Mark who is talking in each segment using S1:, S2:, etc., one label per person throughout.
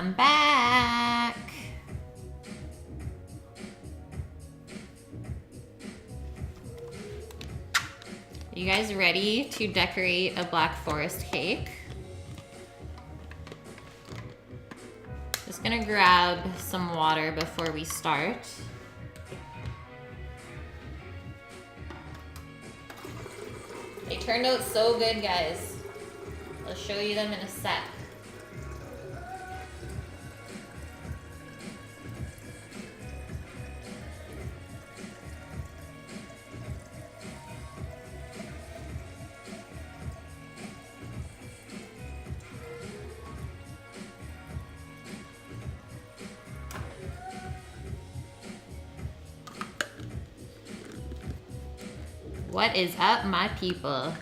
S1: I'm back. You guys ready to decorate a Black Forest cake? Just gonna grab some water before we start. They turned out so good, guys. I'll show you them in a sec. What is up, my people?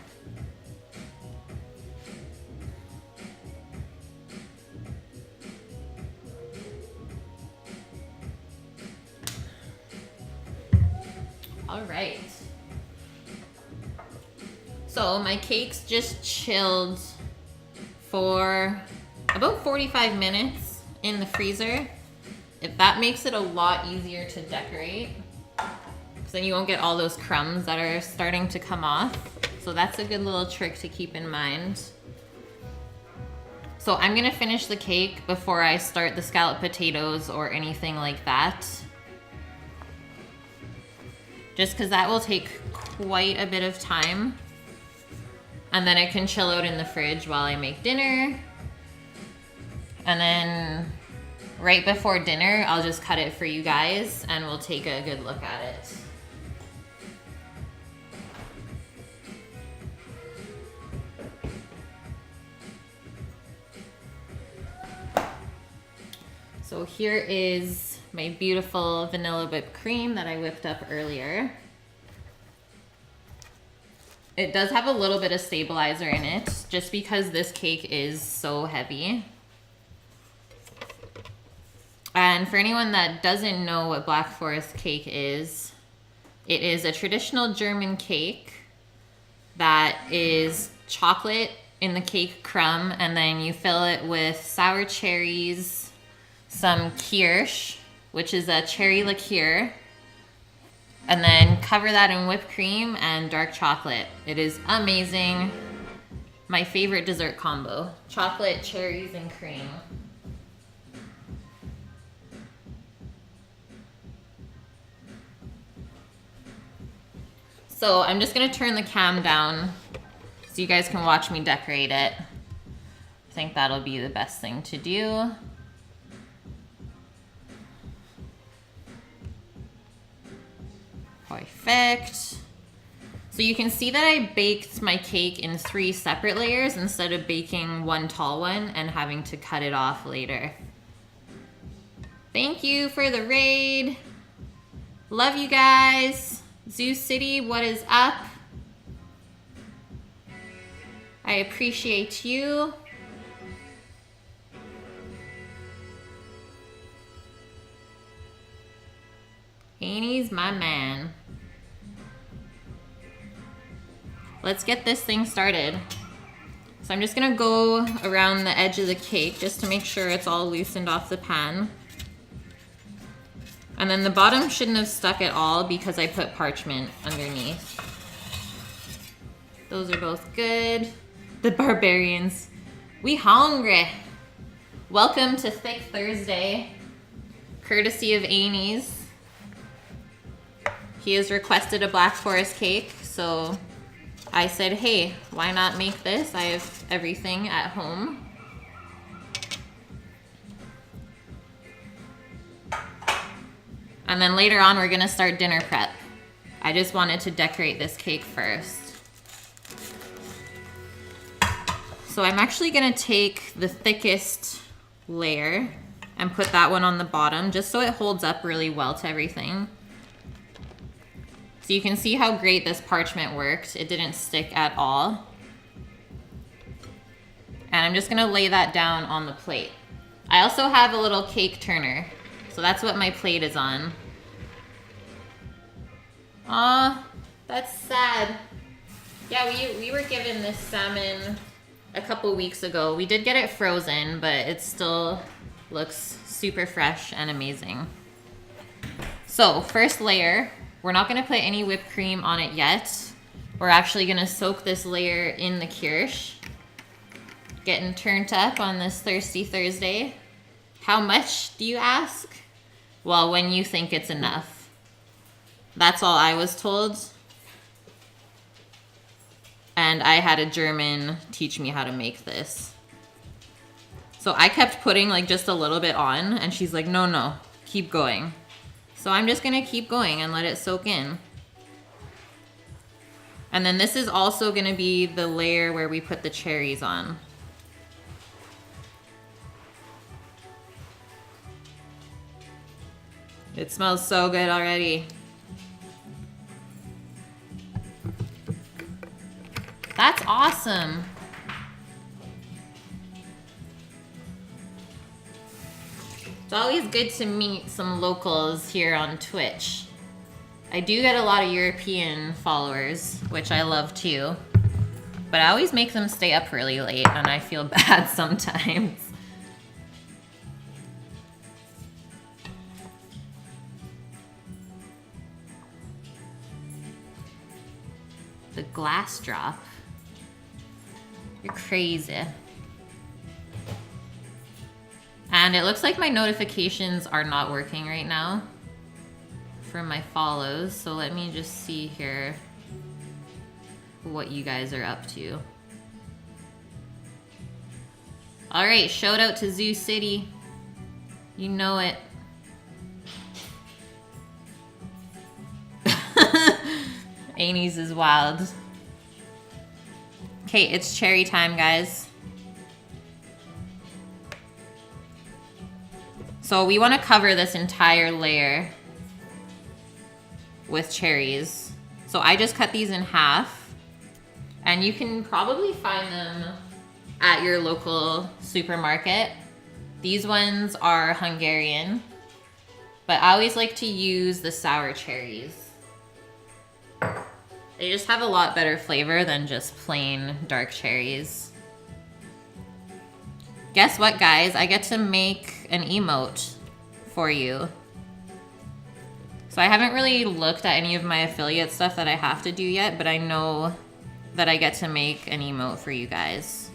S1: All right. So my cake's just chilled for about 45 minutes in the freezer. If that makes it a lot easier to decorate. Then you won't get all those crumbs that are starting to come off. So that's a good little trick to keep in mind. So I'm gonna finish the cake before I start the scalloped potatoes or anything like that. Just because that will take quite a bit of time. And then it can chill out in the fridge while I make dinner. And then right before dinner, I'll just cut it for you guys and we'll take a good look at it. So here is my beautiful vanilla whipped cream that I whipped up earlier. It does have a little bit of stabilizer in it, just because this cake is so heavy. And for anyone that doesn't know what Black Forest cake is, it is a traditional German cake that is chocolate in the cake crumb, and then you fill it with sour cherries, some kirsch, which is a cherry liqueur, and then cover that in whipped cream and dark chocolate. It is amazing. My favorite dessert combo. Chocolate, cherries, and cream. So I'm just gonna turn the cam down so you guys can watch me decorate it. I think that'll be the best thing to do. Perfect. So you can see that I baked my cake in 3 separate layers instead of baking one tall one and having to cut it off later. Thank you for the raid. Love you guys. Zoo City, what is up? I appreciate you. Annie's my man. Let's get this thing started. So I'm just gonna go around the edge of the cake just to make sure it's all loosened off the pan. And then the bottom shouldn't have stuck at all because I put parchment underneath. Those are both good. The barbarians. We hungry. Welcome to Thick Thursday, courtesy of Annie's. He has requested a Black Forest cake, so I said, hey, why not make this? I have everything at home. And then later on, we're gonna start dinner prep. I just wanted to decorate this cake first. So I'm actually gonna take the thickest layer and put that one on the bottom, just so it holds up really well to everything. So you can see how great this parchment worked. It didn't stick at all. And I'm just gonna lay that down on the plate. I also have a little cake turner, so that's what my plate is on. Aw, that's sad. Yeah, we were given this salmon a couple weeks ago. We did get it frozen, but it's still Looks super fresh and amazing. So first layer, we're not gonna put any whipped cream on it yet. We're actually gonna soak this layer in the kirsch. Getting turned up on this Thirsty Thursday. How much, do you ask? Well, when you think it's enough. That's all I was told. And I had a German teach me how to make this. So I kept putting like just a little bit on, and she's like, no, no, keep going. So I'm just gonna keep going and let it soak in. And then this is also gonna be the layer where we put the cherries on. It smells so good already. That's awesome. It's always good to meet some locals here on Twitch. I do get a lot of European followers, which I love too. But I always make them stay up really late, and I feel bad sometimes. The glass drop. You're crazy. And it looks like my notifications are not working right now for my follows. So let me just see here what you guys are up to. All right, shout out to Zoo City. You know it. Amy's is wild. Okay, it's cherry time, guys. So we want to cover this entire layer with cherries. So I just cut these in half, and you can probably find them at your local supermarket. These ones are Hungarian, but I always like to use the sour cherries. They just have a lot better flavor than just plain dark cherries. Guess what, guys? I get to make an emote for you. So I haven't really looked at any of my affiliate stuff that I have to do yet, but I know that I get to make an emote for you guys.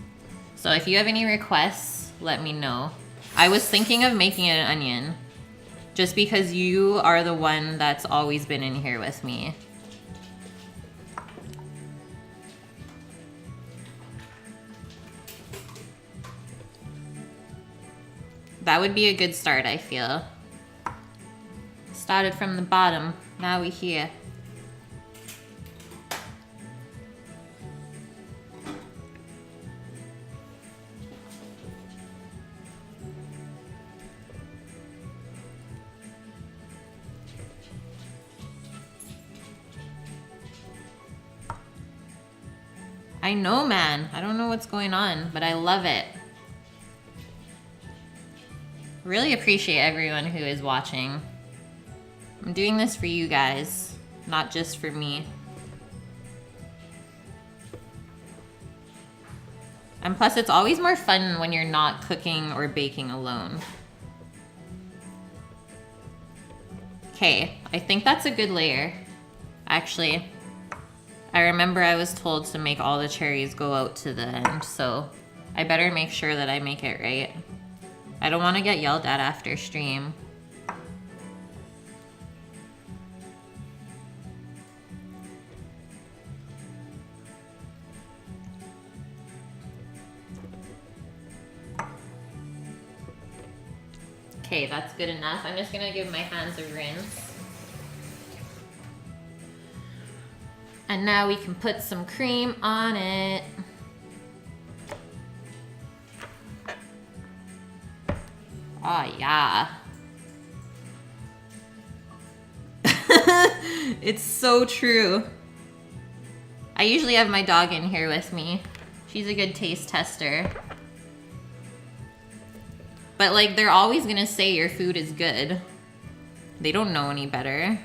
S1: So if you have any requests, let me know. I was thinking of making it an onion, just because you are the one that's always been in here with me. That would be a good start, I feel. Started from the bottom, now we're here. I know, man. I don't know what's going on, but I love it. Really appreciate everyone who is watching. I'm doing this for you guys, not just for me. And plus, it's always more fun when you're not cooking or baking alone. Okay, I think that's a good layer. Actually, I remember I was told to make all the cherries go out to the end, so I better make sure that I make it right. I don't want to get yelled at after stream. Okay, that's good enough. I'm just gonna give my hands a rinse. And now we can put some cream on it. Oh, yeah. It's so true. I usually have my dog in here with me. She's a good taste tester. But like, they're always gonna say your food is good. They don't know any better.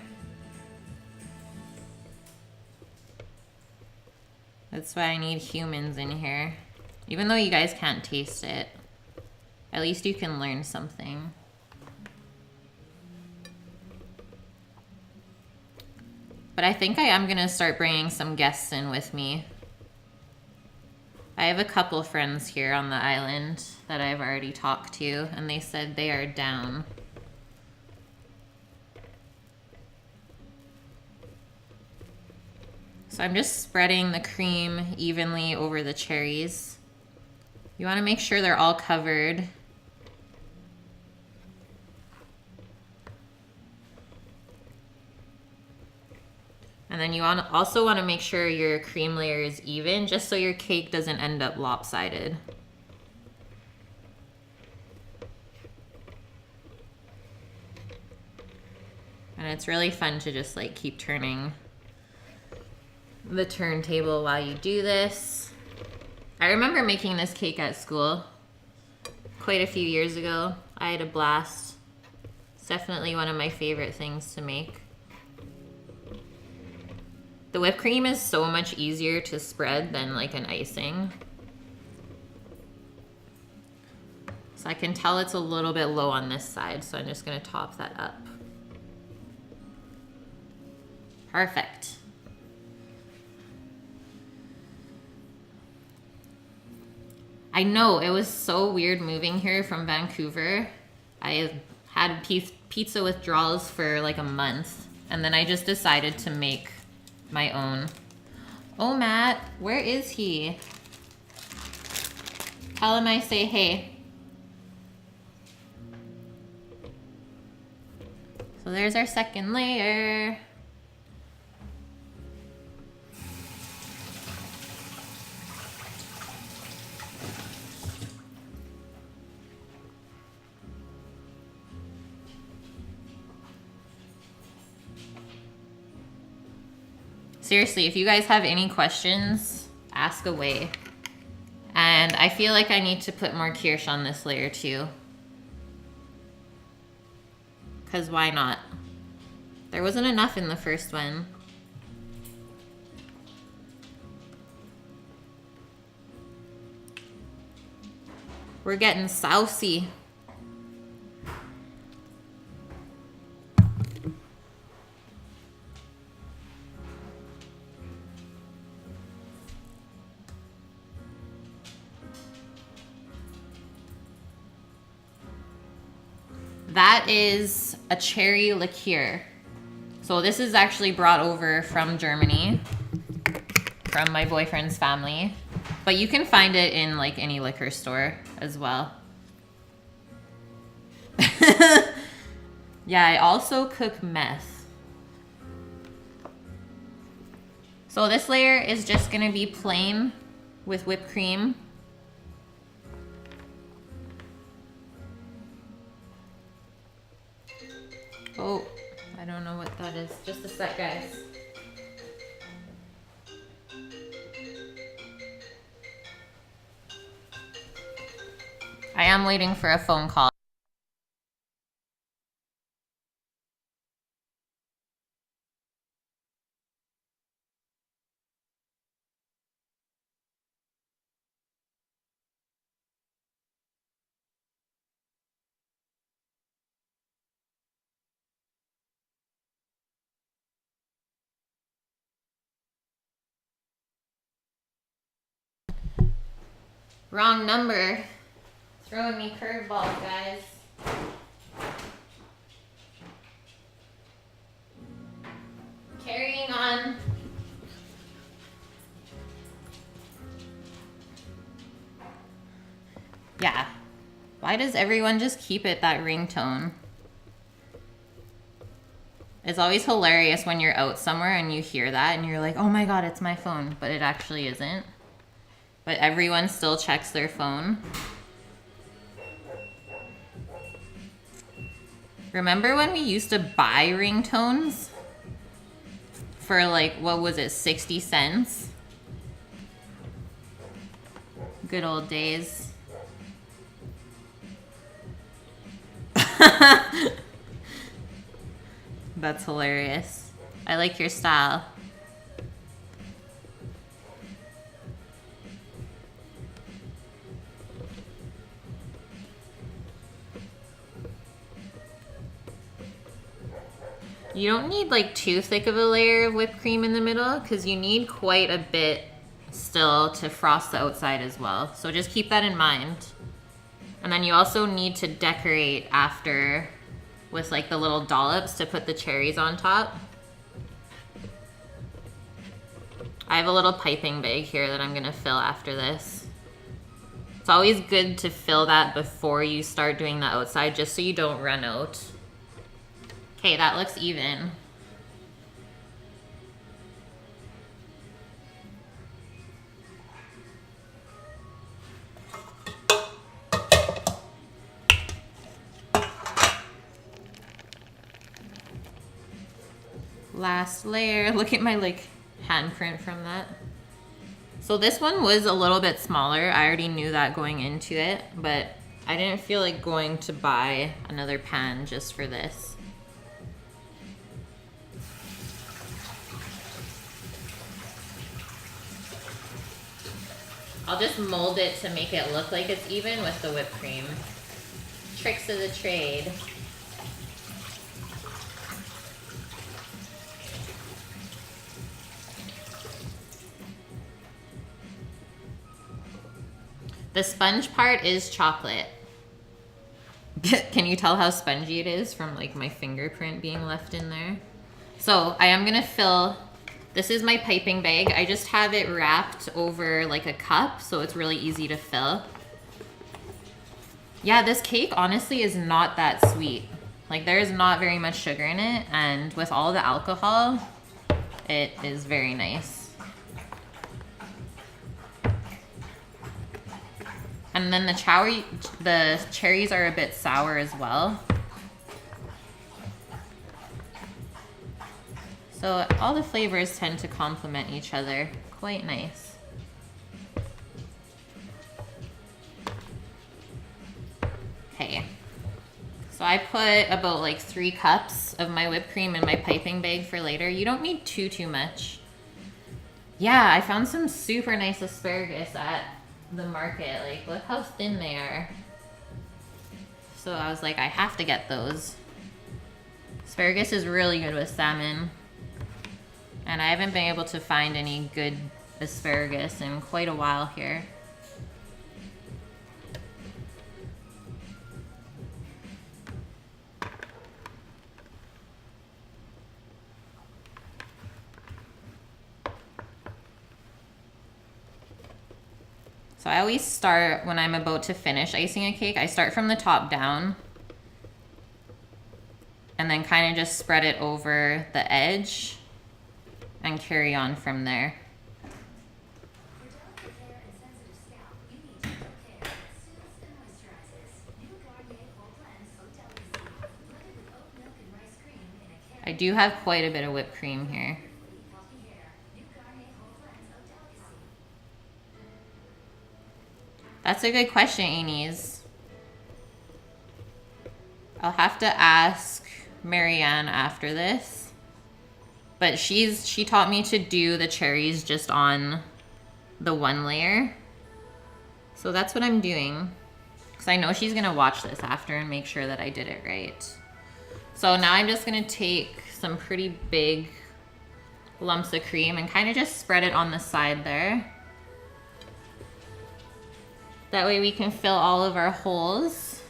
S1: That's why I need humans in here. Even though you guys can't taste it. At least you can learn something. But I think I am gonna start bringing some guests in with me. I have a couple friends here on the island that I've already talked to, and they said they are down. So I'm just spreading the cream evenly over the cherries. You want to make sure they're all covered. And then you also want to make sure your cream layer is even, just so your cake doesn't end up lopsided. And it's really fun to just like keep turning the turntable while you do this. I remember making this cake at school quite a few years ago. I had a blast. It's definitely one of my favorite things to make. The whipped cream is so much easier to spread than like an icing. So I can tell it's a little bit low on this side, so I'm just gonna top that up. Perfect. I know, it was so weird moving here from Vancouver. I had pizza withdrawals for like a month, and then I just decided to make my own. Oh, Matt, where is he? Tell him I say hey. So there's our second layer. Seriously, if you guys have any questions, ask away. And I feel like I need to put more kirsch on this layer too. Because why not? There wasn't enough in the first one. We're getting saucy. That is a cherry liqueur. So this is actually brought over from Germany, from my boyfriend's family. But you can find it in like any liquor store as well. Yeah, I also cook meth. So this layer is just gonna be plain with whipped cream. Oh, I don't know what that is. Just a sec, guys. I am waiting for a phone call. Wrong number. Throwing me curveballs, guys. Carrying on. Yeah. Why does everyone just keep it that ringtone? It's always hilarious when you're out somewhere and you hear that and you're like, oh my god, it's my phone. But it actually isn't. But everyone still checks their phone. Remember when we used to buy ringtones? For like, what was it, 60 cents? Good old days. That's hilarious. I like your style. You don't need like too thick of a layer of whipped cream in the middle because you need quite a bit still to frost the outside as well. So just keep that in mind. And then you also need to decorate after with like the little dollops to put the cherries on top. I have a little piping bag here that I'm gonna fill after this. It's always good to fill that before you start doing the outside just so you don't run out. Okay, that looks even. Last layer. Look at my like handprint from that. So this one was a little bit smaller. I already knew that going into it, but I didn't feel like going to buy another pan just for this. I'll just mold it to make it look like it's even with the whipped cream. Tricks of the trade. The sponge part is chocolate. Can you tell how spongy it is from like my fingerprint being left in there? So I am gonna fill, this is my piping bag. I just have it wrapped over like a cup so it's really easy to fill. Yeah, this cake honestly is not that sweet. Like there is not very much sugar in it, and with all the alcohol, it is very nice. And then the cherries are a bit sour as well. So all the flavors tend to complement each other. Quite nice. Okay. So I put about like 3 cups of my whipped cream in my piping bag for later. You don't need too much. Yeah, I found some super nice asparagus at the market. Like, look how thin they are. So I was like, I have to get those. Asparagus is really good with salmon. And I haven't been able to find any good asparagus in quite a while here. So I always start when I'm about to finish icing a cake, I start from the top down and then kind of just spread it over the edge and carry on from there. I do have quite a bit of whipped cream here. That's a good question, Amy's. I'll have to ask Marianne after this. But she taught me to do the cherries just on the one layer. So that's what I'm doing. Because I know she's going to watch this after and make sure that I did it right. So now I'm just going to take some pretty big lumps of cream and kind of just spread it on the side there. That way we can fill all of our holes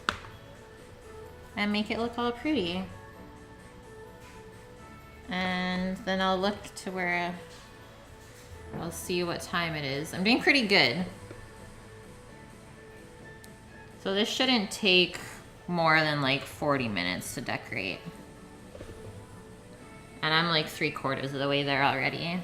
S1: and make it look all pretty. And then I'll look to where I'll see what time it is. I'm doing pretty good. So this shouldn't take more than like 40 minutes to decorate. And I'm like 3/4 of the way there already.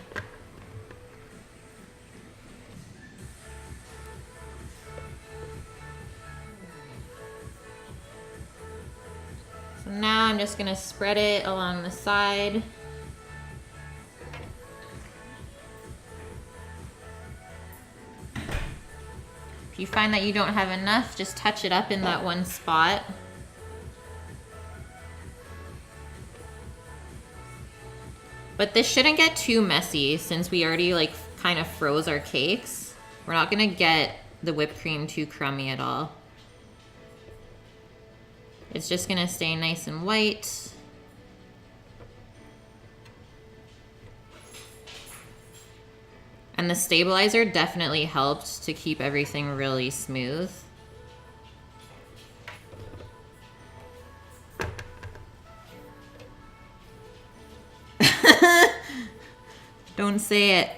S1: Now I'm just gonna spread it along the side. If you find that you don't have enough, just touch it up in that one spot. But this shouldn't get too messy since we already like kind of froze our cakes. We're not gonna get the whipped cream too crummy at all. It's just gonna stay nice and white. And the stabilizer definitely helped to keep everything really smooth. Don't say it.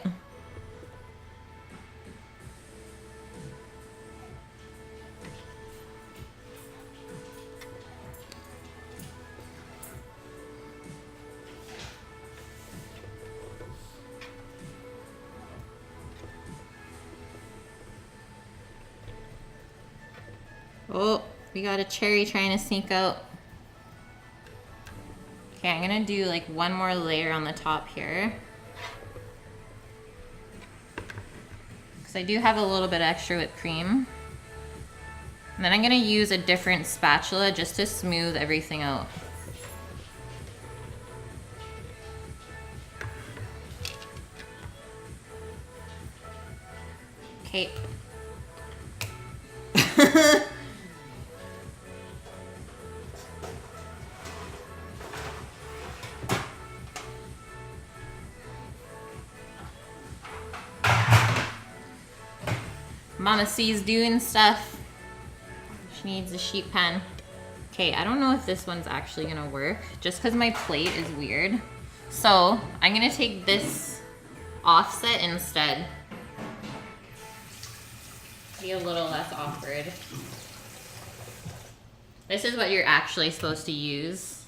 S1: Oh, we got a cherry trying to sneak out. Okay, I'm gonna do like one more layer on the top here. Because I do have a little bit extra whipped cream. And then I'm gonna use a different spatula just to smooth everything out. Okay. Mama C's doing stuff. She needs a sheet pan. Okay, I don't know if this one's actually gonna work just because my plate is weird. So I'm gonna take this offset instead. Be a little less awkward. This is what you're actually supposed to use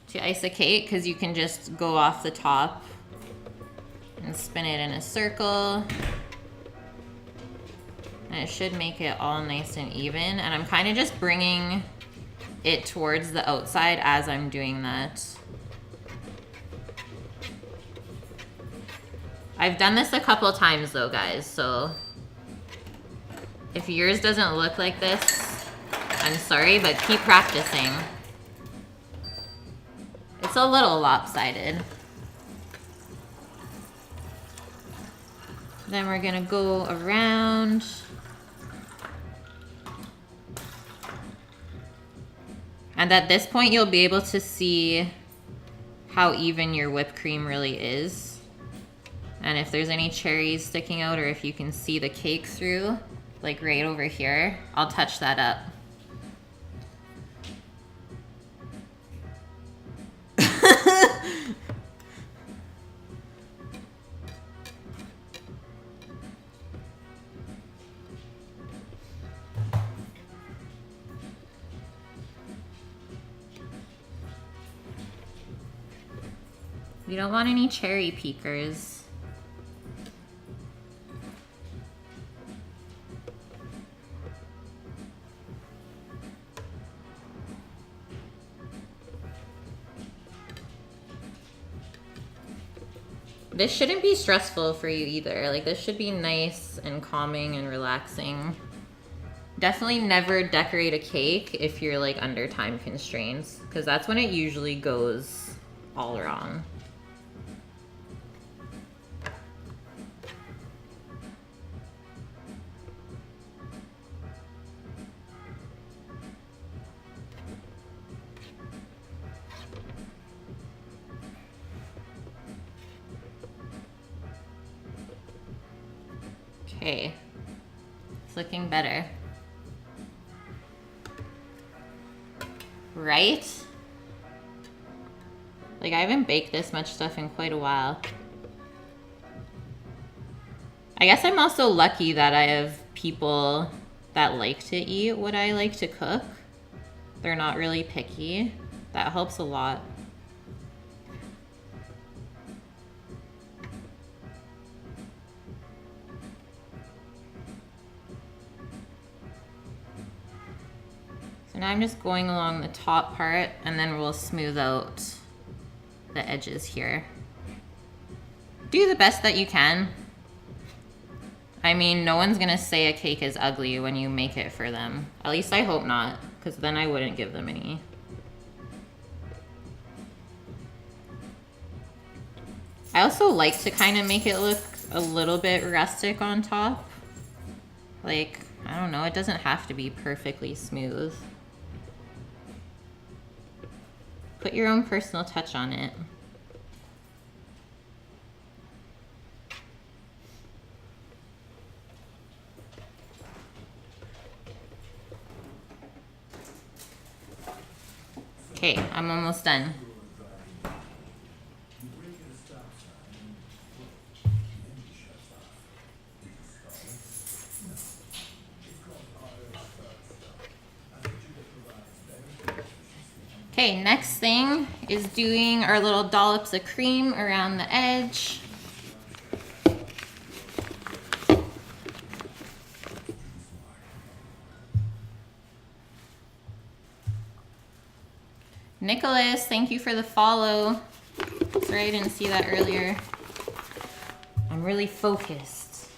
S1: to ice a cake, because you can just go off the top and spin it in a circle. And it should make it all nice and even. And I'm kind of just bringing it towards the outside as I'm doing that. I've done this a couple times though, guys, so if yours doesn't look like this, I'm sorry, but keep practicing. It's a little lopsided. Then we're gonna go around. And at this point, you'll be able to see how even your whipped cream really is. And if there's any cherries sticking out, or if you can see the cake through, like right over here, I'll touch that up. You don't want any cherry peekers. This shouldn't be stressful for you either. Like, this should be nice and calming and relaxing. Definitely never decorate a cake if you're like under time constraints, because that's when it usually goes all wrong. Okay, it's looking better. Right? Like, I haven't baked this much stuff in quite a while. I guess I'm also lucky that I have people that like to eat what I like to cook. They're not really picky. That helps a lot. So now I'm just going along the top part, and then we'll smooth out the edges here. Do the best that you can. I mean, no one's gonna say a cake is ugly when you make it for them. At least I hope not, because then I wouldn't give them any. I also like to kind of make it look a little bit rustic on top. Like, I don't know, it doesn't have to be perfectly smooth. Put your own personal touch on it. Okay, I'm almost done. Okay, next thing is doing our little dollops of cream around the edge. Nicholas, thank you for the follow. Sorry I didn't see that earlier. I'm really focused.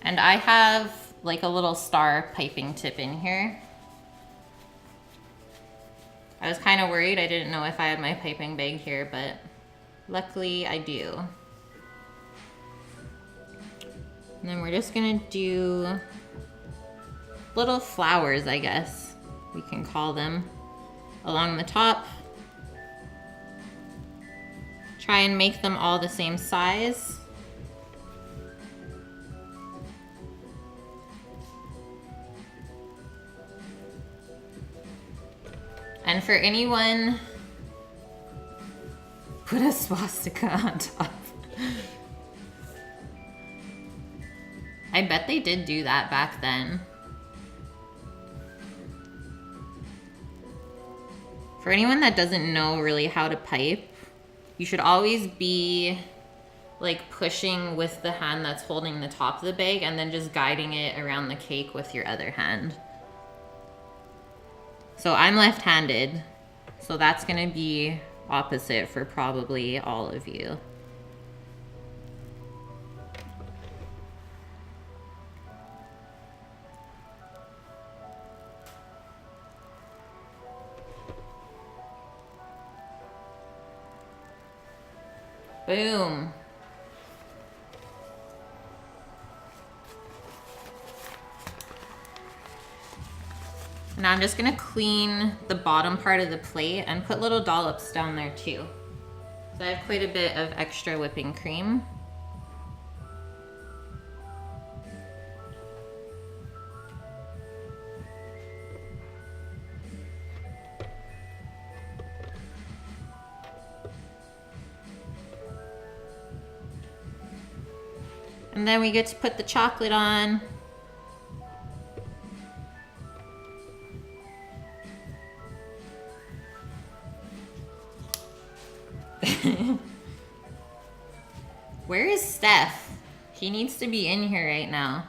S1: And I have like a little star piping tip in here. I was kind of worried. I didn't know if I had my piping bag here, but luckily I do. And then we're just gonna do little flowers, I guess we can call them, along the top. Try and make them all the same size. And for anyone, put a swastika on top. I bet they did do that back then. For anyone that doesn't know really how to pipe, you should always be like pushing with the hand that's holding the top of the bag and then just guiding it around the cake with your other hand. So I'm left-handed, so that's gonna be opposite for probably all of you. Boom. Now I'm just gonna clean the bottom part of the plate and put little dollops down there too. So I have quite a bit of extra whipping cream. And then we get to put the chocolate on. Where is Steph? He needs to be in here right now.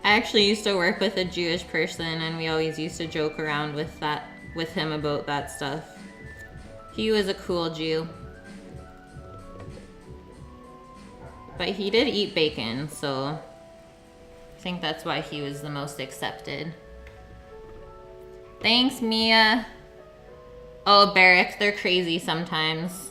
S1: I actually used to work with a Jewish person and we always used to joke around with him about that stuff. He was a cool Jew. But he did eat bacon, so I think that's why he was the most accepted. Thanks, Mia. Oh, Barrick, they're crazy sometimes.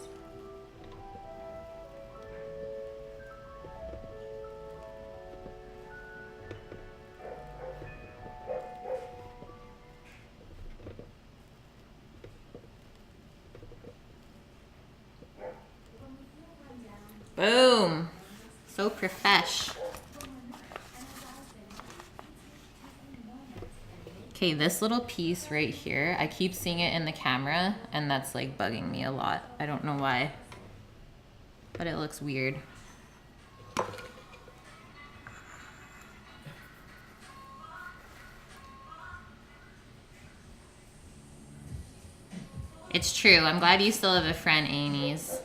S1: Boom. So profesh. Okay, this little piece right here, I keep seeing it in the camera and that's like bugging me a lot. I don't know why, but it looks weird. It's true. I'm glad you still have a friend, Amy's.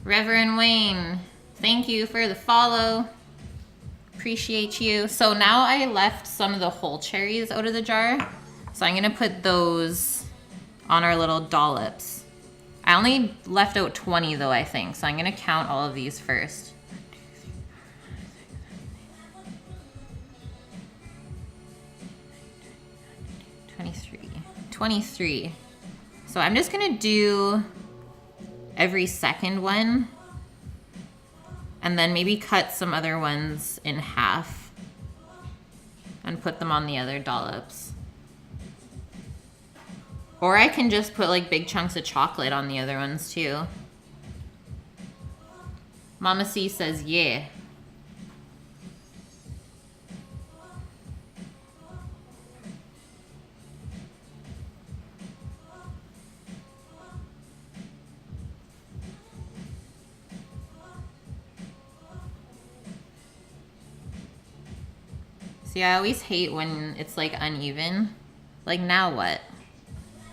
S1: Reverend Wayne, thank you for the follow. Appreciate you. So now I left some of the whole cherries out of the jar. So I'm gonna put those on our little dollops. I only left out 20 though, I think. So I'm gonna count all of these first. 23. So I'm just gonna do every second one and then maybe cut some other ones in half and put them on the other dollops. Or I can just put like big chunks of chocolate on the other ones too. Mama C says, yeah. See, I always hate when it's like uneven. Like now what?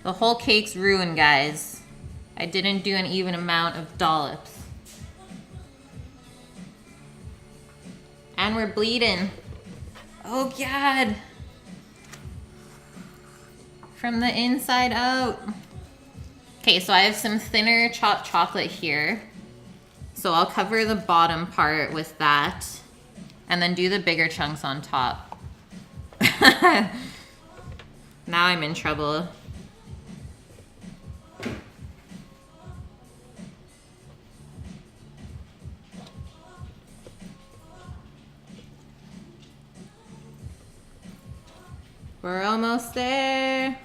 S1: The whole cake's ruined, guys. I didn't do an even amount of dollops. And we're bleeding. Oh God. From the inside out. Okay, so I have some thinner chopped chocolate here. So I'll cover the bottom part with that and then do the bigger chunks on top. Now I'm in trouble. We're almost there.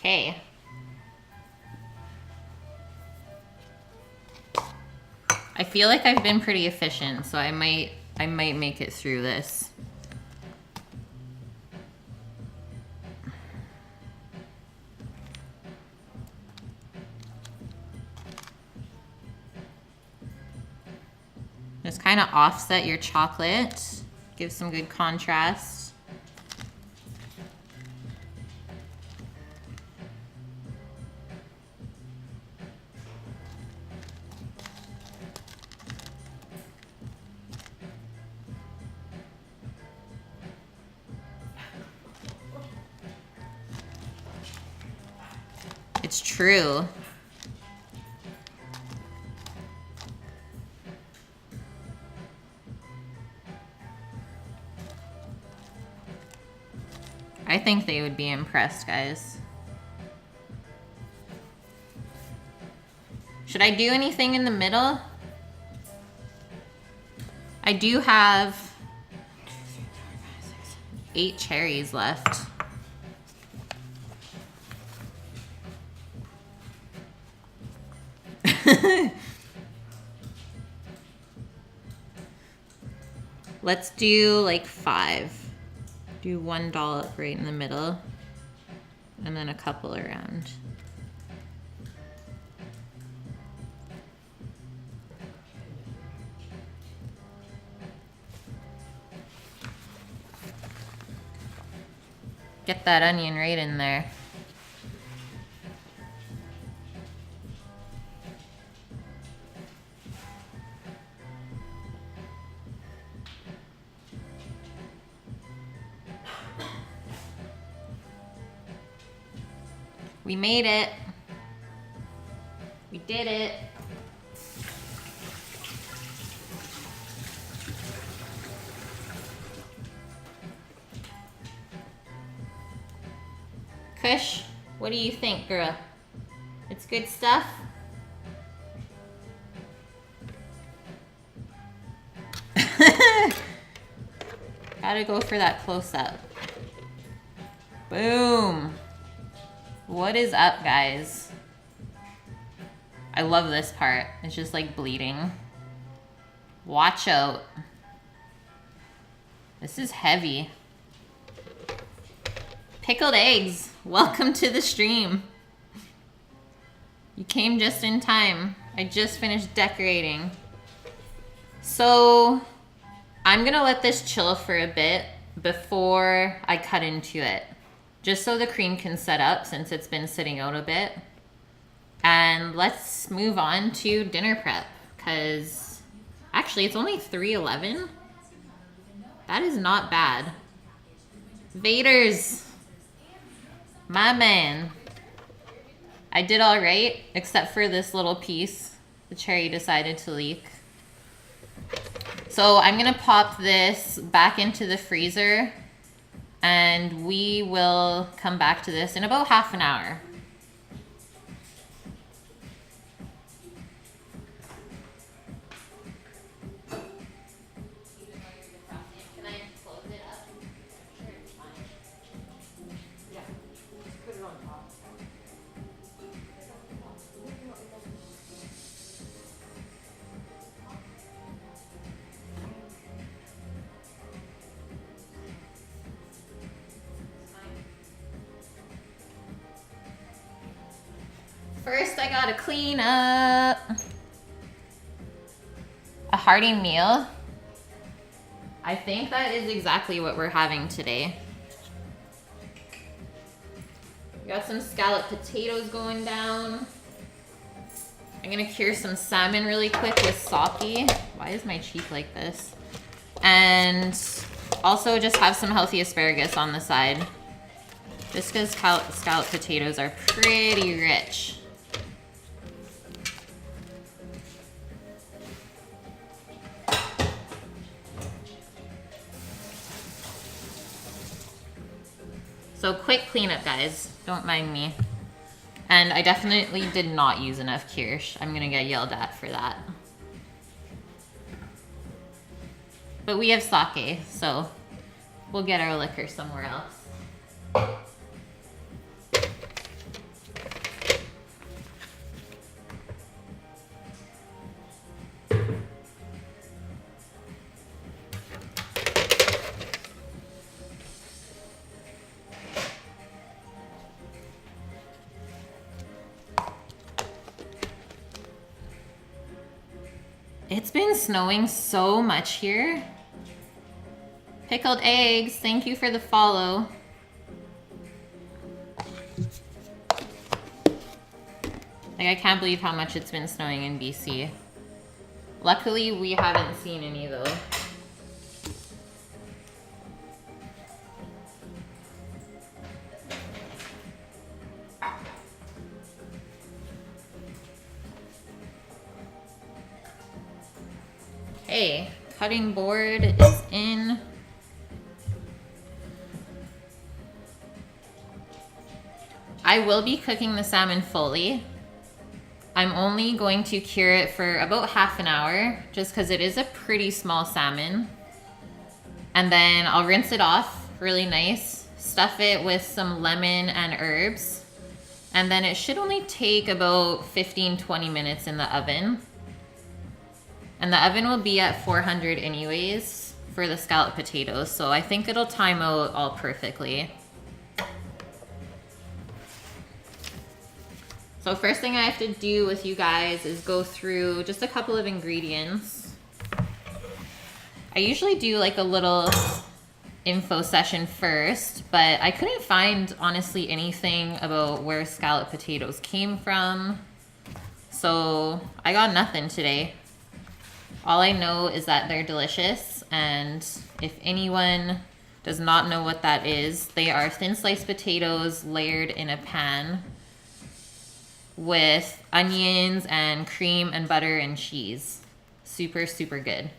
S1: Okay. I feel like I've been pretty efficient, so I might make it through this. Just kind of offset your chocolate, give some good contrast. It's true. I think they would be impressed, guys. Should I do anything in the middle? I do have 8 cherries left. Let's do like 5. Do 1 dollop right in the middle and then a couple around. Get that onion right in there. We made it. We did it. Kush, what do you think, girl? It's good stuff? Gotta go for that close-up. Boom. What is up, guys? I love this part. It's just like bleeding. Watch out. This is heavy. Pickled eggs. Welcome to the stream. You came just in time. I just finished decorating. So I'm gonna let this chill for a bit before I cut into it. just so the cream can set up since it's been sitting out a bit. And let's move on to dinner prep, because actually it's only 3:11. That is not bad. Vader's, my man. I did all right, except for this little piece. The cherry decided to leak. So I'm gonna pop this back into the freezer, and we will come back to this in about half an hour. First, I gotta clean up a hearty meal. I think that is exactly what we're having today. We got some scalloped potatoes going down. I'm gonna cure some salmon really quick with sake. Why is my cheek like this? And also just have some healthy asparagus on the side. Just because scalloped potatoes are pretty rich. So quick cleanup, guys. Don't mind me. And I definitely did not use enough kirsch. I'm gonna get yelled at for that. But we have sake, so we'll get our liquor somewhere else. It's been snowing so much here. Pickled eggs, thank you for the follow. Like, I can't believe how much it's been snowing in BC. Luckily, we haven't seen any though. Hey, cutting board is in. I will be cooking the salmon fully. I'm only going to cure it for about half an hour, just because it is a pretty small salmon. And then I'll rinse it off really nice, stuff it with some lemon and herbs, and then it should only take about 15-20 minutes in the oven. And the oven will be at 400 anyways for the scalloped potatoes, so I think it'll time out all perfectly. So first thing I have to do with you guys is go through just a couple of ingredients. I usually do like a little info session first, but I couldn't find honestly anything about where scalloped potatoes came from. So I got nothing today. All I know is that they're delicious, and if anyone does not know what that is, they are thin sliced potatoes layered in a pan with onions and cream and butter and cheese. Super, super good.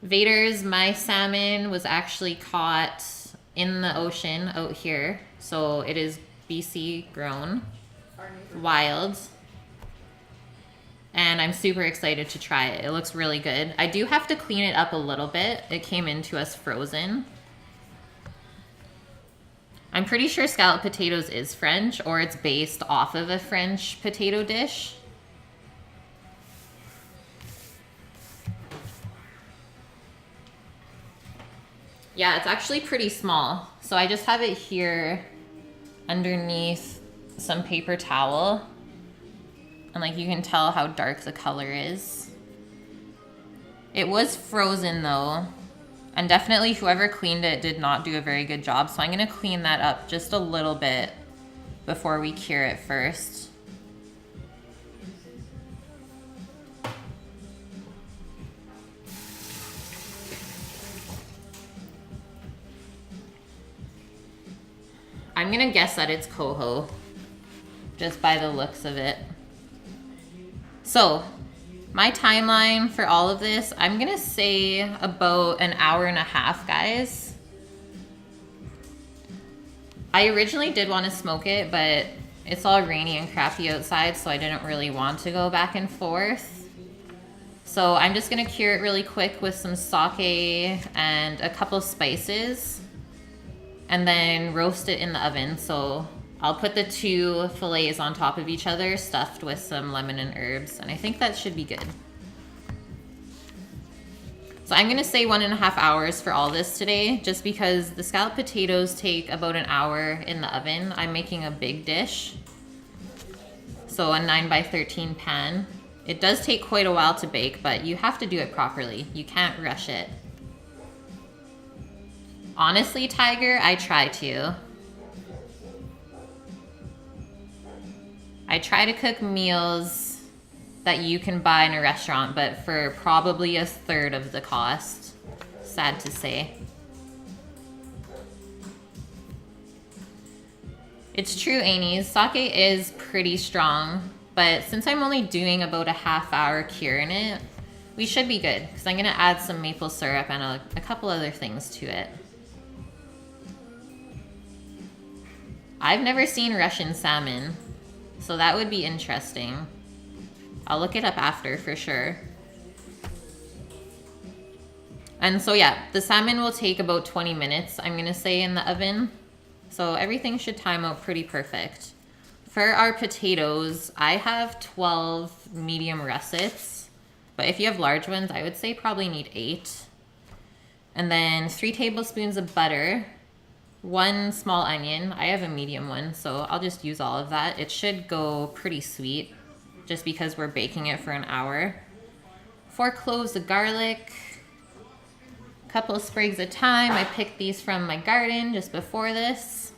S1: Vader's, my salmon was actually caught in the ocean out here. So it is BC grown, wild. And I'm super excited to try it. It looks really good. I do have to clean it up a little bit. It came into us frozen. I'm pretty sure scalloped potatoes is French, or it's based off of a French potato dish. Yeah, it's actually pretty small. So I just have it here underneath some paper towel. And like you can tell how dark the color is. It was frozen though. And definitely whoever cleaned it did not do a very good job. So I'm gonna clean that up just a little bit before we cure it first. I'm gonna guess that it's coho, just by the looks of it. So, my timeline for all of this, I'm gonna say about an hour and a half, guys. I originally did want to smoke it, but it's all rainy and crappy outside, so I didn't really want to go back and forth. So I'm just gonna cure it really quick with some sake and a couple spices, and then roast it in the oven. So I'll put the two fillets on top of each other, stuffed with some lemon and herbs, and I think that should be good. So I'm gonna say 1.5 hours for all this today, just because the scalloped potatoes take about an hour in the oven. I'm making a big dish, so a 9x13 pan. It does take quite a while to bake, but you have to do it properly. You can't rush it. Honestly, Tiger, I try to. I try to cook meals that you can buy in a restaurant, but for probably a third of the cost. Sad to say. It's true, Anies. Sake is pretty strong, but since I'm only doing about a half-hour cure in it, we should be good, because I'm gonna add some maple syrup and a couple other things to it. I've never seen Russian salmon, so that would be interesting. I'll look it up after for sure. And so yeah, the salmon will take about 20 minutes, I'm gonna say, in the oven. So everything should time out pretty perfect. For our potatoes, I have 12 medium russets, but if you have large ones, I would say probably need 8. And then 3 tablespoons of butter, 1 small onion. I have a medium one, so I'll just use all of that. It should go pretty sweet, just because we're baking it for an hour. 4 cloves of garlic, a couple of sprigs of thyme. I picked these from my garden just before this.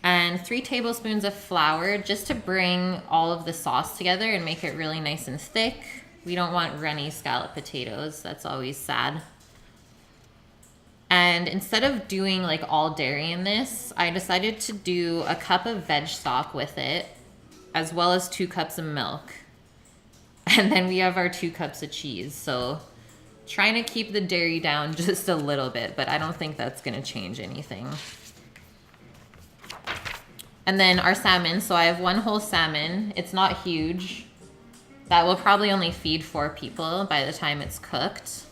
S1: And 3 tablespoons of flour, just to bring all of the sauce together and make it really nice and thick. We don't want runny scalloped potatoes. That's always sad. And instead of doing like all dairy in this, I decided to do a cup of veg stock with it, as well as 2 cups of milk. And then we have our 2 cups of cheese. So trying to keep the dairy down just a little bit, but I don't think that's gonna change anything. And then our salmon, so I have 1 whole salmon. It's not huge. That will probably only feed 4 people by the time it's cooked.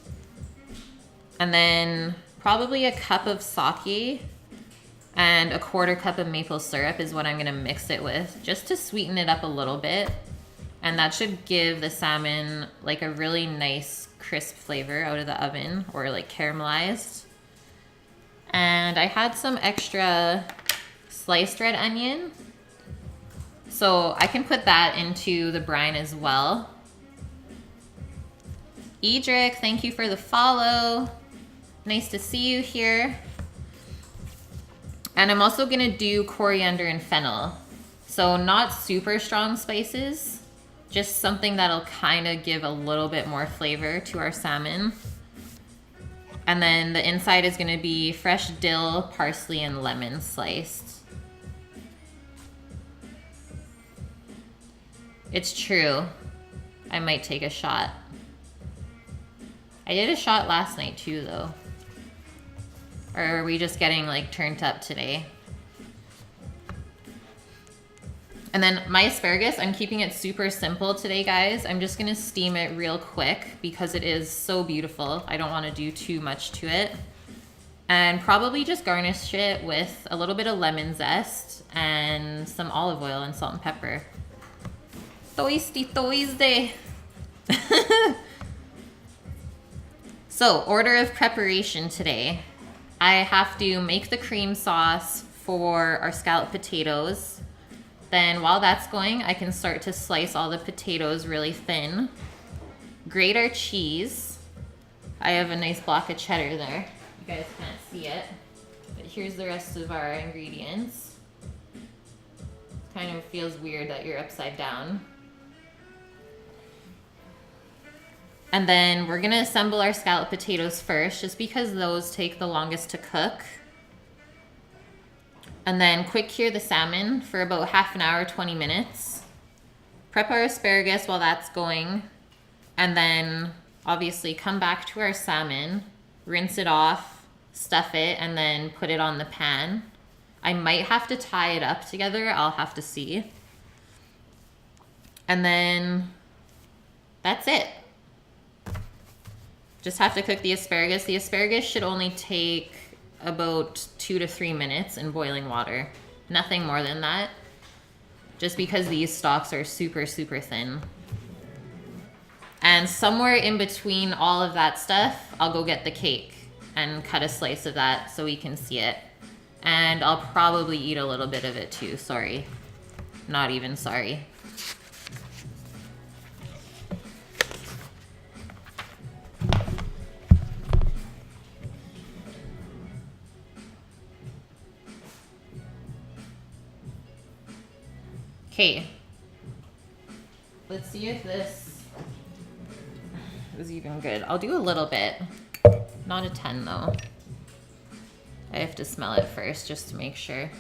S1: And then probably a cup of sake and a 1/4 cup of maple syrup is what I'm gonna mix it with, just to sweeten it up a little bit. And that should give the salmon like a really nice crisp flavor out of the oven, or like caramelized. And I had some extra sliced red onion, so I can put that into the brine as well. Edric, thank you for the follow. Nice to see you here. And I'm also gonna do coriander and fennel. So not super strong spices, just something that'll kind of give a little bit more flavor to our salmon. And then the inside is gonna be fresh dill, parsley, and lemon sliced. It's true. I might take a shot. I did a shot last night too, though. Or are we just getting like turned up today? And then my asparagus, I'm keeping it super simple today, guys. I'm just gonna steam it real quick because it is so beautiful. I don't wanna do too much to it. And probably just garnish it with a little bit of lemon zest and some olive oil and salt and pepper. Toasty toasty. So, order of preparation today. I have to make the cream sauce for our scalloped potatoes. Then while that's going, I can start to slice all the potatoes really thin. Grate our cheese. I have a nice block of cheddar there. You guys can't see it, but here's the rest of our ingredients. Kind of feels weird that you're upside down. And then we're gonna assemble our scalloped potatoes first, just because those take the longest to cook. And then quick cure the salmon for about half an hour, 20 minutes. Prep our asparagus while that's going. And then obviously come back to our salmon, rinse it off, stuff it, and then put it on the pan. I might have to tie it up together, I'll have to see. And then that's it. Just have to cook the asparagus. The asparagus should only take about 2 to 3 minutes in boiling water. Nothing more than that. Just because these stalks are super, super thin. And somewhere in between all of that stuff, I'll go get the cake and cut a slice of that so we can see it. And I'll probably eat a little bit of it too, sorry. Not even sorry. Okay, let's see if this is even good. I'll do a little bit, not a ton though. I have to smell it first just to make sure.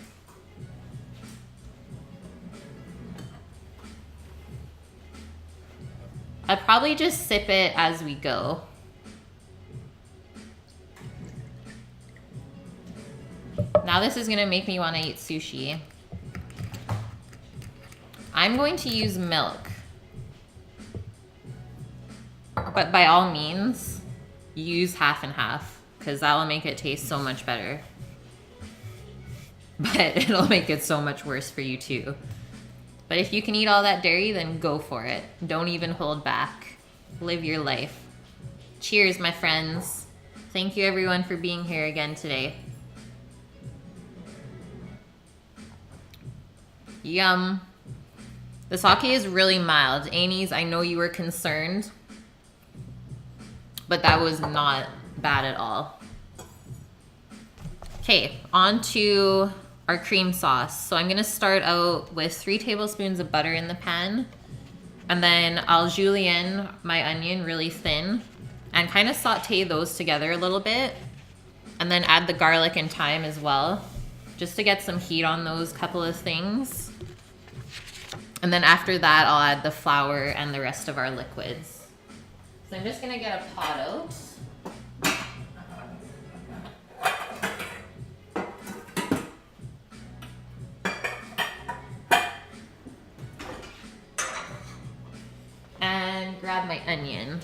S1: I'd probably just sip it as we go. Now this is gonna make me wanna eat sushi. I'm going to use milk, but by all means, use half and half, because that will make it taste so much better. But it'll make it so much worse for you too. But if you can eat all that dairy, then go for it. Don't even hold back. Live your life. Cheers, my friends. Thank you everyone for being here again today. Yum. The sake is really mild. Annie's, I know you were concerned, but that was not bad at all. Okay, on to our cream sauce. So I'm gonna start out with 3 tablespoons of butter in the pan, and then I'll julienne my onion really thin and kind of saute those together a little bit, and then add the garlic and thyme as well, just to get some heat on those couple of things. And then after that, I'll add the flour and the rest of our liquids. So I'm just gonna get a pot out. And grab my onion.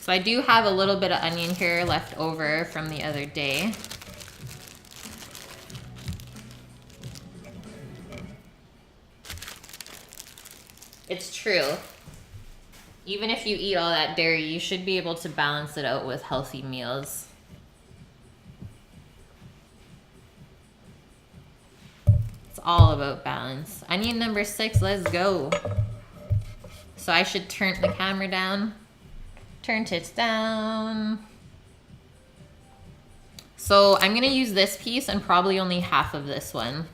S1: So I do have a little bit of onion here left over from the other day. It's true. Even if you eat all that dairy, you should be able to balance it out with healthy meals. It's all about balance. Onion number 6, let's go. So I should turn the camera down. Turn it down. So I'm gonna use this piece and probably only half of this one.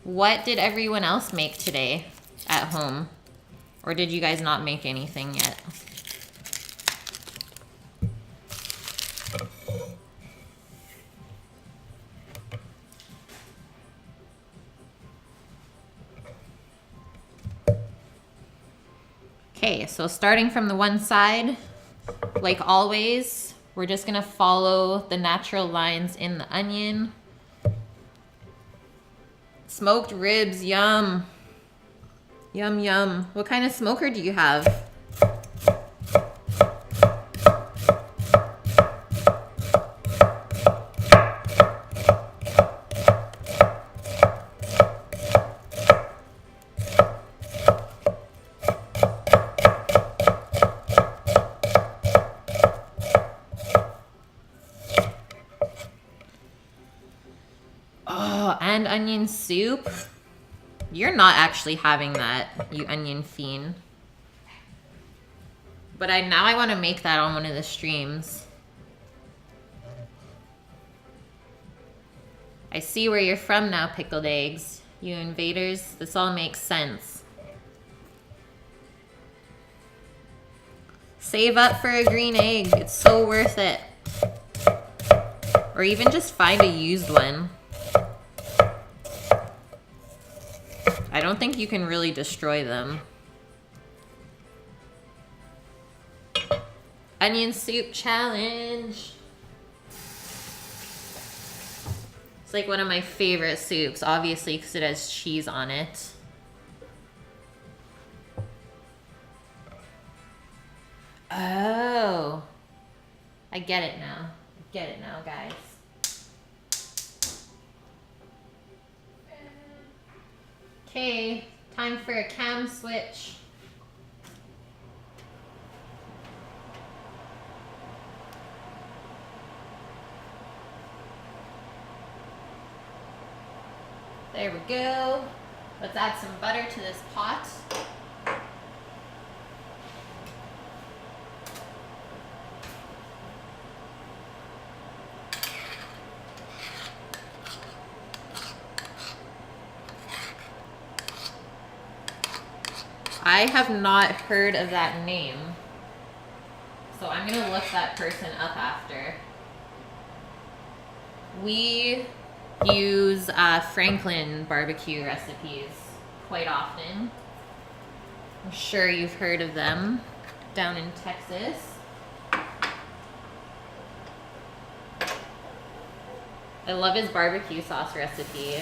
S1: What did everyone else make today at home? Or did you guys not make anything yet? Okay, so starting from the one side, like always, we're just gonna follow the natural lines in the onion. Smoked ribs, yum. Yum, yum. What kind of smoker do you have? onion soup. You're not actually having that, you onion fiend. But now I want to make that on one of the streams. I see where you're from now, pickled eggs. You invaders, this all makes sense. Save up for a green egg. It's so worth it. Or even just find a used one. I don't think you can really destroy them. Onion soup challenge. It's like one of my favorite soups, obviously, because it has cheese on it. Oh. I get it now. I get it now, guys. Okay, time for a cam switch. There we go. Let's add some butter to this pot. I have not heard of that name, so I'm gonna look that person up after. We use Franklin barbecue recipes quite often. I'm sure you've heard of them down in Texas. I love his barbecue sauce recipe.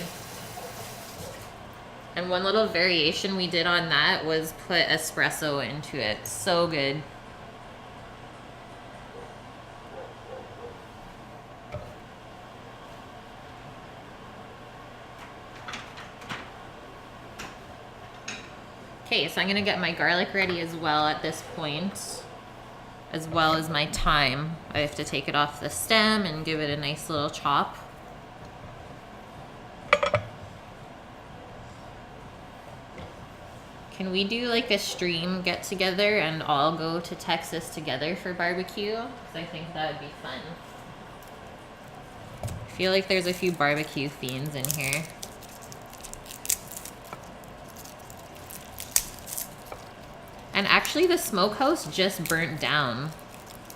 S1: And one little variation we did on that was put espresso into it. So good. Okay, so I'm gonna get my garlic ready as well at this point, as well as my thyme. I have to take it off the stem and give it a nice little chop. Can we do like a stream get together and all go to Texas together for barbecue? Because I think that would be fun. I feel like there's a few barbecue fiends in here. And actually the smokehouse just burnt down,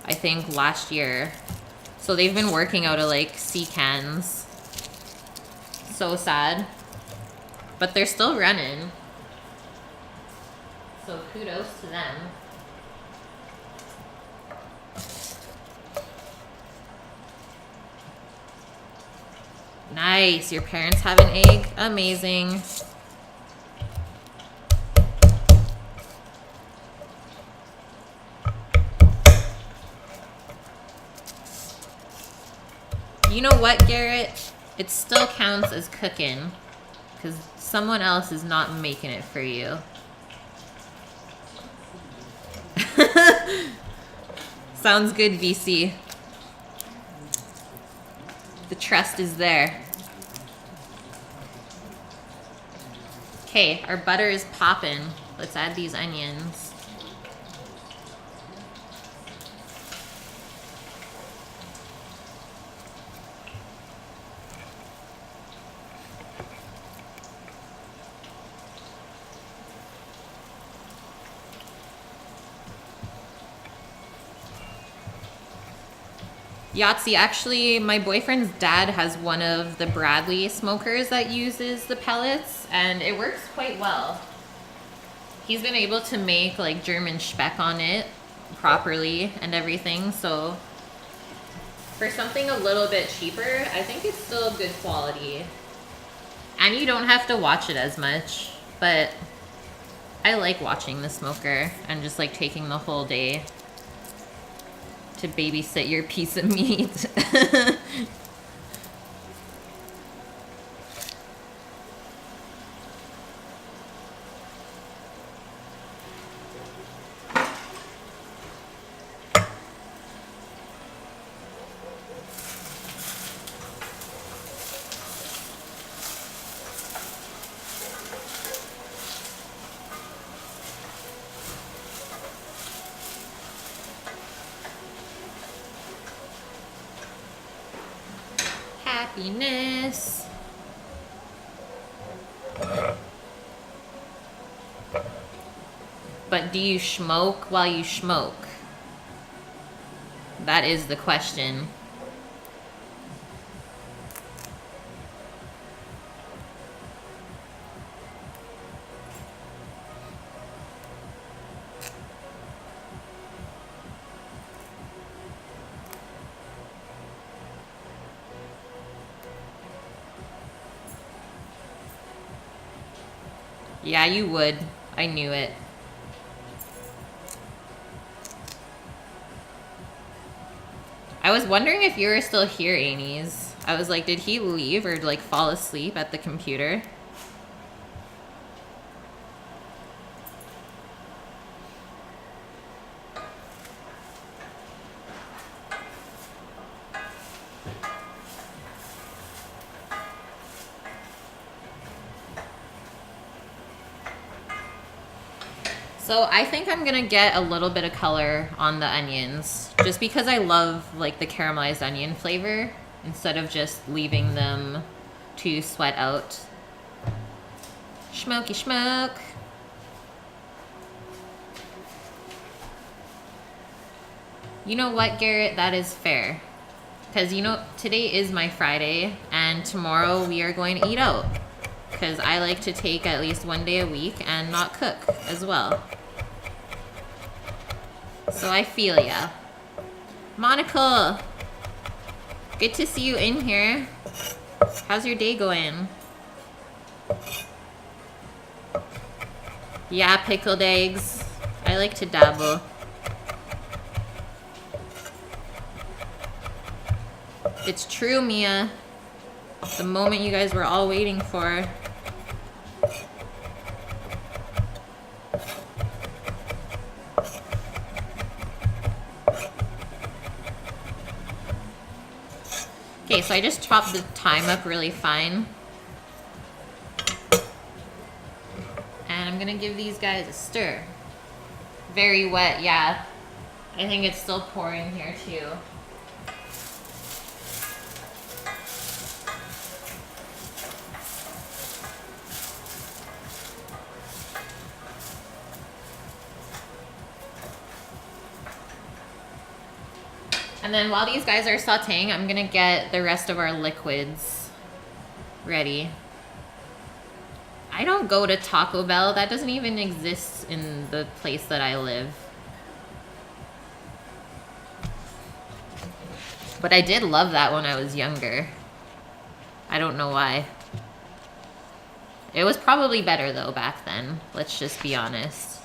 S1: I think last year. So they've been working out of like sea cans. So sad. But they're still running. So kudos to them. Nice, your parents have an egg? Amazing. You know what, Garrett? It still counts as cooking because someone else is not making it for you. Sounds good, VC. The trust is there. Okay, our butter is popping. Let's add these onions. Yahtzee, actually, my boyfriend's dad has one of the Bradley smokers that uses the pellets, and it works quite well. He's been able to make like German speck on it properly and everything, so for something a little bit cheaper, I think it's still good quality. And you don't have to watch it as much, but I like watching the smoker and just like taking the whole day to babysit your piece of meat. happiness. But do you smoke while you smoke? That is the question. Yeah, you would. I knew it. I was wondering if you were still here, Amy's. I was like, did he leave or like fall asleep at the computer? So I think I'm gonna get a little bit of color on the onions just because I love like the caramelized onion flavor instead of just leaving them to sweat out. Smoky smoke. You know what, Garrett? That is fair. Because, you know, today is my Friday and tomorrow we are going to eat out. Because I like to take at least one day a week and not cook as well. So I feel ya. Monica! Good to see you in here. How's your day going? Yeah, pickled eggs. I like to dabble. It's true, Mia. The moment you guys were all waiting for. Okay, so I just chopped the thyme up really fine. And I'm gonna give these guys a stir. Very wet, yeah. I think it's still pouring here too. And then while these guys are sauteing, I'm gonna get the rest of our liquids ready. I don't go to Taco Bell. That doesn't even exist in the place that I live. But I did love that when I was younger. I don't know why. It was probably better though back then. Let's just be honest.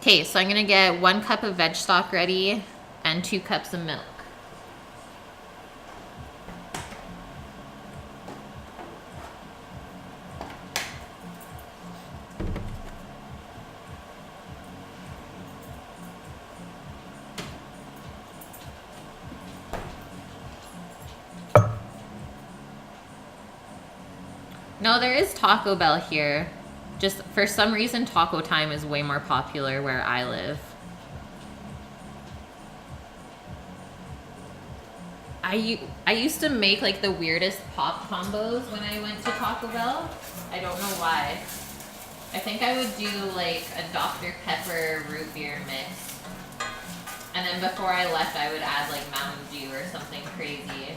S1: Okay, so I'm gonna get 1 cup of veg stock ready and 2 cups of milk. No, there is Taco Bell here. Just for some reason, Taco Time is way more popular where I live. I used to make like the weirdest pop combos when I went to Taco Bell. I don't know why. I think I would do like a Dr. Pepper root beer mix. And then before I left, I would add like Mountain Dew or something crazy.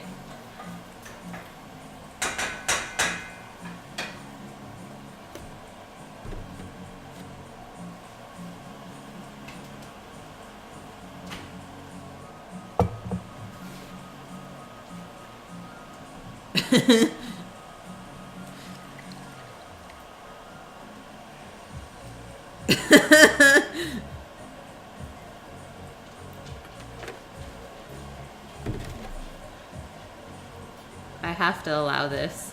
S1: I have to allow this.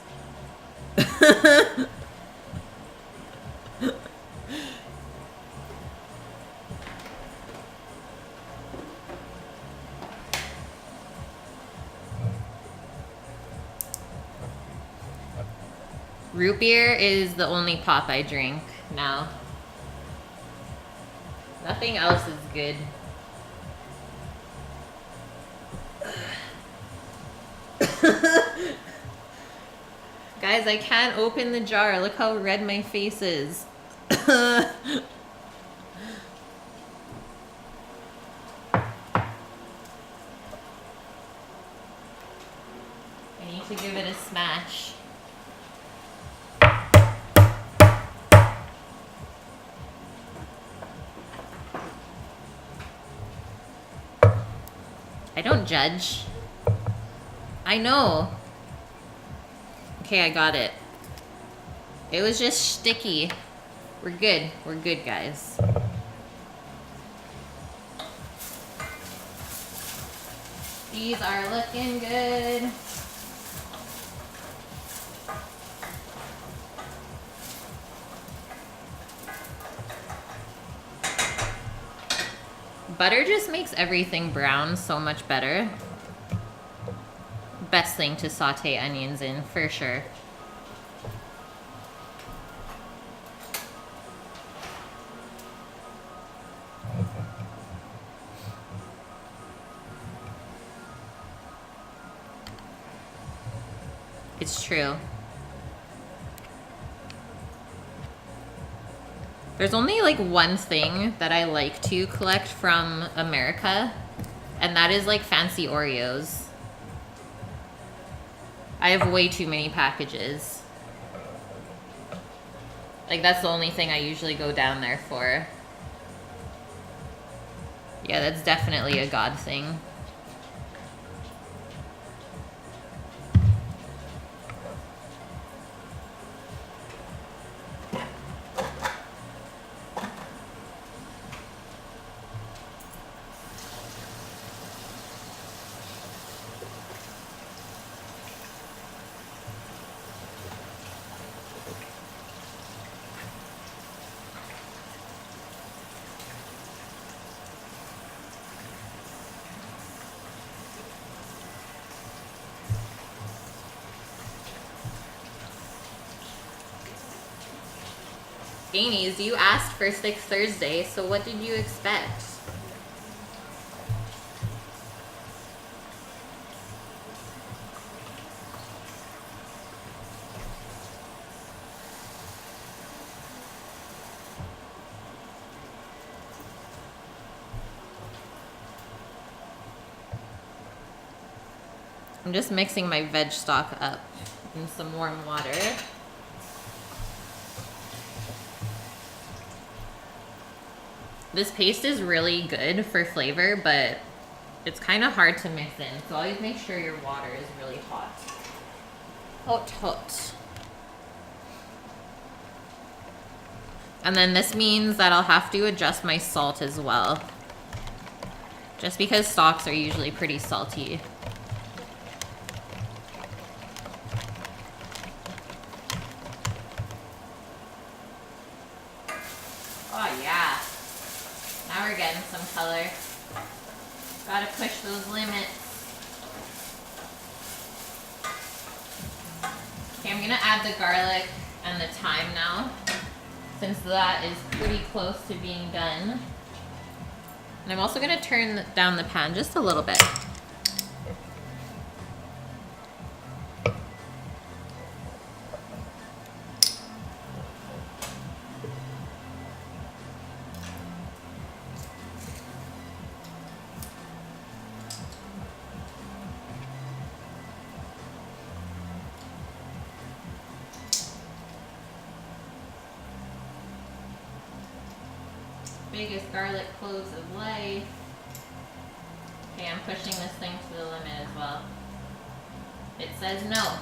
S1: Root beer is the only pop I drink now. Nothing else is good. Guys, I can't open the jar. Look how red my face is. I need to give it a smash. I don't judge. I know. Okay, I got it. It was just sticky. We're good. We're good, guys. These are looking good. Butter just makes everything brown so much better. Best thing to saute onions in, for sure. It's true. There's only like one thing that I like to collect from America, and that is like fancy Oreos. I have way too many packages. Like, that's the only thing I usually go down there for. Yeah, that's definitely a God thing. Gainies, you asked for 6 Thursday, so what did you expect? I'm just mixing my veg stock up in some warm water. This paste is really good for flavor, but it's kind of hard to mix in. So always make sure your water is really hot. Hot, hot. And then this means that I'll have to adjust my salt as well. Just because stocks are usually pretty salty. Oh yeah. Now we're getting some color. Gotta push those limits. Okay, I'm gonna add the garlic and the thyme now, since that is pretty close to being done. And I'm also gonna turn down the pan just a little bit. Biggest garlic cloves of life. Okay, I'm pushing this thing to the limit as well. It says no.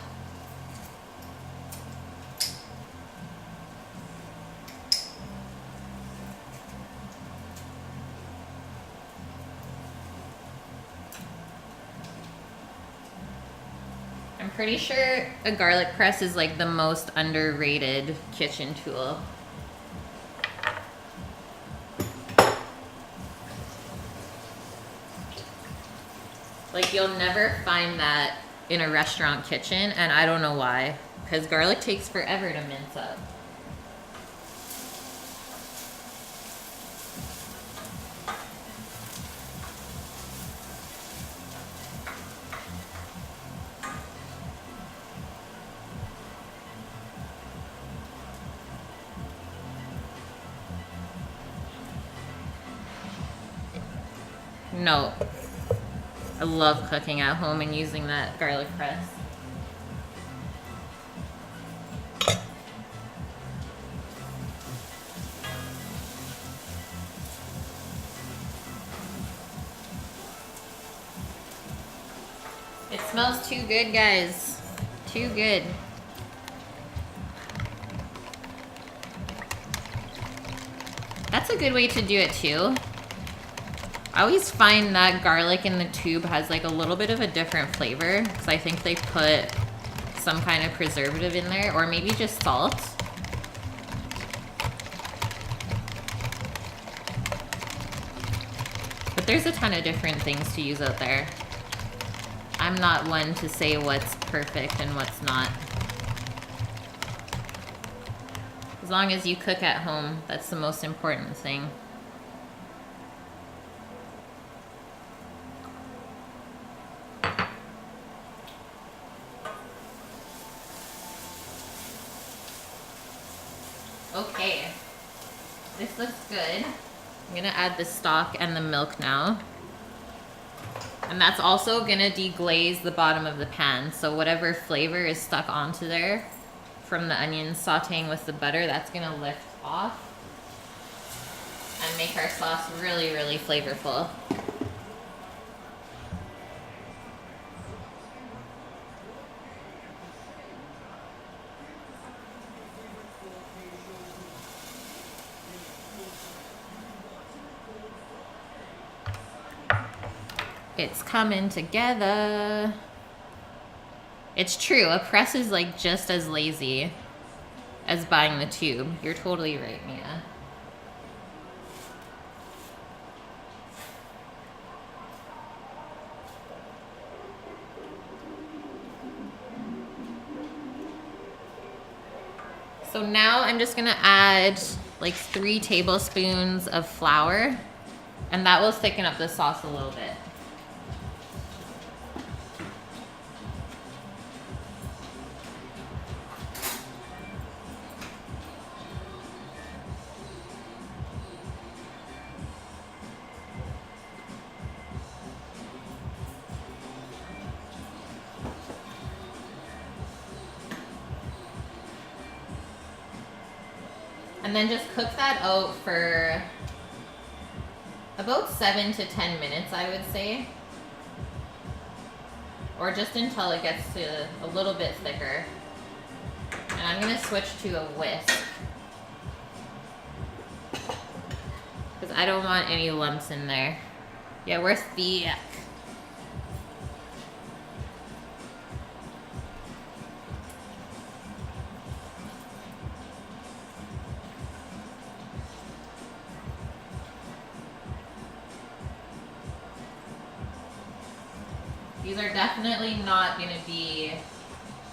S1: I'm pretty sure a garlic press is like the most underrated kitchen tool. Like, you'll never find that in a restaurant kitchen, and I don't know why. Because garlic takes forever to mince up. No. I love cooking at home and using that garlic press. It smells too good, guys. Too good. That's a good way to do it too. I always find that garlic in the tube has like a little bit of a different flavor because I think they put some kind of preservative in there, or maybe just salt. But there's a ton of different things to use out there. I'm not one to say what's perfect and what's not. As long as you cook at home, that's the most important thing. Okay, this looks good. I'm gonna add the stock and the milk now. And that's also gonna deglaze the bottom of the pan. So whatever flavor is stuck onto there from the onions sauteing with the butter, that's gonna lift off and make our sauce really, really flavorful. It's coming together. It's true, a press is like just as lazy as buying the tube. You're totally right, Mia. So now I'm just gonna add like 3 tablespoons of flour, and that will thicken up the sauce a little bit. And then just cook that out for about 7 to 10 minutes, I would say. Or just until it gets to a little bit thicker. And I'm gonna switch to a whisk, because I don't want any lumps in there. Yeah, we're thick. These are definitely not going to be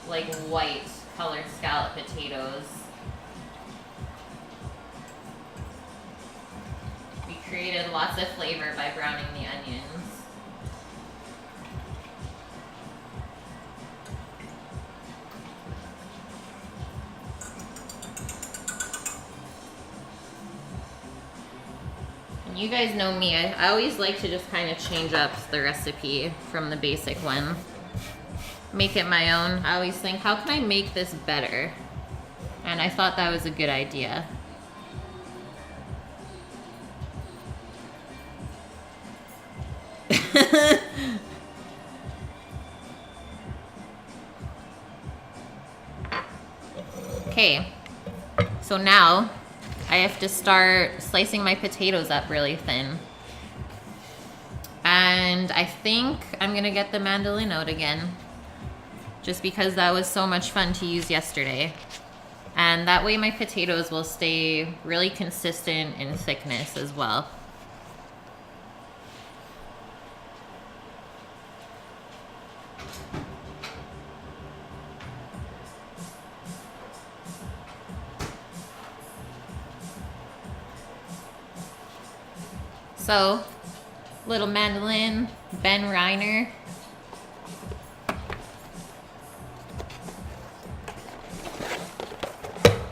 S1: like white colored scallop potatoes. We created lots of flavor by browning the onions. You guys know me, I always like to just kind of change up the recipe from the basic one. Make it my own. I always think, how can I make this better? And I thought that was a good idea. Okay, so now I have to start slicing my potatoes up really thin. And I think I'm gonna get the mandolin out again, just because that was so much fun to use yesterday. And that way my potatoes will stay really consistent in thickness as well. So, little mandolin, Ben Reiner.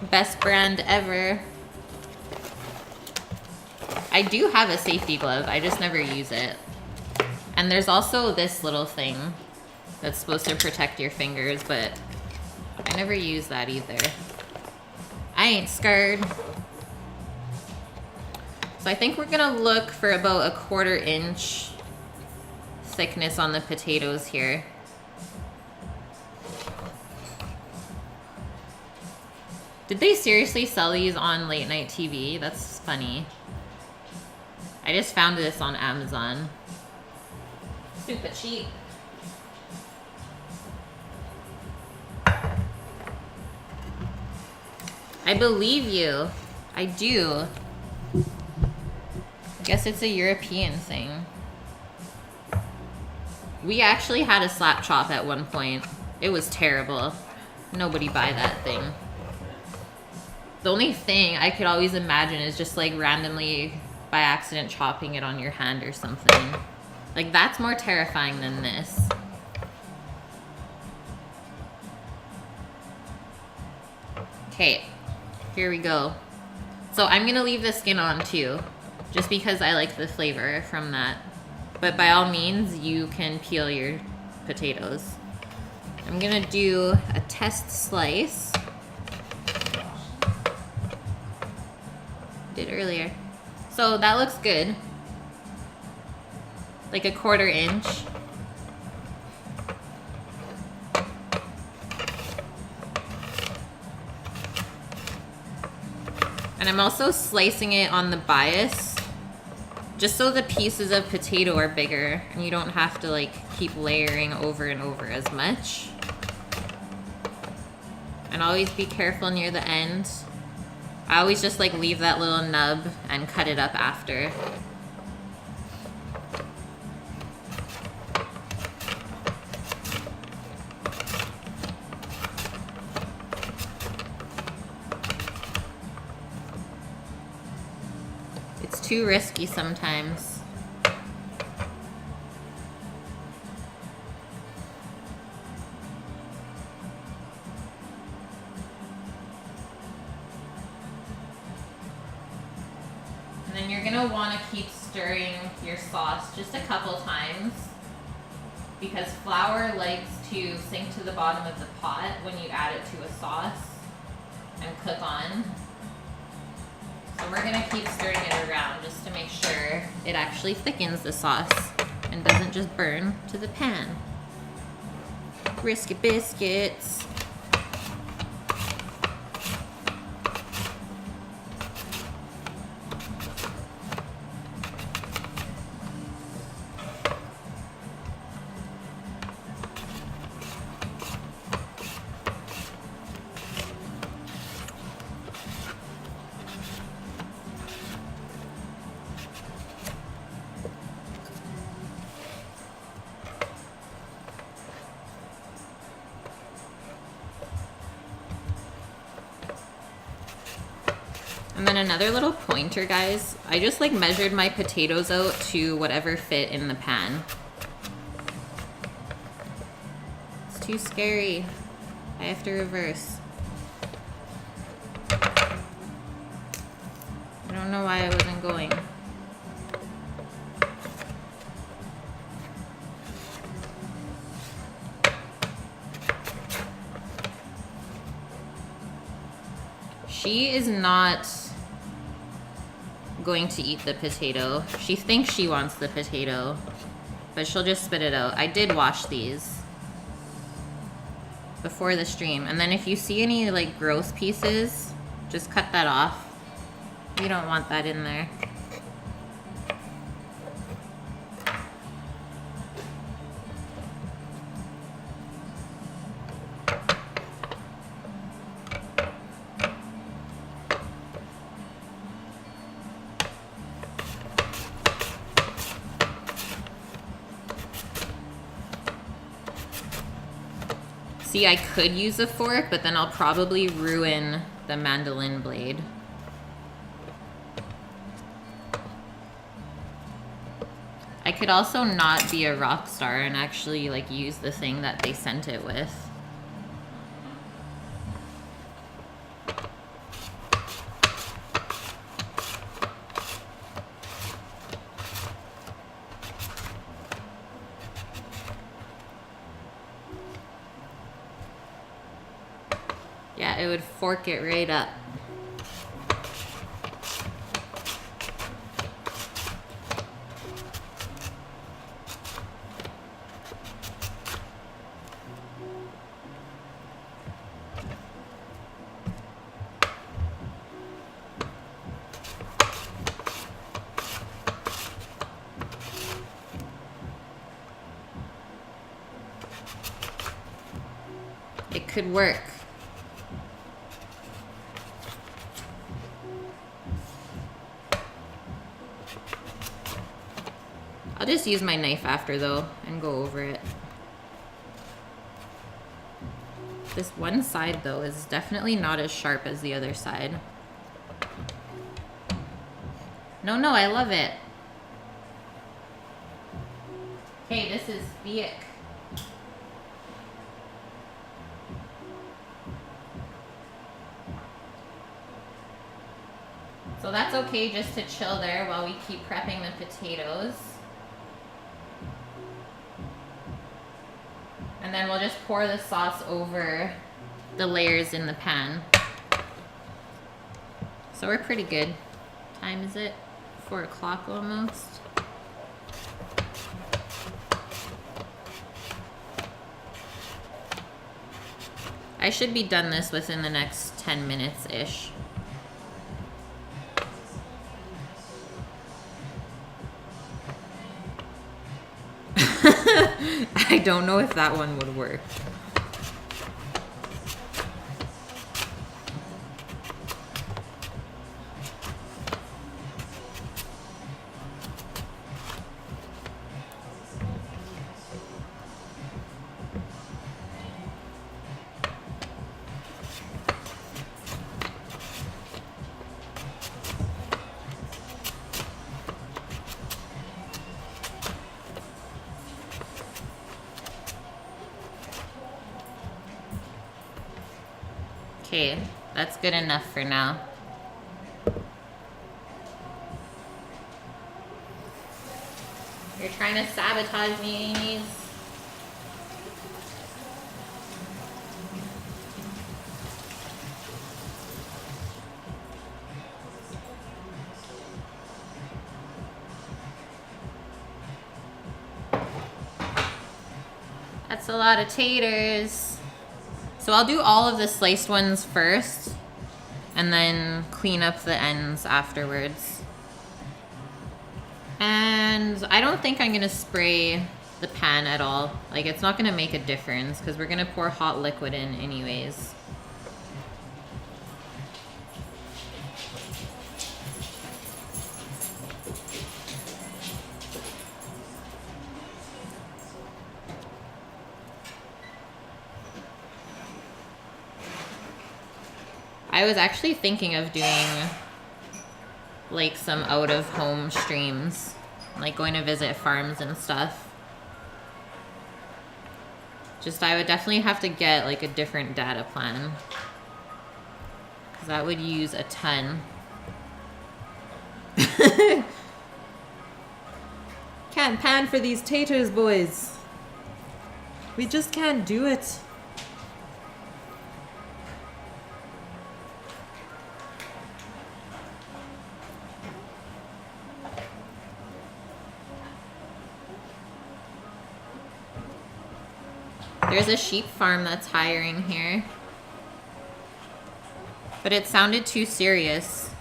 S1: Best brand ever. I do have a safety glove. I just never use it. And there's also this little thing that's supposed to protect your fingers, but I never use that either. I ain't scared. So I think we're gonna look for about a 1/4 inch thickness on the potatoes here. Did they seriously sell these on late night TV? That's funny. I just found this on Amazon. Super cheap. I believe you. I do. I guess it's a European thing. We actually had a slap chop at one point. It was terrible. Nobody buy that thing. The only thing I could always imagine is just like randomly by accident chopping it on your hand or something. Like that's more terrifying than this. Okay, here we go. So I'm gonna leave the skin on too, just because I like the flavor from that. But by all means, you can peel your potatoes. I'm gonna do a test slice. Did earlier. So that looks good. Like a 1/4 inch. And I'm also slicing it on the bias, just so the pieces of potato are bigger and you don't have to like keep layering over and over as much. And always be careful near the end. I always just like leave that little nub and cut it up after. It's too risky sometimes. You're gonna want to keep stirring your sauce just a couple times because flour likes to sink to the bottom of the pot when you add it to a sauce and cook on. So we're gonna keep stirring it around just to make sure it actually thickens the sauce and doesn't just burn to the pan. Brisket biscuits. And then another little pointer, guys, I just like measured my potatoes out to whatever fit in the pan. It's too scary. I have to reverse. I don't know why I wasn't going. She is not going to eat the potato. She thinks she wants the potato, but she'll just spit it out. I did wash these before the stream. And then if you see any like gross pieces, just cut that off. You don't want that in there. See, I could use a fork, but then I'll probably ruin the mandolin blade. I could also not be a rock star and actually like use the thing that they sent it with. Yeah, it would fork it right up. It could work. I'll just use my knife after though and go over it. This one side though is definitely not as sharp as the other side. No, I love it. Okay, this is Biek. So that's okay just to chill there while we keep prepping the potatoes. And then we'll just pour the sauce over the layers in the pan. So we're pretty good. What time is it? 4 o'clock almost. I should be done this within the next 10 minutes-ish. I don't know if that one would work. Okay, that's good enough for now. You're trying to sabotage me, Amy's. That's a lot of taters. So I'll do all of the sliced ones first and then clean up the ends afterwards. And I don't think I'm gonna spray the pan at all. Like, it's not gonna make a difference because we're gonna pour hot liquid in anyways. I was actually thinking of doing like some out of home streams, like going to visit farms and stuff. Just I would definitely have to get like a different data plan because that would use a ton. Can't pan for these taters, boys. We just can't do it. There's a sheep farm that's hiring here. But it sounded too serious.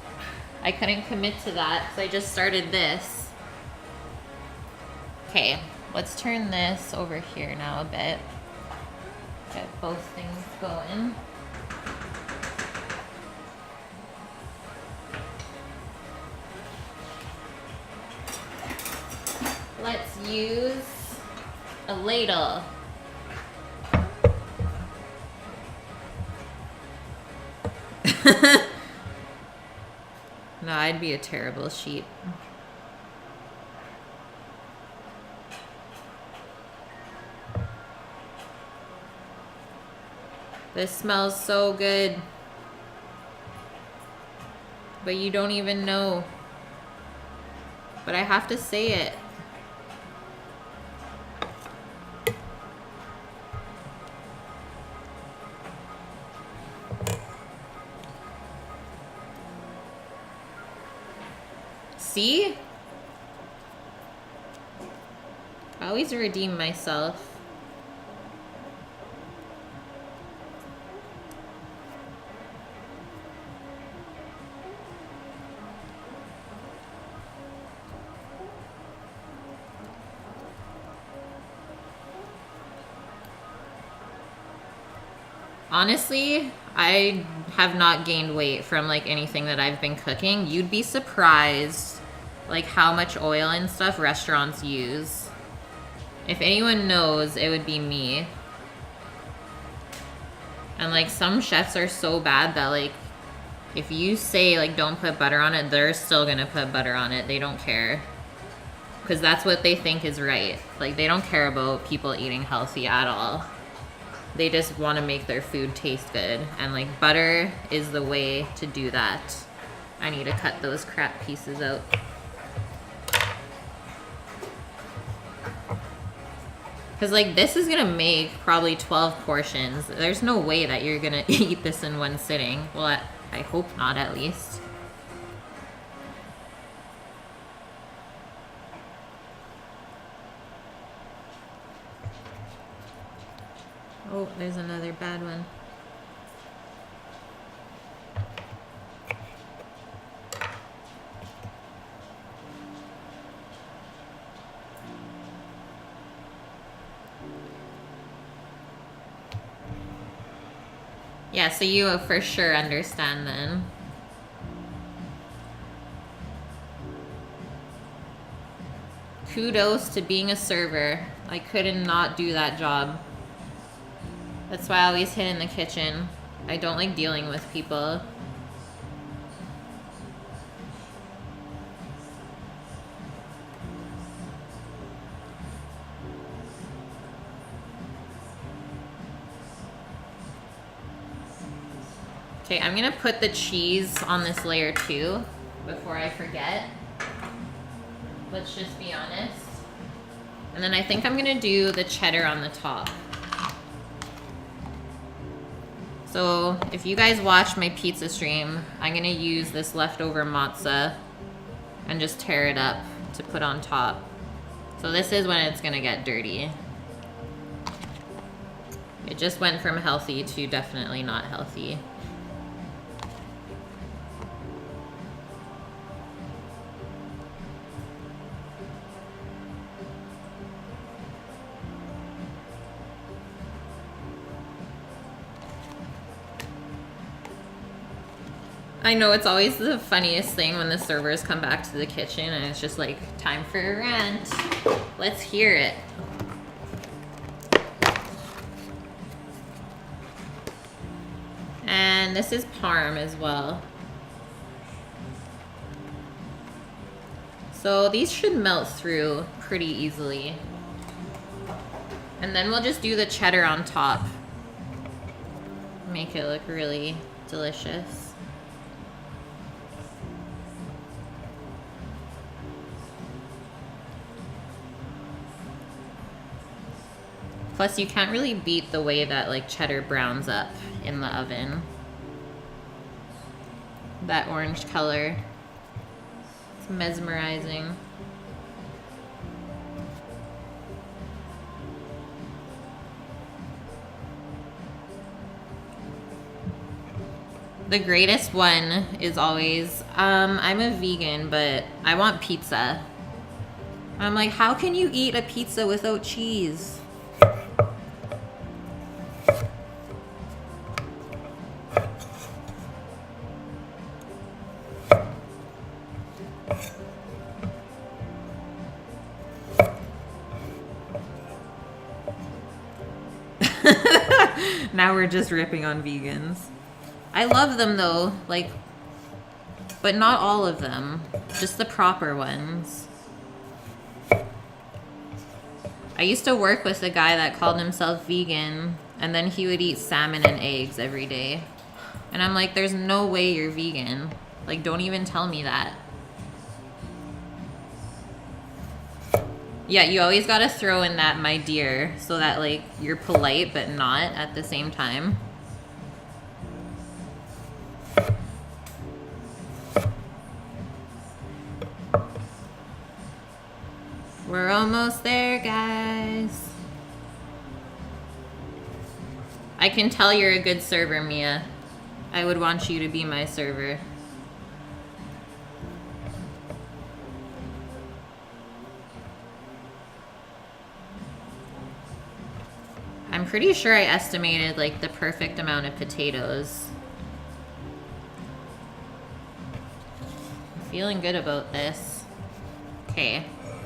S1: I couldn't commit to that, so I just started this. Okay, let's turn this over here now a bit. Get both things going. Let's use a ladle. No, I'd be a terrible sheep. This smells so good. But you don't even know. But I have to say it. See? I always redeem myself. Honestly, I have not gained weight from like anything that I've been cooking. You'd be surprised like how much oil and stuff restaurants use. If anyone knows, it would be me. And like some chefs are so bad that like if you say like don't put butter on it, they're still gonna put butter on it. They don't care. Because that's what they think is right. Like they don't care about people eating healthy at all. They just want to make their food taste good. And like butter is the way to do that. I need to cut those crap pieces out. Because like this is going to make probably 12 portions. There's no way that you're going to eat this in one sitting. Well, I hope not at least. Oh, there's another bad one. Yeah, so you for sure understand then. Kudos to being a server. I couldn't not do that job. That's why I always hid in the kitchen. I don't like dealing with people. Okay, I'm gonna put the cheese on this layer too, before I forget. Let's just be honest. And then I think I'm gonna do the cheddar on the top. So if you guys watch my pizza stream, I'm gonna use this leftover mozza and just tear it up to put on top. So this is when it's gonna get dirty. It just went from healthy to definitely not healthy. I know it's always the funniest thing when the servers come back to the kitchen and it's just like, time for a rant. Let's hear it. And this is parm as well. So these should melt through pretty easily. And then we'll just do the cheddar on top. Make it look really delicious. Plus, you can't really beat the way that like cheddar browns up in the oven. That orange color. It's mesmerizing. The greatest one is always, I'm a vegan, but I want pizza. I'm like, how can you eat a pizza without cheese? Now we're just ripping on vegans. I love them though, like, but not all of them, just the proper ones. I used to work with a guy that called himself vegan, and then he would eat salmon and eggs every day. And I'm like, there's no way you're vegan. Like, don't even tell me that. Yeah, you always gotta throw in that "my dear" so that like you're polite but not at the same time. Almost there, guys. I can tell you're a good server, Mia. I would want you to be my server. I'm pretty sure I estimated like the perfect amount of potatoes. I'm feeling good about this. Okay,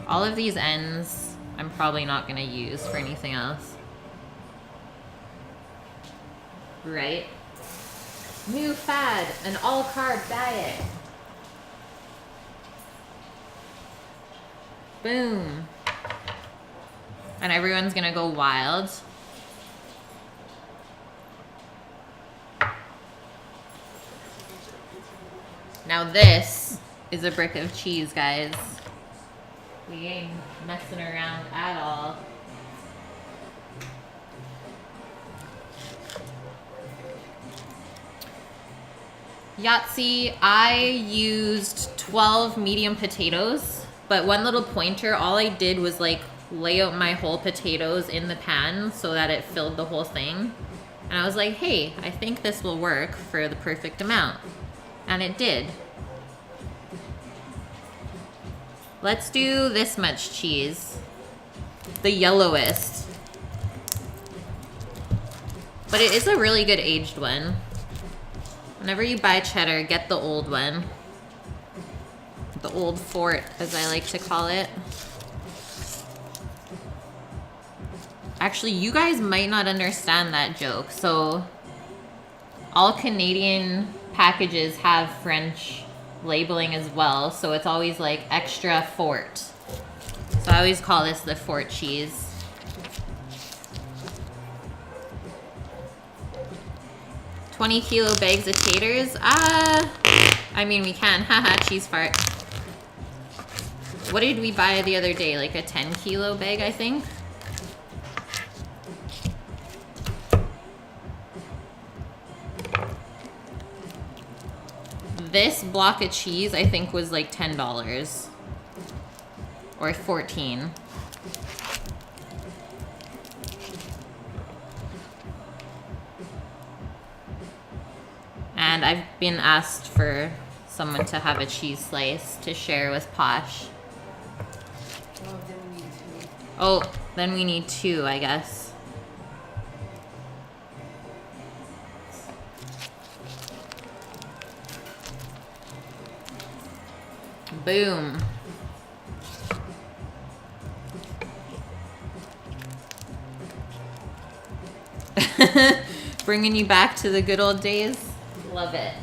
S1: all of these ends I'm probably not gonna use for anything else. Right? New fad, an all-carb diet. Boom. And everyone's gonna go wild. Now this is a brick of cheese, guys. We ain't messing around at all. Yahtzee, I used 12 medium potatoes, but one little pointer, all I did was like lay out my whole potatoes in the pan so that it filled the whole thing. And I was like, hey, I think this will work for the perfect amount. And it did. Let's do this much cheese. The yellowest. But it is a really good aged one. Whenever you buy cheddar, get the old one. The old fort, as I like to call it. Actually, you guys might not understand that joke. So, all Canadian packages have French labeling as well, so it's always like extra fort. So I always call this the fort cheese. $20-kilo bags of taters. I mean we can. Haha, cheese fart. What did we buy the other day? Like a 10-kilo bag, I think. This block of cheese, I think, was like $10 or $14. And I've been asked for someone to have a cheese slice to share with Posh. Oh, then we need two, I guess. Boom. Bringing you back to the good old days. Love it.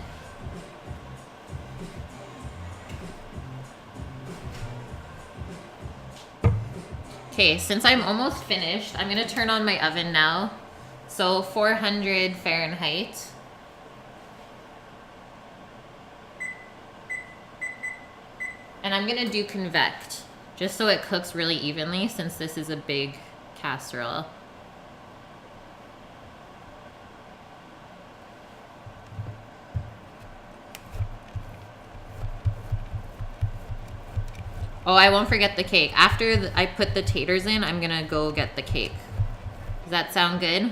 S1: Okay, since I'm almost finished, I'm gonna turn on my oven now. So 400 Fahrenheit. And I'm gonna do convect, just so it cooks really evenly since this is a big casserole. Oh, I won't forget the cake. After I put the taters in, I'm gonna go get the cake. Does that sound good?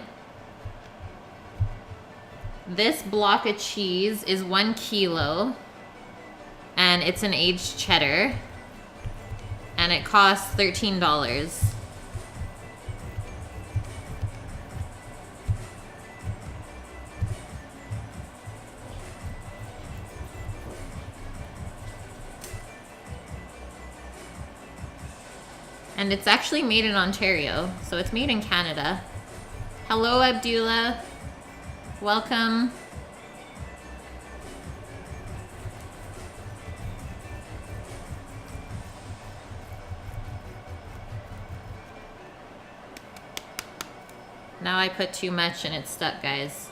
S1: This block of cheese is 1 kilo. And it's an aged cheddar. And it costs $13. And it's actually made in Ontario, so it's made in Canada. Hello, Abdullah. Welcome. Now I put too much and it's stuck, guys.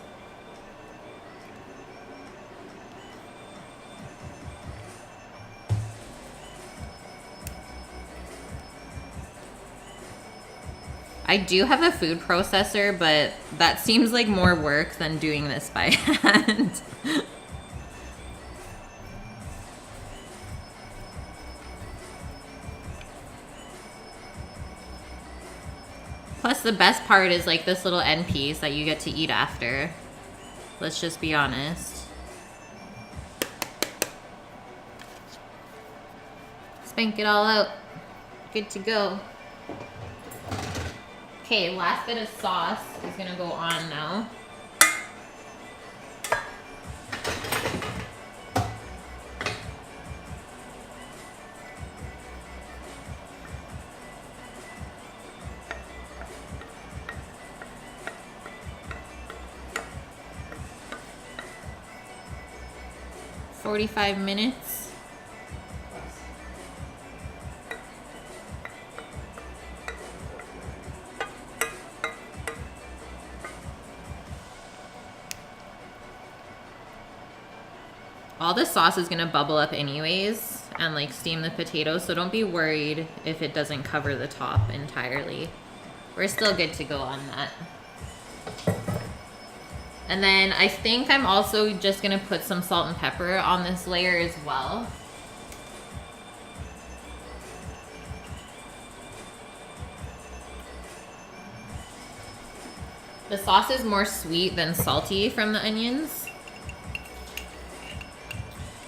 S1: I do have a food processor, but that seems like more work than doing this by hand. Plus the best part is like this little end piece that you get to eat after. Let's just be honest. Spank it all out. Good to go. Okay, last bit of sauce is gonna go on now. "45 minutes. All the sauce is gonna bubble up anyways and like steam the potatoes, so don't be worried if it doesn't cover the top entirely. We're still good to go on that. And then I think I'm also just gonna put some salt and pepper on this layer as well. The sauce is more sweet than salty from the onions.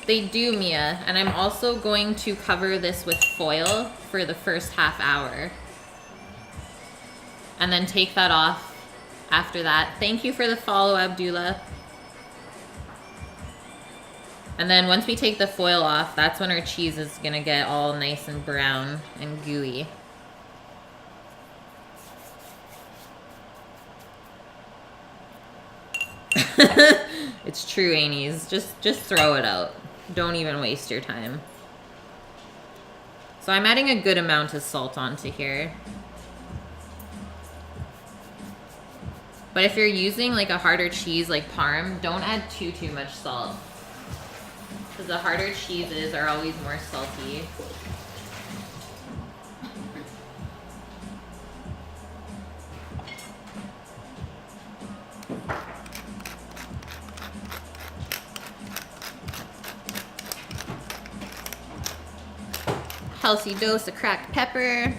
S1: They do, Mia, and I'm also going to cover this with foil for the first half hour. And then take that off after that. Thank you for the follow, Abdullah. And then once we take the foil off, that's when our cheese is gonna get all nice and brown and gooey. It's true, Anies. Just throw it out. Don't even waste your time. So I'm adding a good amount of salt onto here. But if you're using like a harder cheese like Parm, don't add too much salt. Because the harder cheeses are always more salty. Healthy dose of cracked pepper.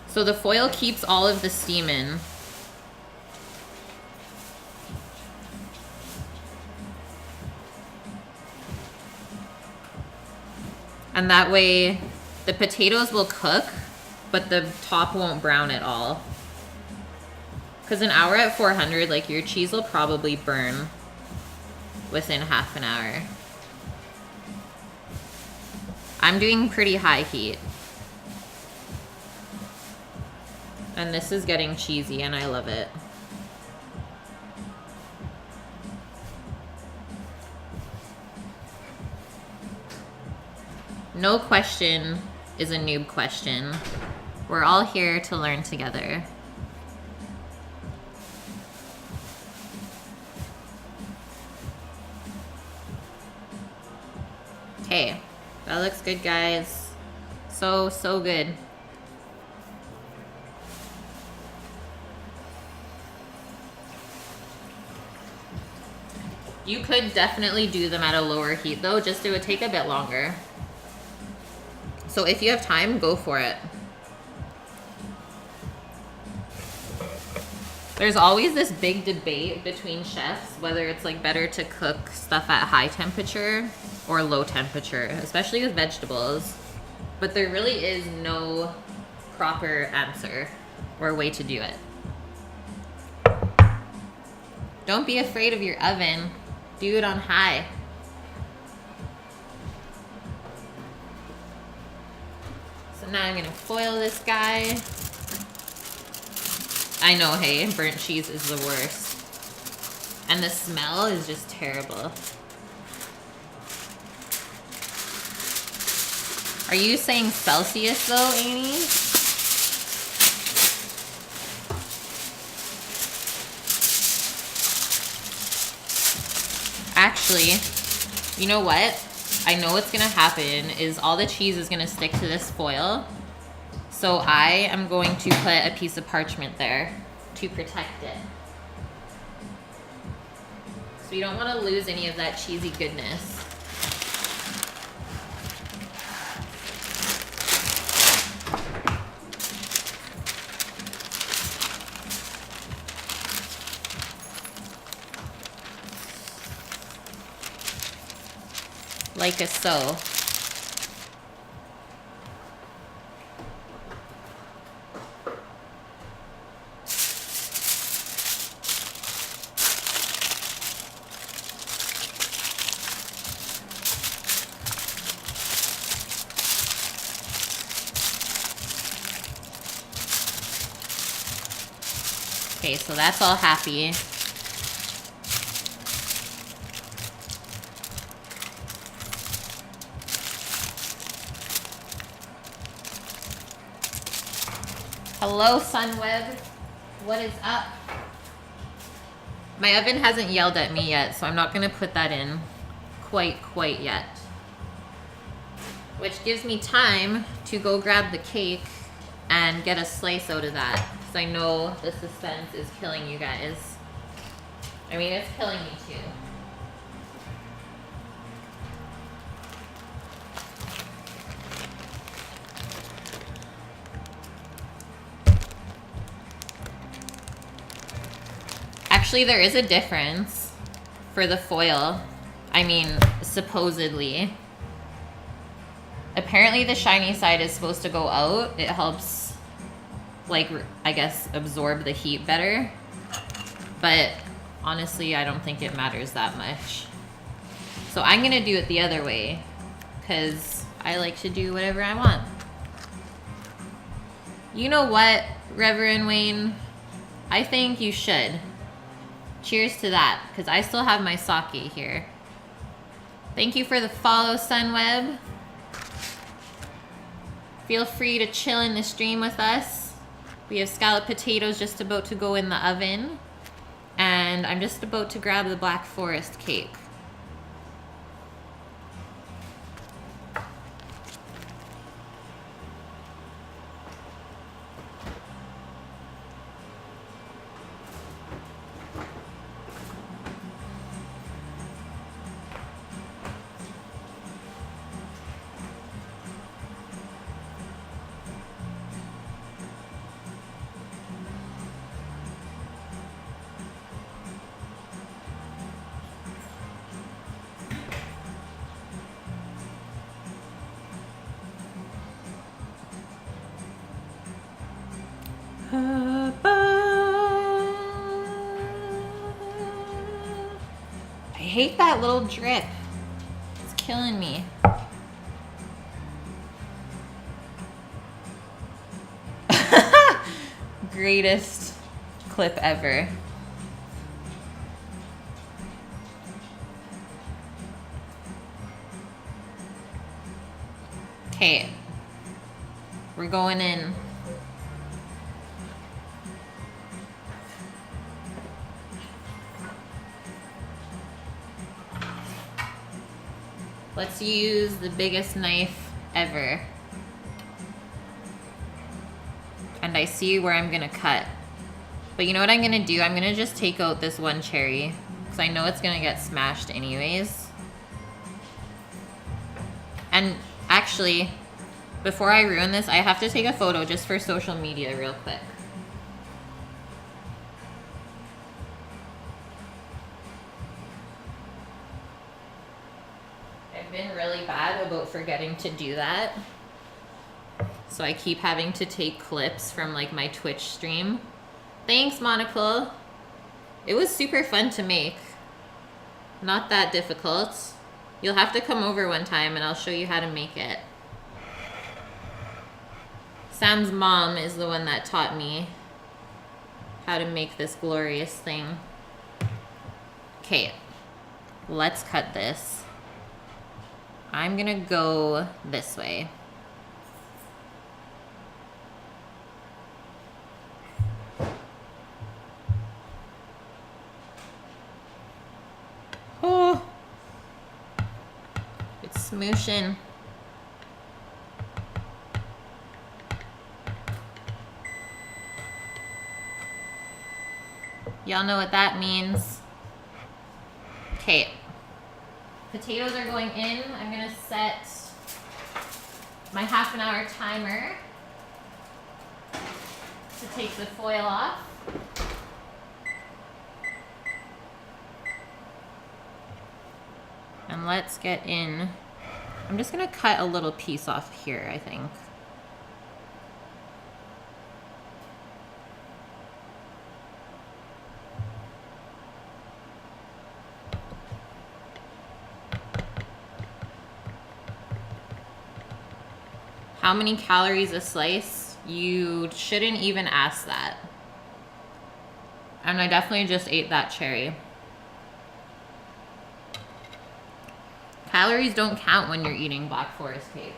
S1: So the foil keeps all of the steam in. And that way the potatoes will cook, but the top won't brown at all. Because an hour at 400, like your cheese will probably burn within half an hour. I'm doing pretty high heat. And this is getting cheesy and I love it. No question is a noob question. We're all here to learn together. Okay, that looks good, guys. So good. You could definitely do them at a lower heat though, just it would take a bit longer. So if you have time, go for it. There's always this big debate between chefs whether it's like better to cook stuff at high temperature or low temperature, especially with vegetables. But there really is no proper answer or way to do it. Don't be afraid of your oven. Do it on high. So now I'm gonna foil this guy. I know, hey, burnt cheese is the worst. And the smell is just terrible. Are you saying Celsius though, Amy? Actually, you know what? I know what's gonna happen is all the cheese is gonna stick to this foil. So I am going to put a piece of parchment there to protect it. So you don't want to lose any of that cheesy goodness. like a so. Okay, so that's all happy. Hello, Sunweb. What is up? My oven hasn't yelled at me yet, so I'm not gonna put that in quite yet. Which gives me time to go grab the cake and get a slice out of that. Because I know the suspense is killing you guys. I mean, it's killing me too. Actually, there is a difference for the foil. I mean, supposedly. Apparently the shiny side is supposed to go out. It helps, like, I guess, absorb the heat better. But honestly, I don't think it matters that much. So I'm gonna do it the other way, because I like to do whatever I want. You know what, Reverend Wayne? I think you should. Cheers to that, because I still have my sake here. Thank you for the follow, Sunweb. Feel free to chill in the stream with us. We have scalloped potatoes just about to go in the oven. And I'm just about to grab the Black Forest cake. I hate that little drip. It's killing me. Greatest clip ever. Okay. We're going in. Let's use the biggest knife ever. And I see where I'm gonna cut. But you know what I'm gonna do? I'm gonna just take out this one cherry, because I know it's gonna get smashed anyways. And actually, before I ruin this, I have to take a photo just for social media real quick. I've been really bad about forgetting to do that. So I keep having to take clips from like my Twitch stream. Thanks, Monocle. It was super fun to make. Not that difficult. You'll have to come over one time and I'll show you how to make it. Sam's mom is the one that taught me how to make this glorious thing. Okay, let's cut this. I'm gonna go this way. Oh, it's smooshing. Y'all know what that means. Okay. Potatoes are going in. I'm gonna set my half-an-hour timer to take the foil off. And let's get in I'm just gonna cut a little piece off here, I think. How many calories a slice? You shouldn't even ask that. And I definitely just ate that cherry. Calories don't count when you're eating Black Forest cake.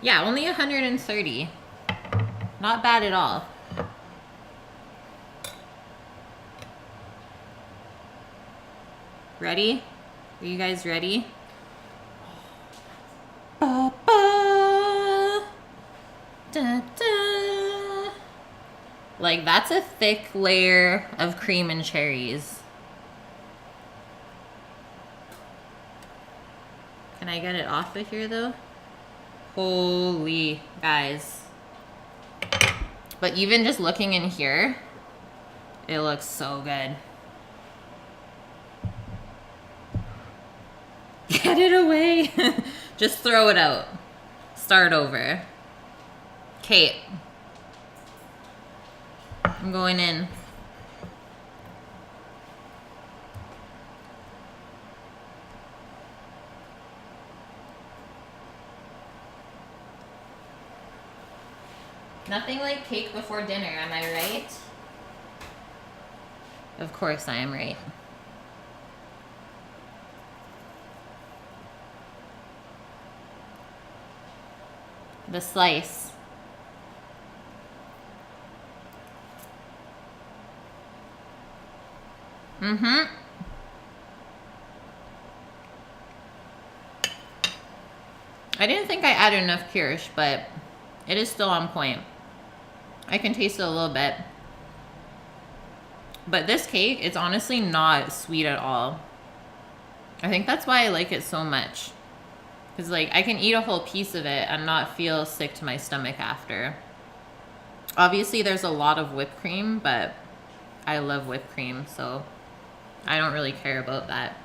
S1: Yeah, only 130. Not bad at all. Ready? Are you guys ready? Ba, ba, da, da. Like, that's a thick layer of cream and cherries. Can I get it off of here though? Holy guys. But even just looking in here, it looks so good. Get it away. Just throw it out. Start over. Kate. I'm going in. Nothing like cake before dinner, am I right? Of course I am right. The slice. Mm-hmm. I didn't think I added enough kirsch, but it is still on point. I can taste it a little bit. But this cake, it's honestly not sweet at all. I think that's why I like it so much. Because, like, I can eat a whole piece of it and not feel sick to my stomach after. Obviously, there's a lot of whipped cream, but I love whipped cream, so I don't really care about that.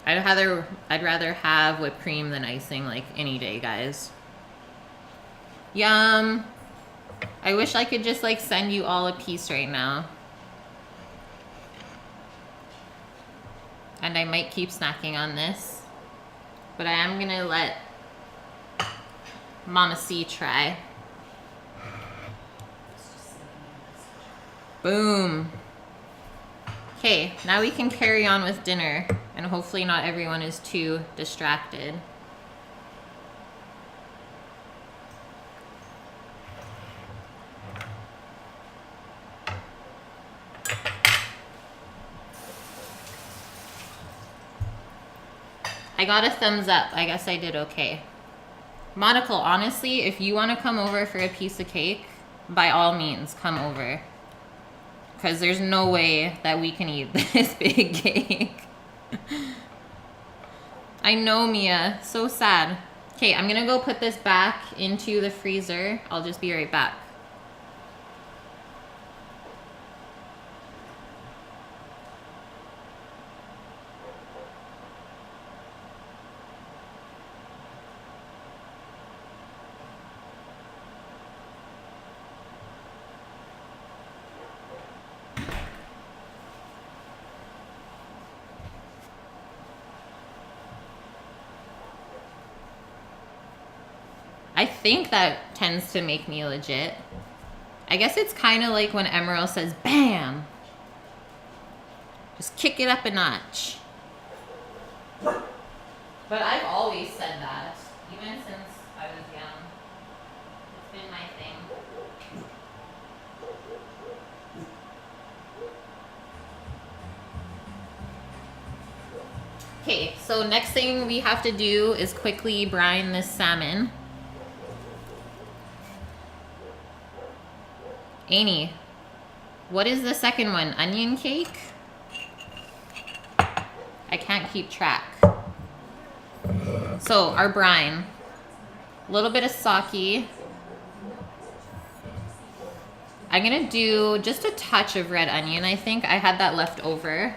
S1: I'd rather have whipped cream than icing, like, any day, guys. Yum. I wish I could just, like, send you all a piece right now. And I might keep snacking on this. But I am gonna let Mama C try. Boom. Okay, now we can carry on with dinner. And hopefully not everyone is too distracted. I got a thumbs up. I guess I did okay. Monocle, honestly, if you want to come over for a piece of cake, by all means, come over. Because there's no way that we can eat this big cake. I know, Mia. So sad. Okay, I'm going to go put this back into the freezer. I'll just be right back. I think that tends to make me legit. I guess it's kind of like when Emerald says, bam! Just kick it up a notch. But I've always said that, even since I was young. It's been my thing. Okay, so next thing we have to do is quickly brine this salmon. Amy, what is the second one? Onion cake? I can't keep track. So our brine, a little bit of sake. I'm gonna do just a touch of red onion. I think I had that left over.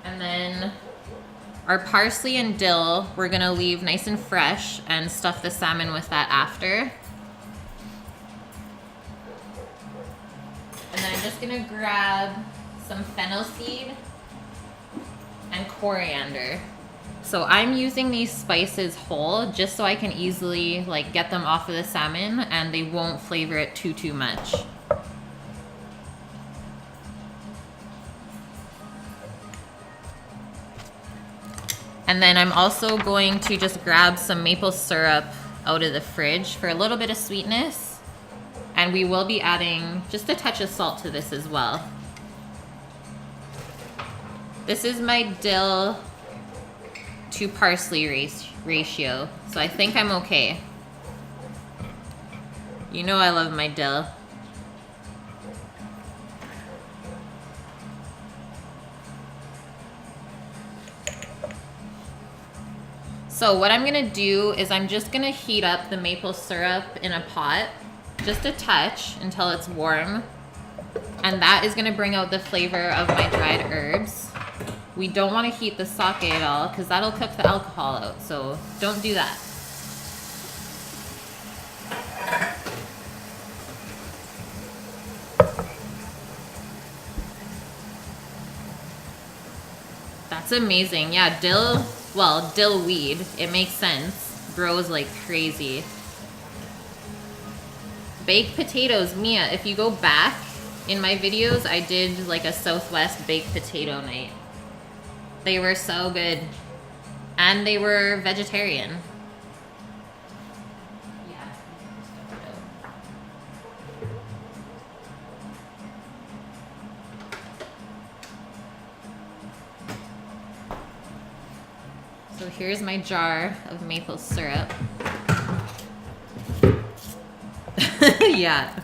S1: And then our parsley and dill, we're gonna leave nice and fresh and stuff the salmon with that after. And then I'm just gonna grab some fennel seed and coriander. So I'm using these spices whole just so I can easily like get them off of the salmon and they won't flavor it too much. And then I'm also going to just grab some maple syrup out of the fridge for a little bit of sweetness. And we will be adding just a touch of salt to this as well. This is my dill to parsley ratio, so I think I'm okay. You know I love my dill. So what I'm gonna do is I'm just gonna heat up the maple syrup in a pot, just a touch until it's warm. And that is gonna bring out the flavor of my dried herbs. We don't wanna heat the sake at all because that'll cook the alcohol out, so don't do that. That's amazing. Yeah, dill weed, it makes sense. Grows like crazy. Baked potatoes, Mia, if you go back in my videos, I did like a Southwest baked potato night. They were so good. And they were vegetarian. So here's my jar of maple syrup. Yeah.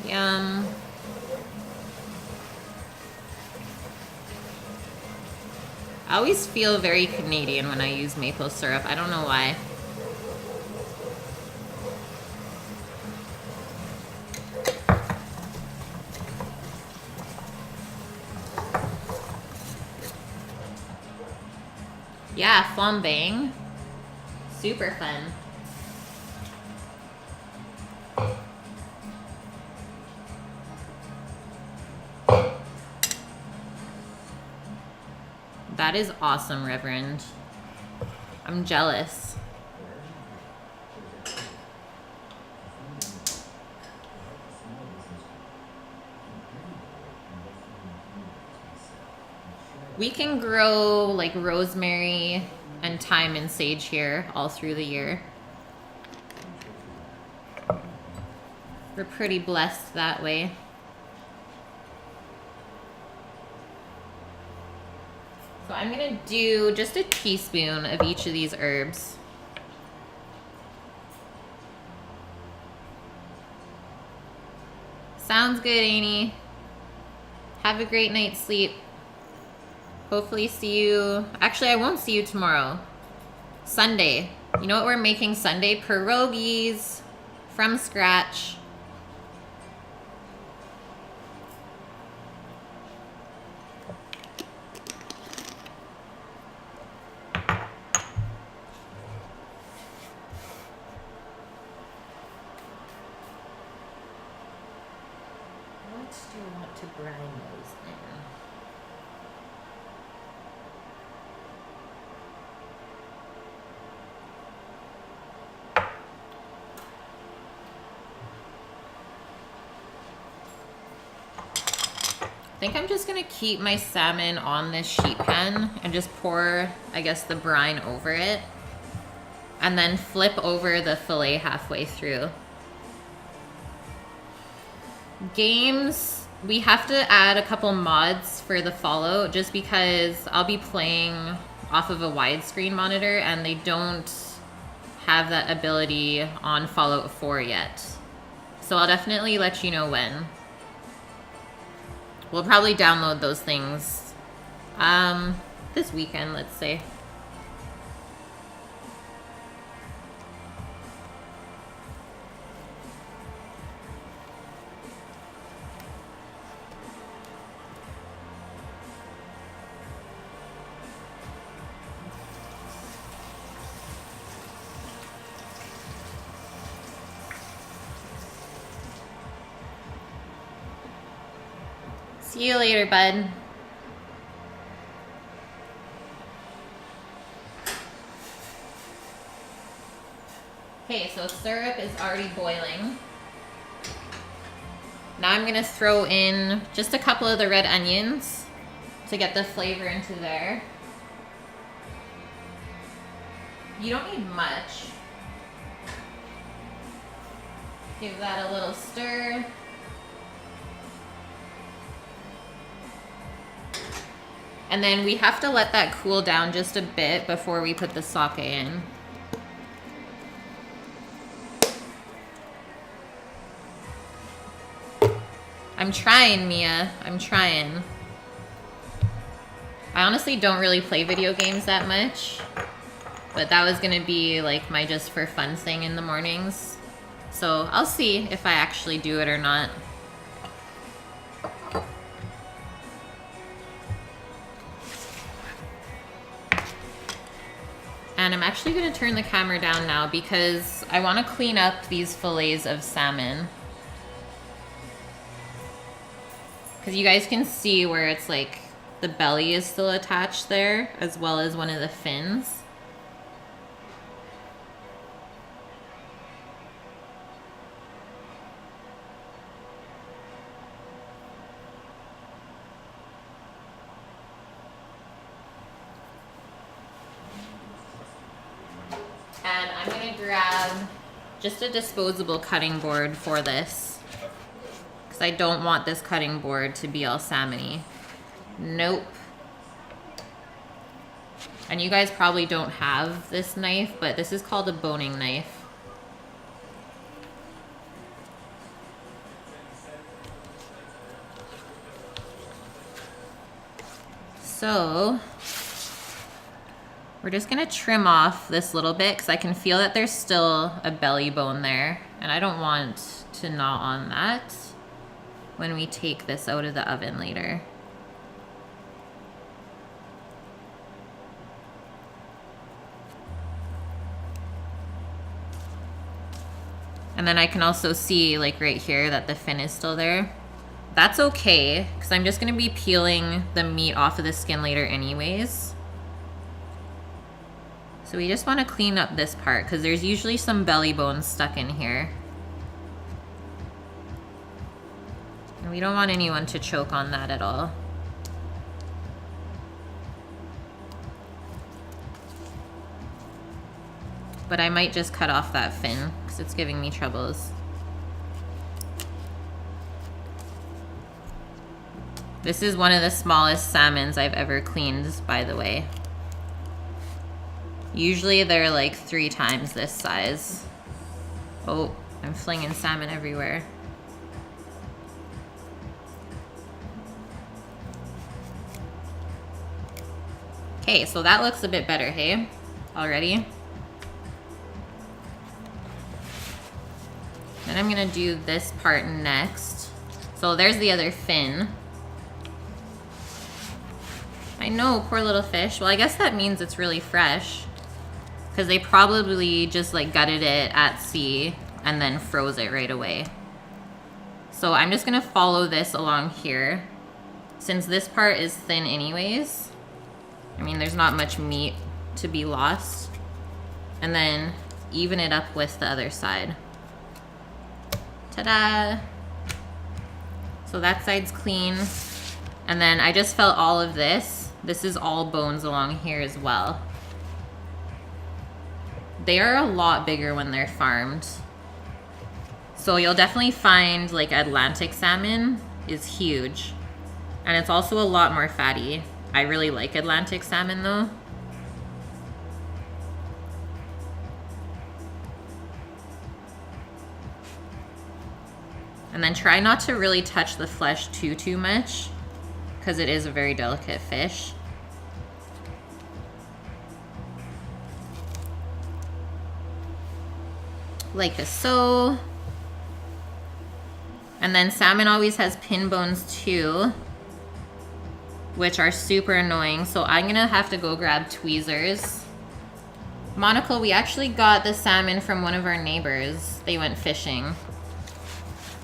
S1: Yum. I always feel very Canadian when I use maple syrup. I don't know why. Yeah, flambéing. Super fun. That is awesome, Reverend. I'm jealous. We can grow like rosemary and thyme and sage here all through the year. We're pretty blessed that way. So I'm gonna do just a teaspoon of each of these herbs. Sounds good, Annie. Have a great night's sleep. Hopefully see you, actually I won't see you tomorrow. Sunday. You know what we're making Sunday? Pierogies from scratch. What do you want to brine those in? I think I'm just gonna keep my salmon on this sheet pan and just pour, I guess, the brine over it. And then flip over the fillet halfway through. Games, we have to add a couple mods for the follow just because I'll be playing off of a widescreen monitor and they don't have that ability on Fallout 4 yet. So I'll definitely let you know when. We'll probably download those things this weekend, let's say. See you later, bud. Okay, so syrup is already boiling. Now I'm gonna throw in just a couple of the red onions to get the flavor into there. You don't need much. Give that a little stir. And then we have to let that cool down just a bit before we put the sake in. I'm trying, Mia. I'm trying. I honestly don't really play video games that much, but that was gonna be like my just for fun thing in the mornings. So I'll see if I actually do it or not. And I'm actually gonna turn the camera down now because I wanna clean up these fillets of salmon. Because you guys can see where it's like the belly is still attached there, as well as one of the fins. And I'm gonna grab just a disposable cutting board for this, because I don't want this cutting board to be all salmon-y. Nope. And you guys probably don't have this knife, but this is called a boning knife. So we're just gonna trim off this little bit because I can feel that there's still a belly bone there, and I don't want to gnaw on that when we take this out of the oven later. And then I can also see, like right here, that the fin is still there. That's okay, because I'm just gonna be peeling the meat off of the skin later anyways. So we just want to clean up this part because there's usually some belly bones stuck in here. And we don't want anyone to choke on that at all. But I might just cut off that fin because it's giving me troubles. This is one of the smallest salmons I've ever cleaned, by the way. Usually they're like 3 times this size. Oh, I'm flinging salmon everywhere. Okay, so that looks a bit better, hey? Already? Then I'm gonna do this part next. So there's the other fin. I know, poor little fish. Well, I guess that means it's really fresh, because they probably just like gutted it at sea and then froze it right away. So I'm just gonna follow this along here. Since this part is thin anyways, I mean, there's not much meat to be lost. And then even it up with the other side. Ta-da! So that side's clean. And then I just felt all of this. This is all bones along here as well. They are a lot bigger when they're farmed. So you'll definitely find like Atlantic salmon is huge. And it's also a lot more fatty. I really like Atlantic salmon though. And then try not to really touch the flesh too much, because it is a very delicate fish. Like so. And then salmon always has pin bones too, which are super annoying. So I'm gonna have to go grab tweezers. Monocle, we actually got the salmon from one of our neighbors. They went fishing.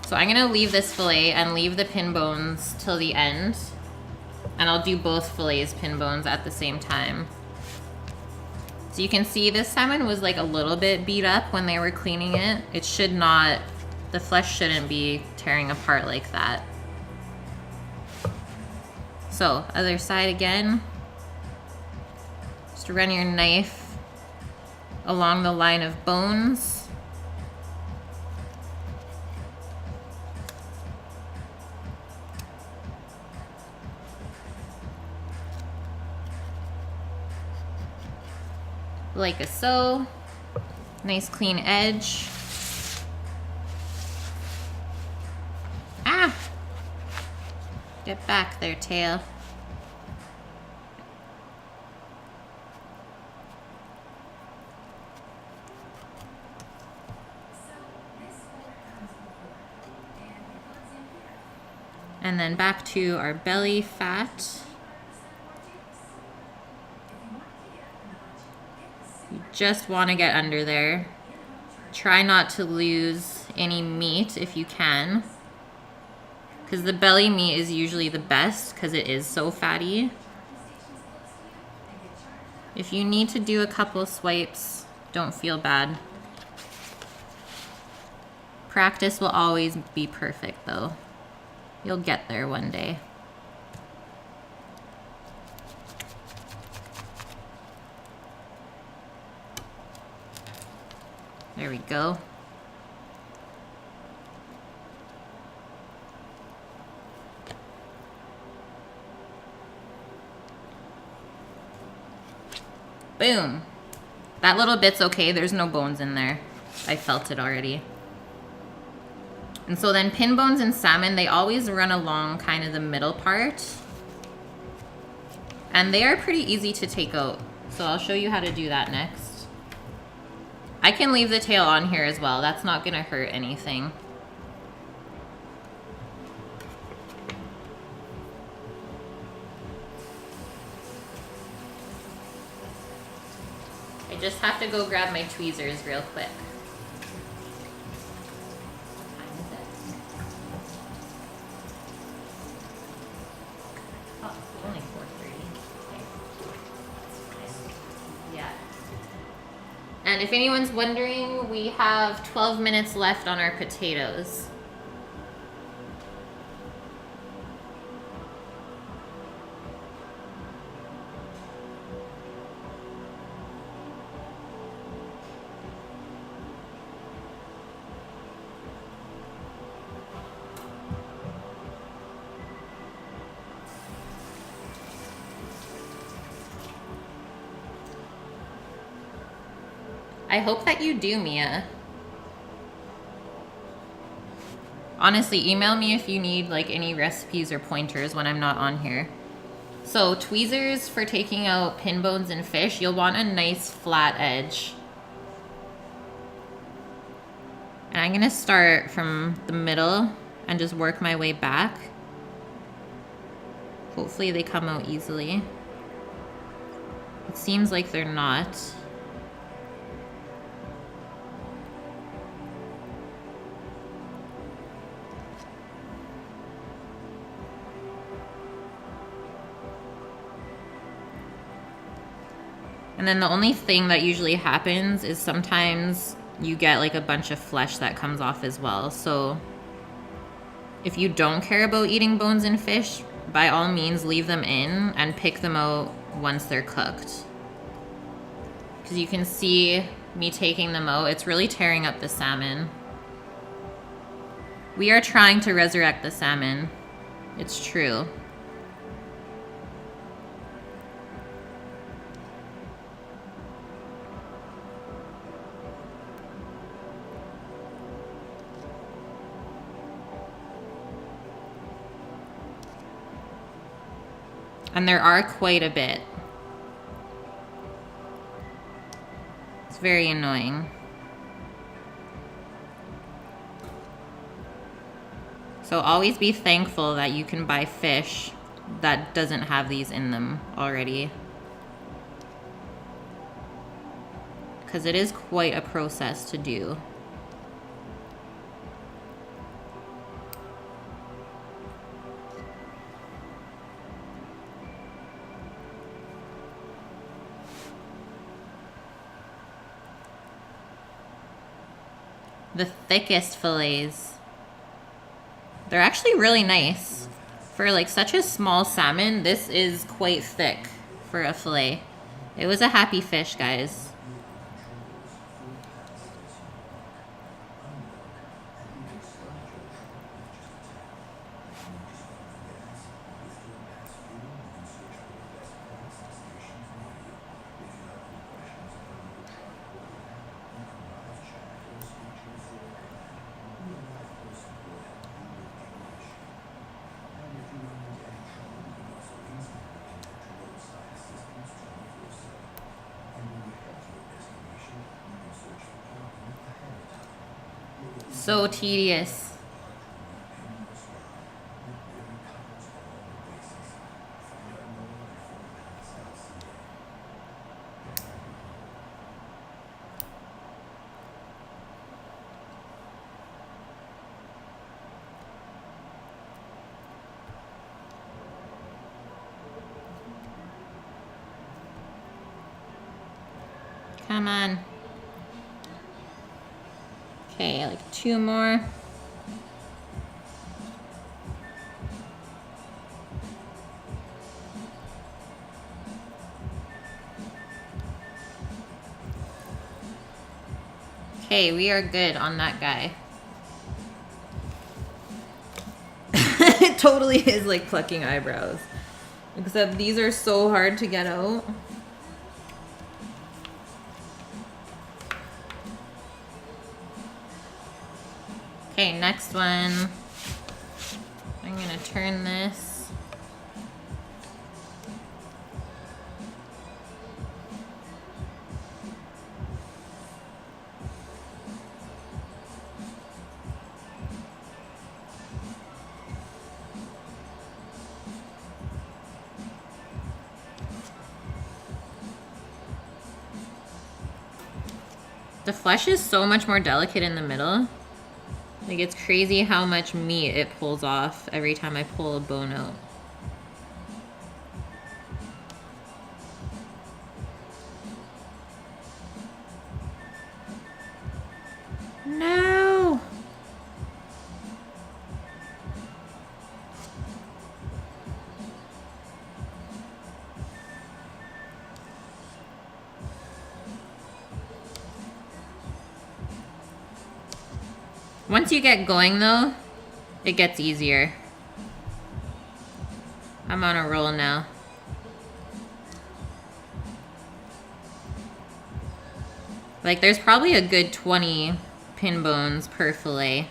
S1: So I'm gonna leave this fillet and leave the pin bones till the end. And I'll do both fillets pin bones at the same time. So you can see this salmon was like a little bit beat up when they were cleaning it. It should not, the flesh shouldn't be tearing apart like that. So, other side again. Just run your knife along the line of bones. Like so. Nice clean edge. Ah! Get back there, tail. And then back to our belly fat. You just want to get under there. Try not to lose any meat if you can, because the belly meat is usually the best because it is so fatty. If you need to do a couple swipes, don't feel bad. Practice will always be perfect though. You'll get there one day. There we go. Boom. That little bit's okay. There's no bones in there. I felt it already. And so then pin bones in salmon, they always run along kind of the middle part. And they are pretty easy to take out. So I'll show you how to do that next. I can leave the tail on here as well. That's not gonna hurt anything. I just have to go grab my tweezers real quick. Oh, only 4:30. Okay. Yeah. And if anyone's wondering, we have 12 minutes left on our potatoes. I hope that you do, Mia. Honestly, email me if you need like any recipes or pointers when I'm not on here. So tweezers for taking out pin bones in fish, you'll want a nice flat edge. And I'm gonna start from the middle and just work my way back. Hopefully they come out easily. It seems like they're not. And then the only thing that usually happens is sometimes you get like a bunch of flesh that comes off as well. So if you don't care about eating bones in fish, by all means leave them in and pick them out once they're cooked. Because you can see me taking them out, it's really tearing up the salmon. We are trying to resurrect the salmon. It's true. And there are quite a bit. It's very annoying. So always be thankful that you can buy fish that doesn't have these in them already. Because it is quite a process to do. The thickest fillets. They're actually really nice. For like such a small salmon, this is quite thick for a fillet. It was a happy fish, guys. So tedious. Come on. Okay, like 2 more. Okay, we are good on that guy. It totally is like plucking eyebrows. Except these are so hard to get out. Okay, next one. I'm gonna turn this. The flesh is so much more delicate in the middle. Like, it's crazy how much meat it pulls off every time I pull a bone out. No! Once you get going, though, it gets easier. I'm on a roll now. Like, there's probably a good 20 pin bones per fillet.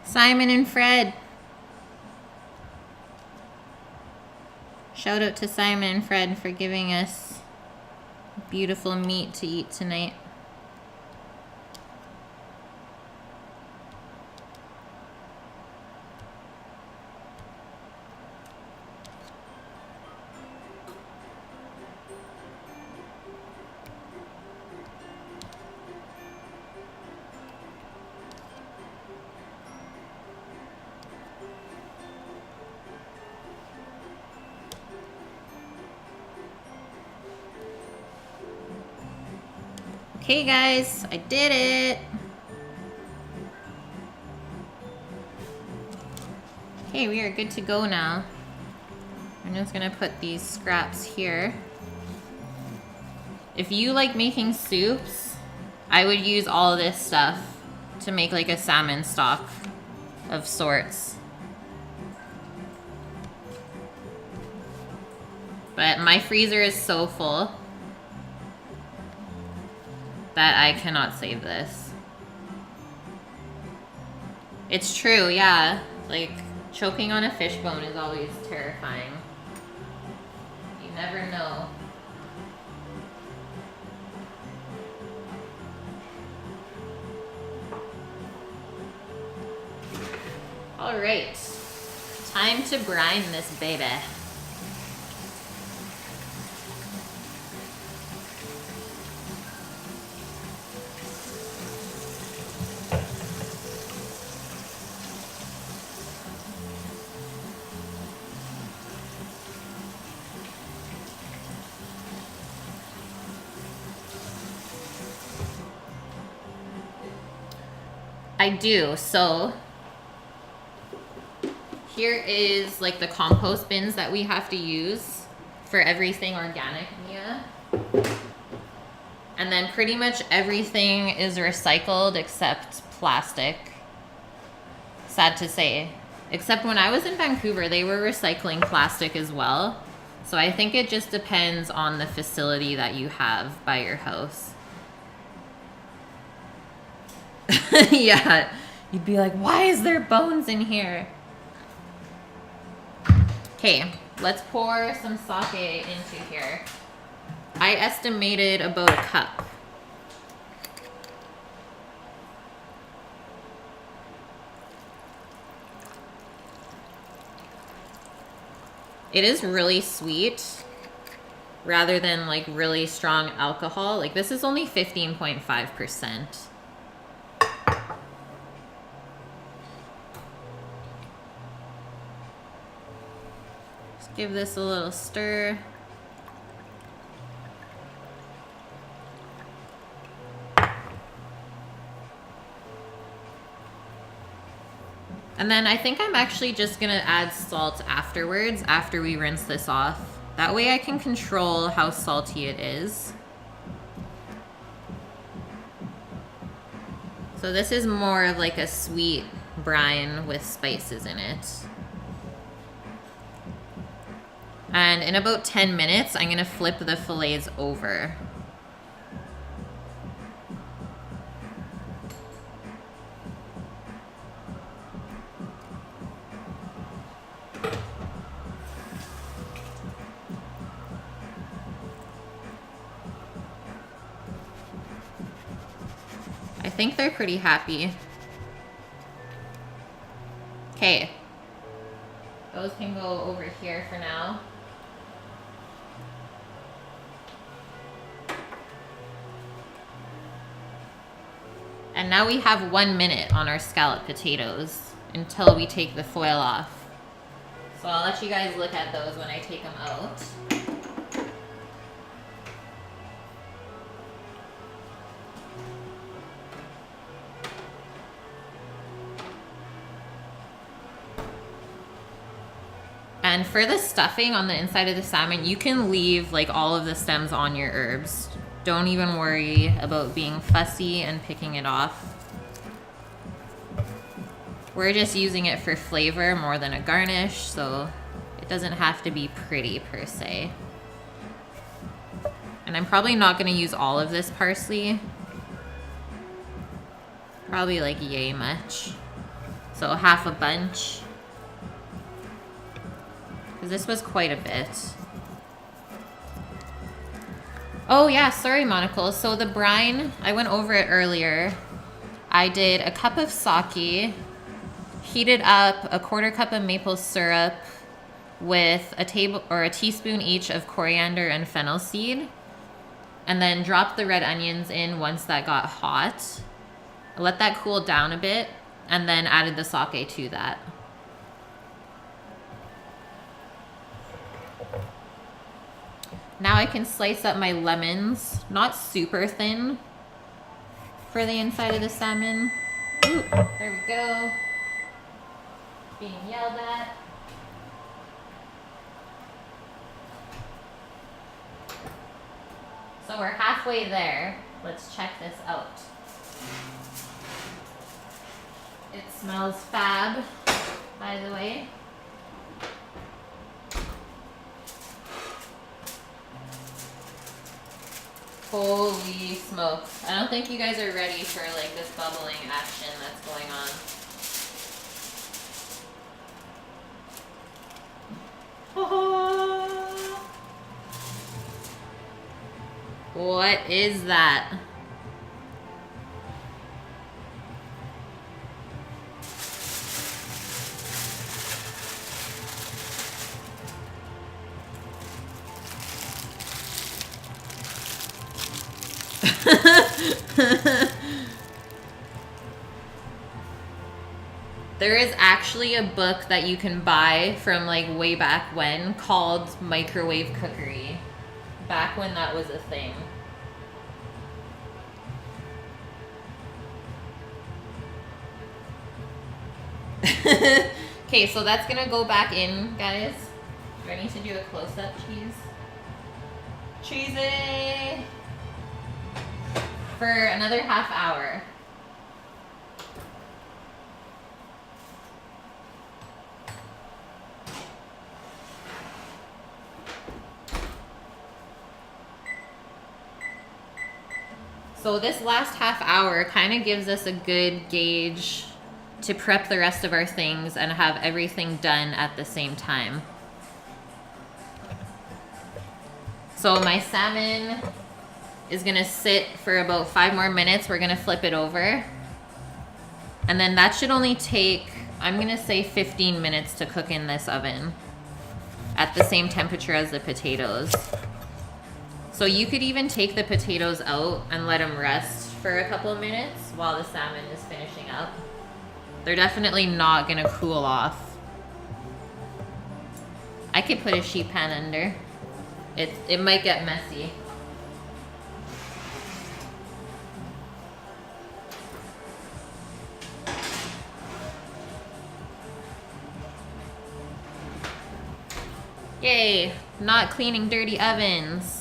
S1: Simon and Fred. Shout out to Simon and Fred for giving us beautiful meat to eat tonight. Okay guys, I did it. Okay, we are good to go now. I'm just gonna put these scraps here. If you like making soups, I would use all this stuff to make like a salmon stock of sorts. But my freezer is so full that I cannot save this. It's true, yeah. Like, choking on a fish bone is always terrifying. You never know. All right, time to brine this baby. I do, so here is like the compost bins that we have to use for everything organic, Mia. And then pretty much everything is recycled except plastic. Sad to say. Except when I was in Vancouver, they were recycling plastic as well. So I think it just depends on the facility that you have by your house. Yeah, you'd be like, why is there bones in here? Okay, let's pour some sake into here. I estimated about a cup. It is really sweet rather than like really strong alcohol. Like this is only 15.5%. Give this a little stir. And then I think I'm actually just gonna add salt afterwards, after we rinse this off. That way I can control how salty it is. So this is more of like a sweet brine with spices in it. And in about 10 minutes, I'm gonna flip the fillets over. I think they're pretty happy. Okay. Those can go over here for now. And now we have 1 minute on our scalloped potatoes until we take the foil off. So I'll let you guys look at those when I take them out. And for the stuffing on the inside of the salmon, you can leave like all of the stems on your herbs. Don't even worry about being fussy and picking it off. We're just using it for flavor more than a garnish, so it doesn't have to be pretty per se. And I'm probably not going to use all of this parsley. Probably like yay much. So half a bunch. Because this was quite a bit. Oh yeah, sorry Monocle. So the brine, I went over it earlier. I did a cup of sake, heated up a 1/4 cup of maple syrup with a teaspoon each of coriander and fennel seed, and then dropped the red onions in once that got hot. I let that cool down a bit, and then added the sake to that. Now I can slice up my lemons, not super thin for the inside of the salmon. Ooh, there we go. Being yelled at. So So we're halfway there. Let's check this out. It smells fab, by the way. Holy smokes. I don't think you guys are ready for like this bubbling action that's going on. Oh. What is that? There is actually a book that you can buy from like way back when called Microwave Cookery. Back when that was a thing. Okay, so that's gonna go back in, guys. Do I need to do a close-up cheese? Cheesy! For another half hour. So this last half hour kind of gives us a good gauge to prep the rest of our things and have everything done at the same time. So my salmon is gonna sit for about 5 more minutes. We're gonna flip it over. And then that should only take, I'm gonna say 15 minutes to cook in this oven at the same temperature as the potatoes. So you could even take the potatoes out and let them rest for a couple of minutes while the salmon is finishing up. They're definitely not gonna cool off. I could put a sheet pan under. It might get messy. Yay, not cleaning dirty ovens.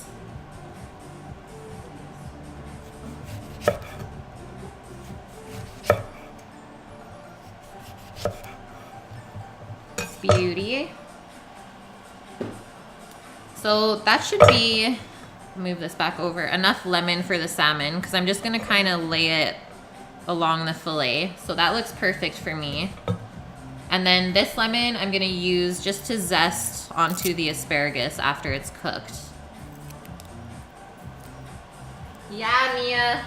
S1: Beauty. So that should be, move this back over, enough lemon for the salmon because I'm just gonna kind of lay it along the fillet. So that looks perfect for me. And then this lemon I'm gonna use just to zest onto the asparagus after it's cooked. Yeah, Mia.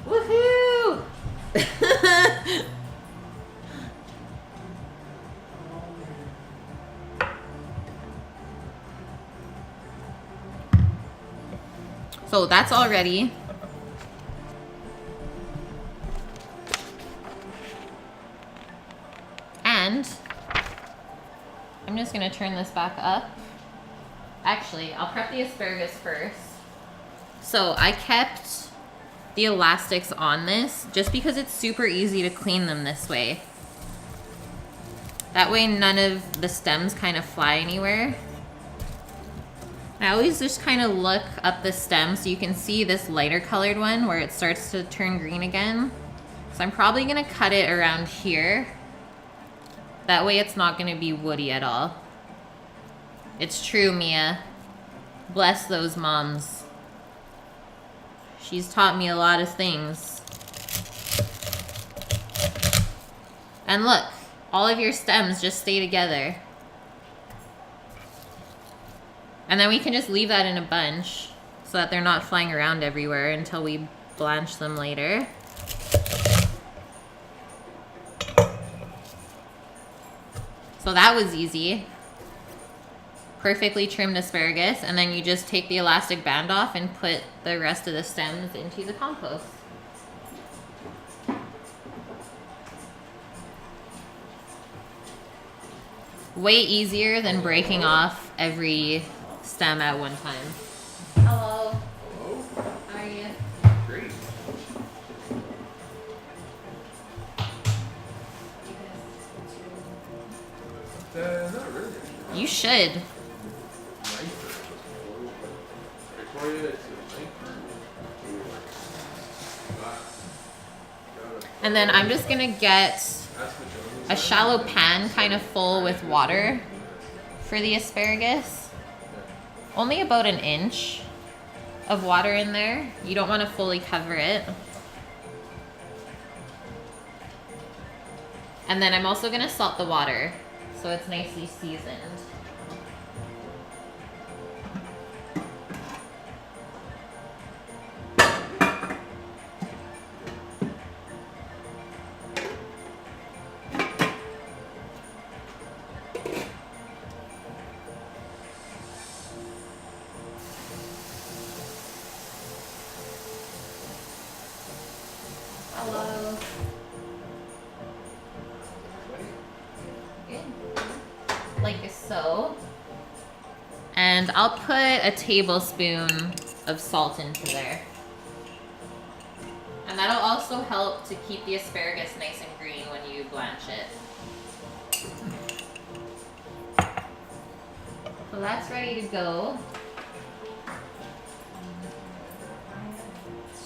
S1: Woohoo! So that's all ready. And I'm just gonna turn this back up. Actually, I'll prep the asparagus first. So I kept the elastics on this just because it's super easy to clean them this way. That way none of the stems kind of fly anywhere. I always just kind of look up the stem so you can see this lighter colored one where it starts to turn green again. So I'm probably gonna cut it around here. That way it's not gonna be woody at all. It's true, Mia. Bless those moms. She's taught me a lot of things. And look, all of your stems just stay together. And then we can just leave that in a bunch so that they're not flying around everywhere until we blanch them later. So that was easy. Perfectly trimmed asparagus, and then you just take the elastic band off and put the rest of the stems into the compost. Way easier than breaking off every stem at one time. Hello.
S2: Hello.
S1: How are you?
S2: Great. Not really.
S1: You should.
S2: Nicer. Victoria, it's nicer.
S1: And then I'm just gonna get a shallow pan kind of full with water for the asparagus. Only about an inch of water in there. You don't want to fully cover it. And then I'm also gonna salt the water so it's nicely seasoned. Hello. Good. Like so. And I'll put a tablespoon of salt into there. And that'll also help to keep the asparagus nice and green when you blanch it. So that's ready to go.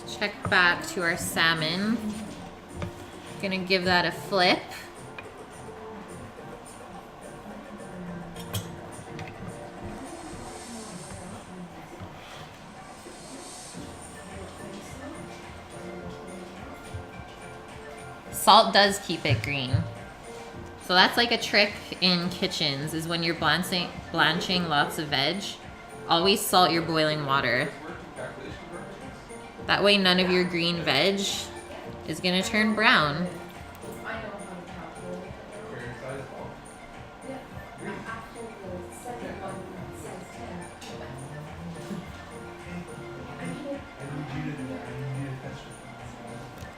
S1: Let's check back to our salmon. Gonna give that a flip. Salt does keep it green. So that's like a trick in kitchens, is when you're blanching lots of veg, always salt your boiling water. That way none of your green veg is gonna turn brown.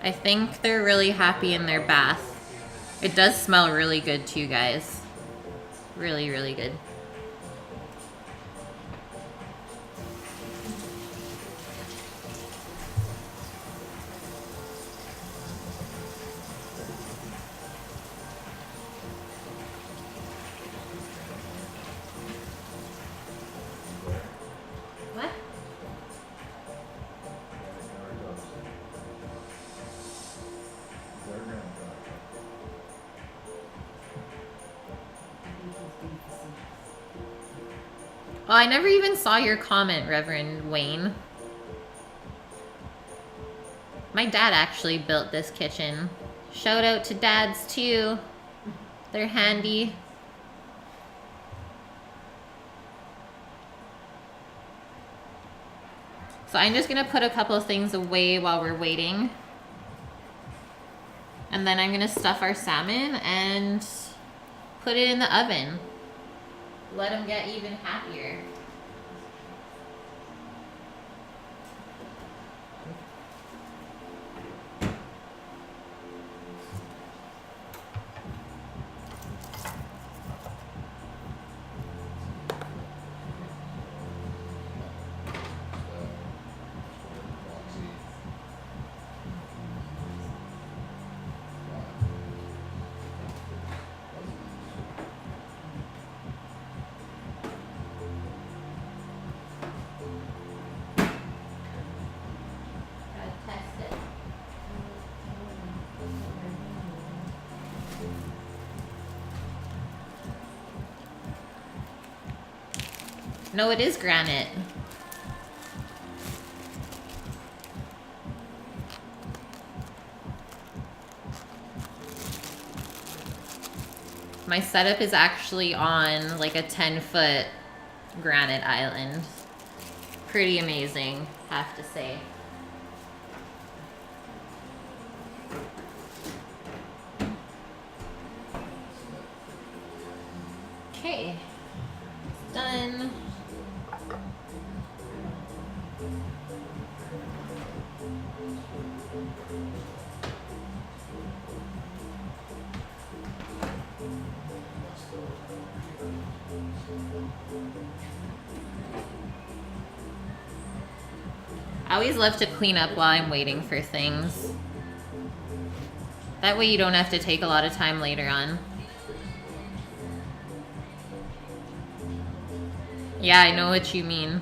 S1: I think they're really happy in their bath. It does smell really good too, guys. Really, really good. What? Oh, I never even saw your comment, Reverend Wayne. My dad actually built this kitchen. Shout out to dads too. They're handy. So I'm just gonna put a couple of things away while we're waiting. And then I'm gonna stuff our salmon and put it in the oven. Let them get even happier. No, it is granite. My setup is actually on like a 10-foot granite island. Pretty amazing, have to say. Okay, it's done. I always love to clean up while I'm waiting for things. That way you don't have to take a lot of time later on. Yeah, I know what you mean.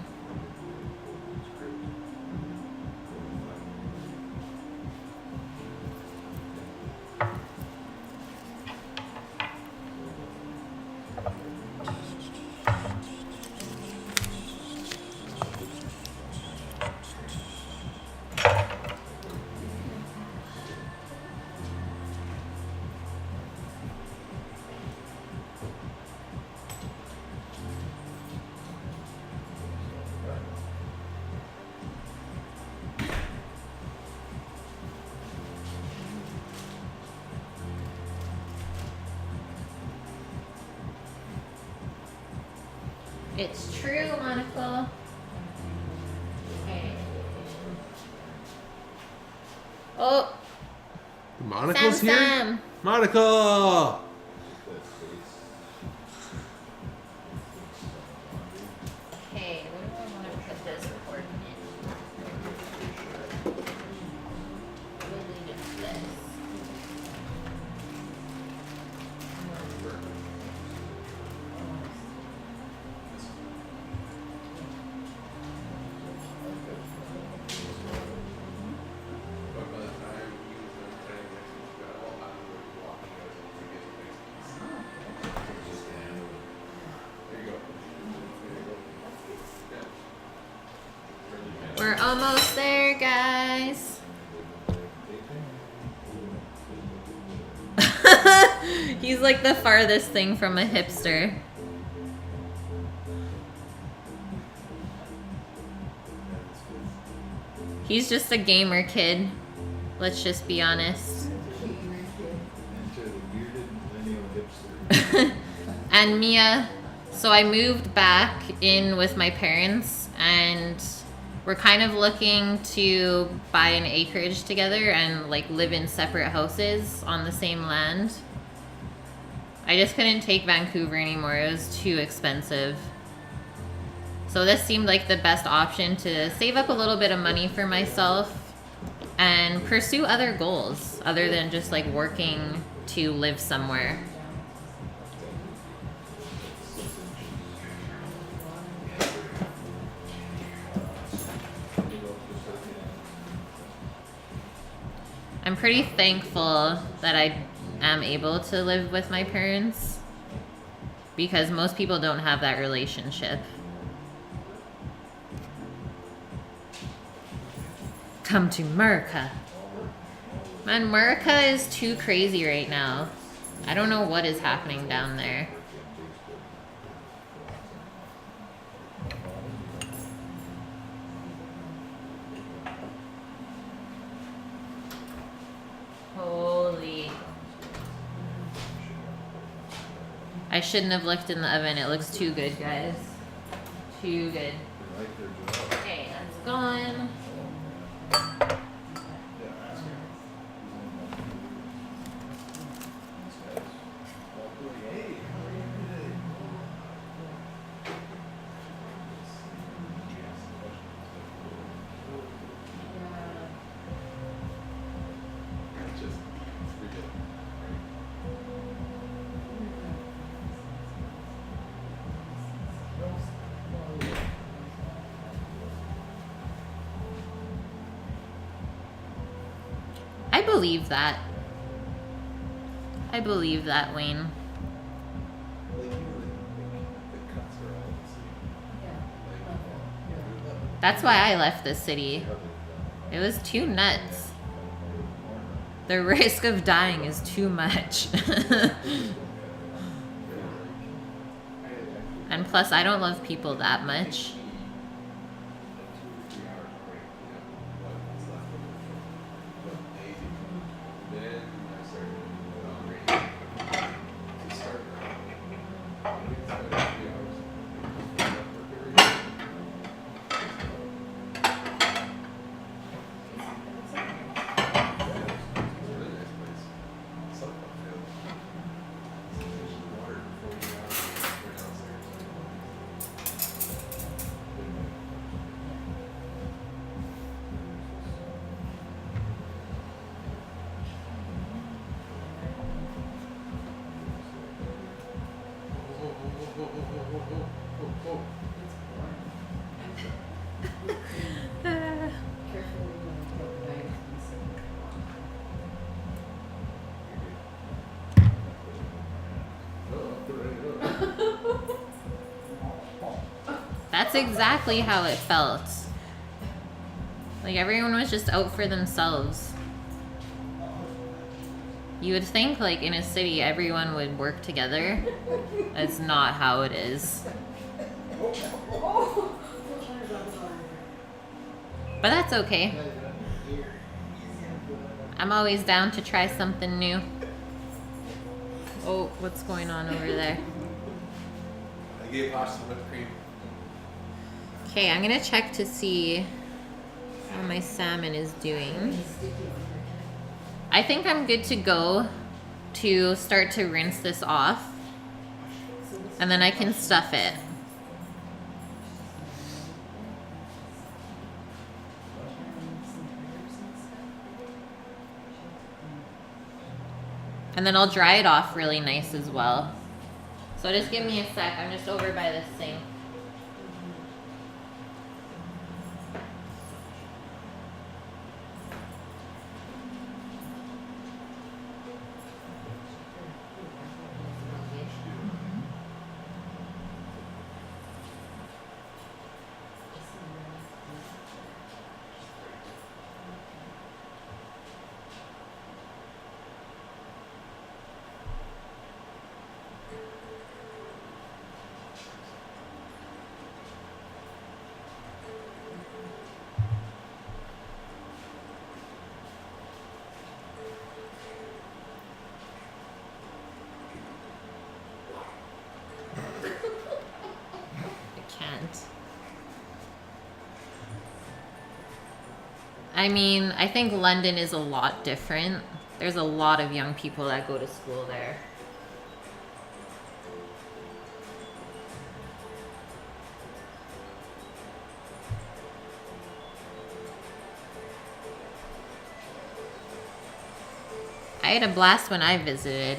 S1: It's true, Monica. Okay. Oh,
S2: Monocle's here?
S1: Sam.
S2: Monica!
S1: Okay, what do I want to put this pork in? Probably just this. We're almost there, guys. He's like the farthest thing from a hipster. He's just a gamer kid. Let's just be honest. And Mia, so I moved back in with my parents and we're kind of looking to buy an acreage together and like live in separate houses on the same land. I just couldn't take Vancouver anymore. It was too expensive. So this seemed like the best option to save up a little bit of money for myself and pursue other goals other than just like working to live somewhere. I'm pretty thankful that I am able to live with my parents because most people don't have that relationship. Come to America. Man, America is too crazy right now. I don't know what is happening down there. Holy. I shouldn't have looked in the oven. It looks too good, guys. Too good. Okay, that's gone. I believe that. I believe that, Wayne. That's why I left the city. It was too nuts. The risk of dying is too much. And plus, I don't love people that much. That's exactly how it felt. Like everyone was just out for themselves. You would think like in a city everyone would work together. That's not how it is. But that's okay. I'm always down to try something new. Oh, what's going on over there?
S2: gave us some whipped cream.
S1: Okay, I'm gonna check to see how my salmon is doing. I think I'm good to go to start to rinse this off, and then I can stuff it. And then I'll dry it off really nice as well. So just give me a sec, I'm just over by this sink. I mean, I think London is a lot different. There's a lot of young people that go to school there. I had a blast when I visited.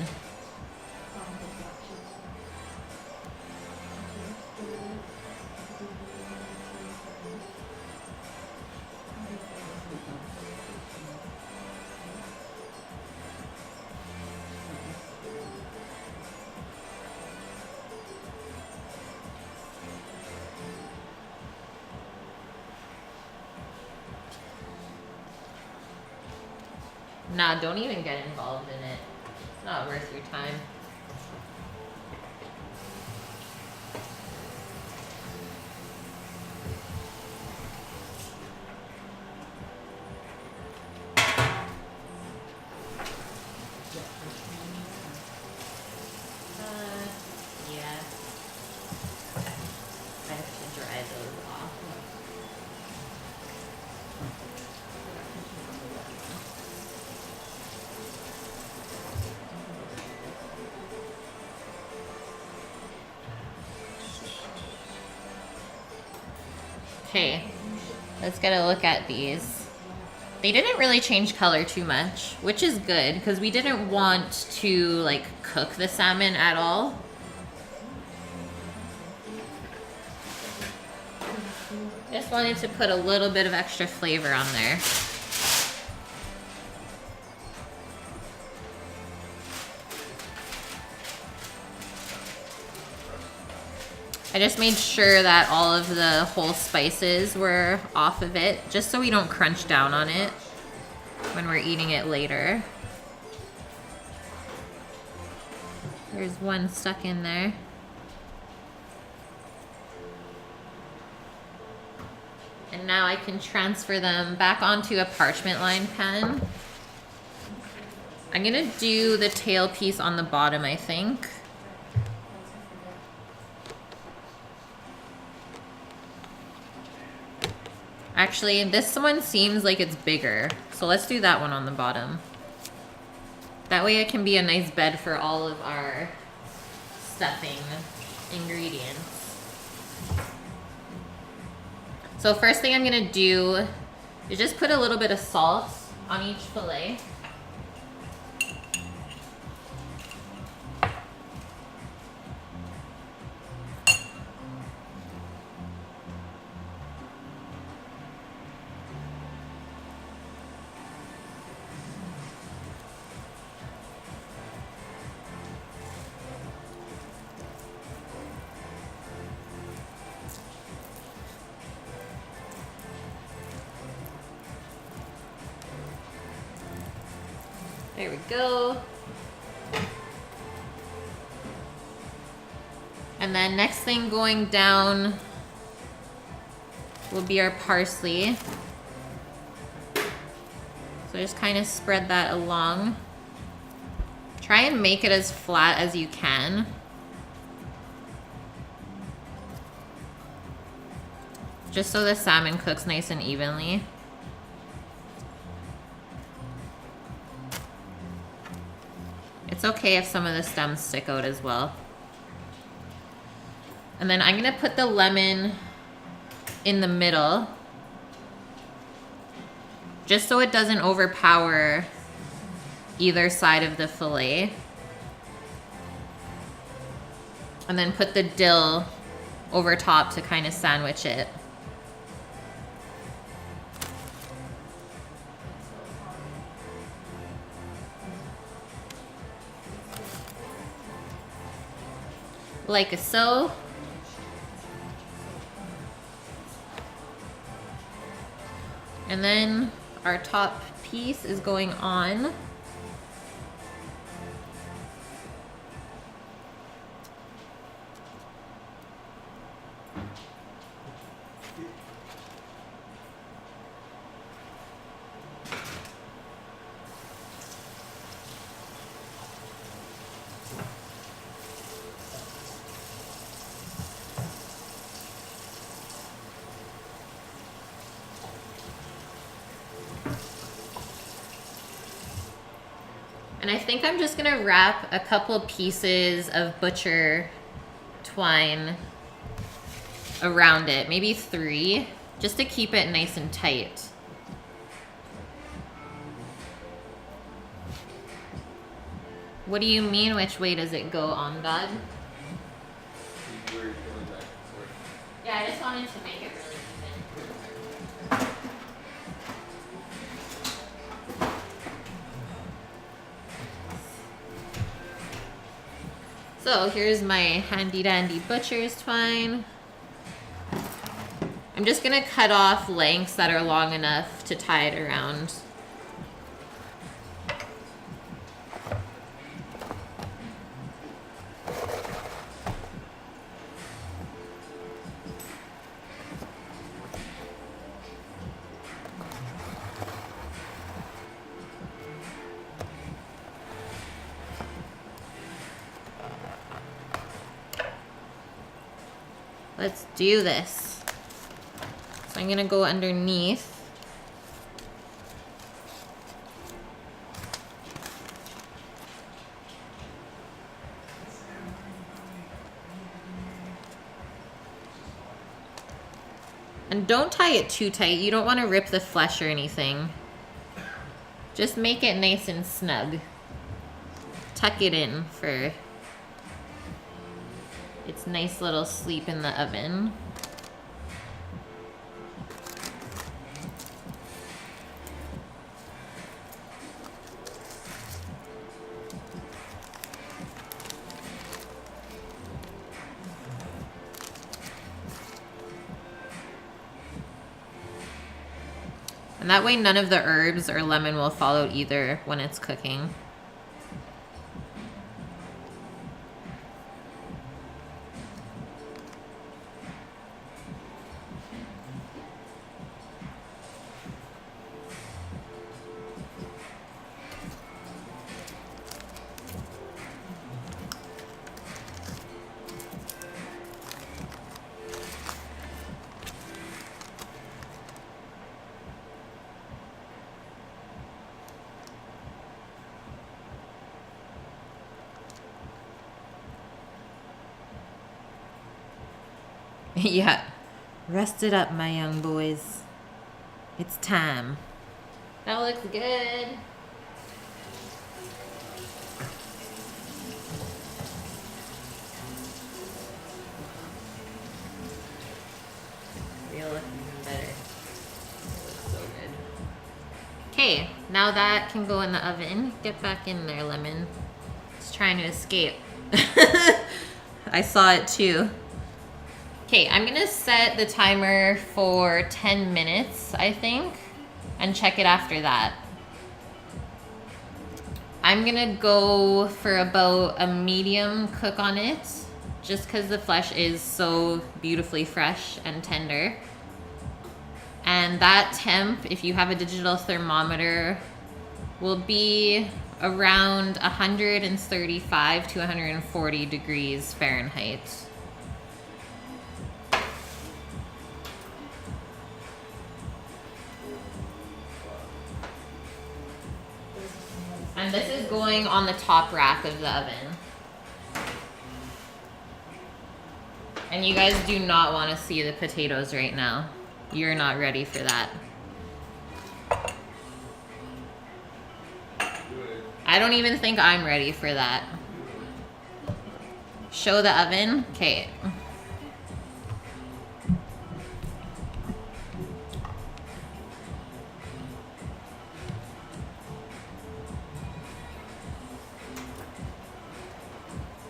S1: Nah, don't even get involved in it. It's not worth your time. Yeah. I have to dry those off. Okay, let's get a look at these. They didn't really change color too much, which is good because we didn't want to like cook the salmon at all. Just wanted to put a little bit of extra flavor on there. I just made sure that all of the whole spices were off of it, just so we don't crunch down on it when we're eating it later. There's one stuck in there. And now I can transfer them back onto a parchment lined pan. I'm gonna do the tail piece on the bottom, I think. Actually, this one seems like it's bigger, so let's do that one on the bottom. That way it can be a nice bed for all of our stuffing ingredients. So first thing I'm gonna do is just put a little bit of salt on each fillet. There we go. And then next thing going down will be our parsley. So just kind of spread that along. Try and make it as flat as you can. just so the salmon cooks nice and evenly. It's okay if some of the stems stick out as well. And then I'm gonna put the lemon in the middle, just so it doesn't overpower either side of the fillet. And then put the dill over top to kind of sandwich it. Like so. And then our top piece is going on. And I think I'm just gonna wrap a couple pieces of butcher twine around it, maybe 3, just to keep it nice and tight. What do you mean, which way does it go on, God? Yeah, I just wanted to make it really even. So here's my handy dandy butcher's twine. I'm just gonna cut off lengths that are long enough to tie it around. Let's do this. So I'm gonna go underneath. And don't tie it too tight. You don't want to rip the flesh or anything. Just make it nice and snug. Tuck it in for its nice little sleep in the oven. And that way none of the herbs or lemon will fall out either when it's cooking. Yeah. Rest it up, my young boys. It's time. That looks good. Real looking better. Looks so good. Okay, now that can go in the oven. Get back in there, Lemon. It's trying to escape. I saw it too. Okay, I'm gonna set the timer for 10 minutes, I think, and check it after that. I'm gonna go for about a medium cook on it, just because the flesh is so beautifully fresh and tender. And that temp, if you have a digital thermometer, will be around 135 to 140 degrees Fahrenheit. And this is going on the top rack of the oven. And you guys do not want to see the potatoes right now. You're not ready for that. I don't even think I'm ready for that. Show the oven. Okay.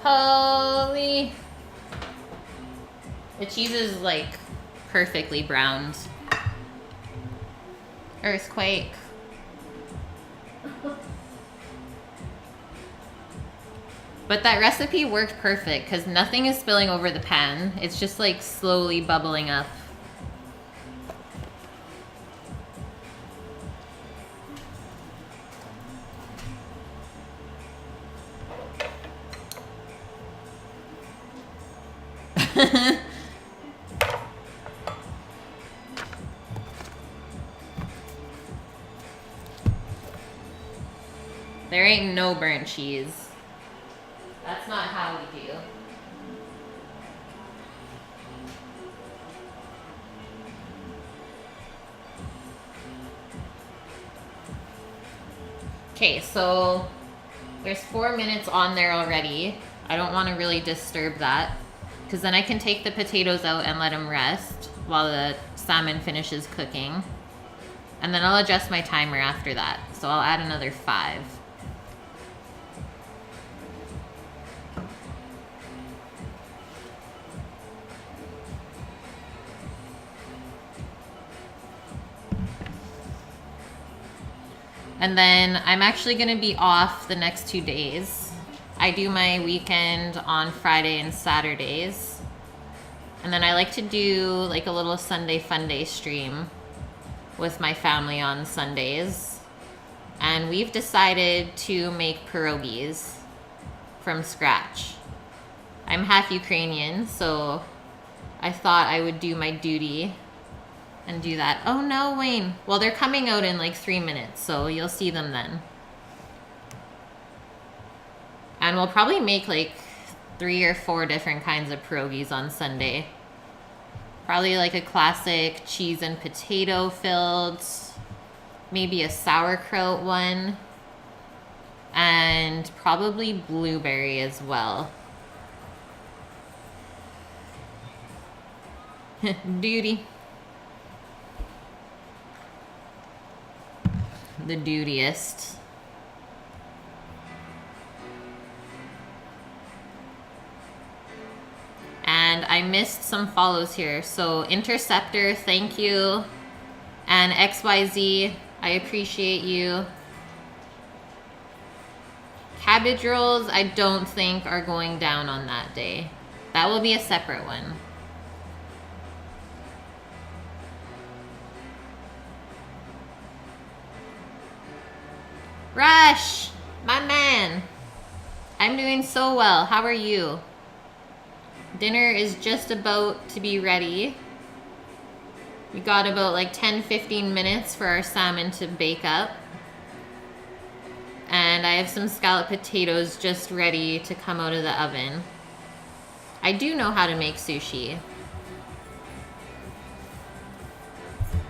S1: Holy. The cheese is like perfectly browned. Earthquake. But that recipe worked perfect because nothing is spilling over the pan. It's just like slowly bubbling up. There ain't no burnt cheese. That's not how we do. Okay, so there's 4 minutes on there already. I don't want to really disturb that because then I can take the potatoes out and let them rest while the salmon finishes cooking. And then I'll adjust my timer after that. So I'll add another 5. And then I'm actually going to be off the next 2 days. I do my weekend on Friday and Saturdays. And then I like to do like a little Sunday fun day stream with my family on Sundays. And we've decided to make pierogies from scratch. I'm half Ukrainian, so I thought I would do my duty and do that. Oh no, Wayne. Well, they're coming out in like 3 minutes, so you'll see them then. And we'll probably make like 3 or 4 different kinds of pierogies on Sunday. Probably like a classic cheese and potato filled, maybe a sauerkraut one, and probably blueberry as well. Duty. The dutiest. And I missed some follows here. So Interceptor, thank you. And XYZ, I appreciate you. Cabbage rolls, I don't think are going down on that day. That will be a separate one. Rush, my man. I'm doing so well. How are you? Dinner is just about to be ready. We got about like 10-15 minutes for our salmon to bake up. And I have some scalloped potatoes just ready to come out of the oven. I do know how to make sushi.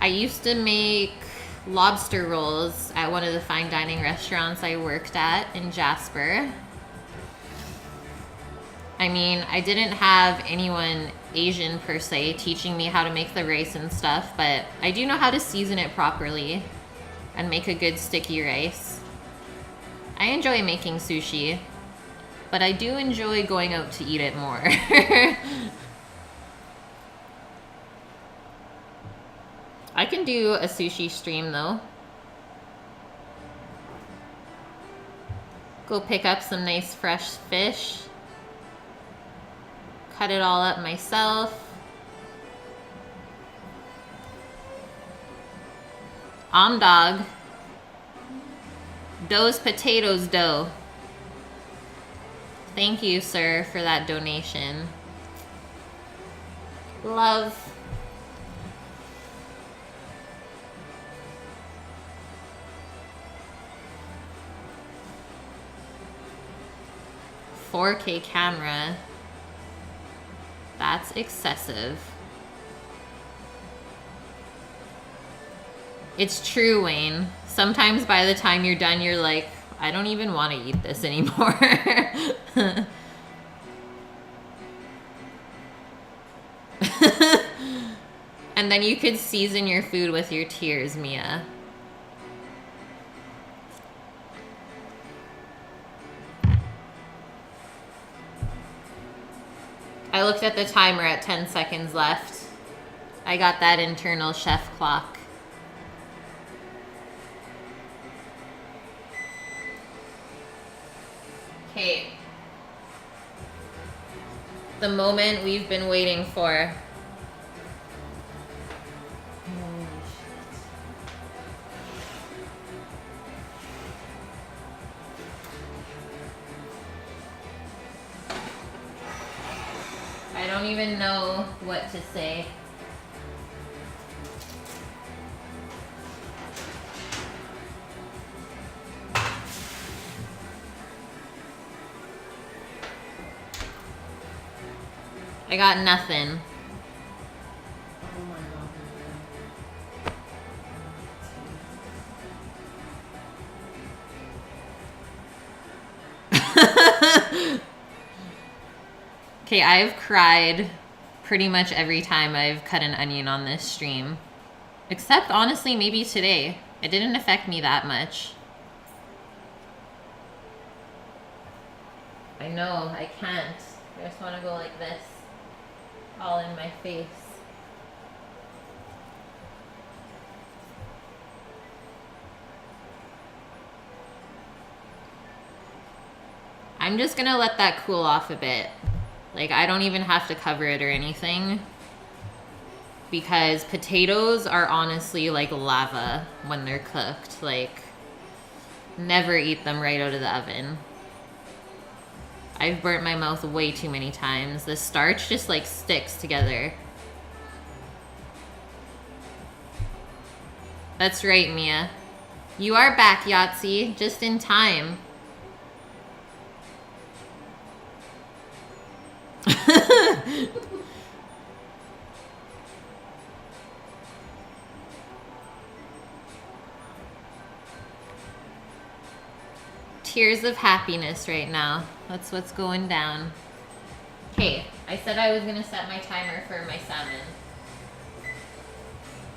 S1: I used to make lobster rolls at one of the fine dining restaurants I worked at in Jasper. I mean, I didn't have anyone Asian per se teaching me how to make the rice and stuff, but I do know how to season it properly and make a good sticky rice. I enjoy making sushi, but I do enjoy going out to eat it more. I can do a sushi stream though. Go pick up some nice fresh fish. Cut it all up myself. Dog. Dough's potatoes dough. Thank you, sir, for that donation. Love. 4K camera. That's excessive. It's true, Wayne. Sometimes by the time you're done, you're like, I don't even want to eat this anymore. And then you could season your food with your tears, Mia. I looked at the timer at 10 seconds left. I got that internal chef clock. Okay. The moment we've been waiting for. I don't even know what to say. I got nothing. Okay, I've cried pretty much every time I've cut an onion on this stream. Except, honestly, maybe today. It didn't affect me that much. I know, I can't. I just want to go like this. All in my face. I'm just gonna let that cool off a bit. Like, I don't even have to cover it or anything. Because potatoes are honestly like lava when they're cooked. Like, never eat them right out of the oven. I've burnt my mouth way too many times. The starch just like sticks together. That's right, Mia. You are back, Yahtzee, just in time. Tears of happiness right now. That's what's going down. Okay, I said I was gonna set my timer for my salmon.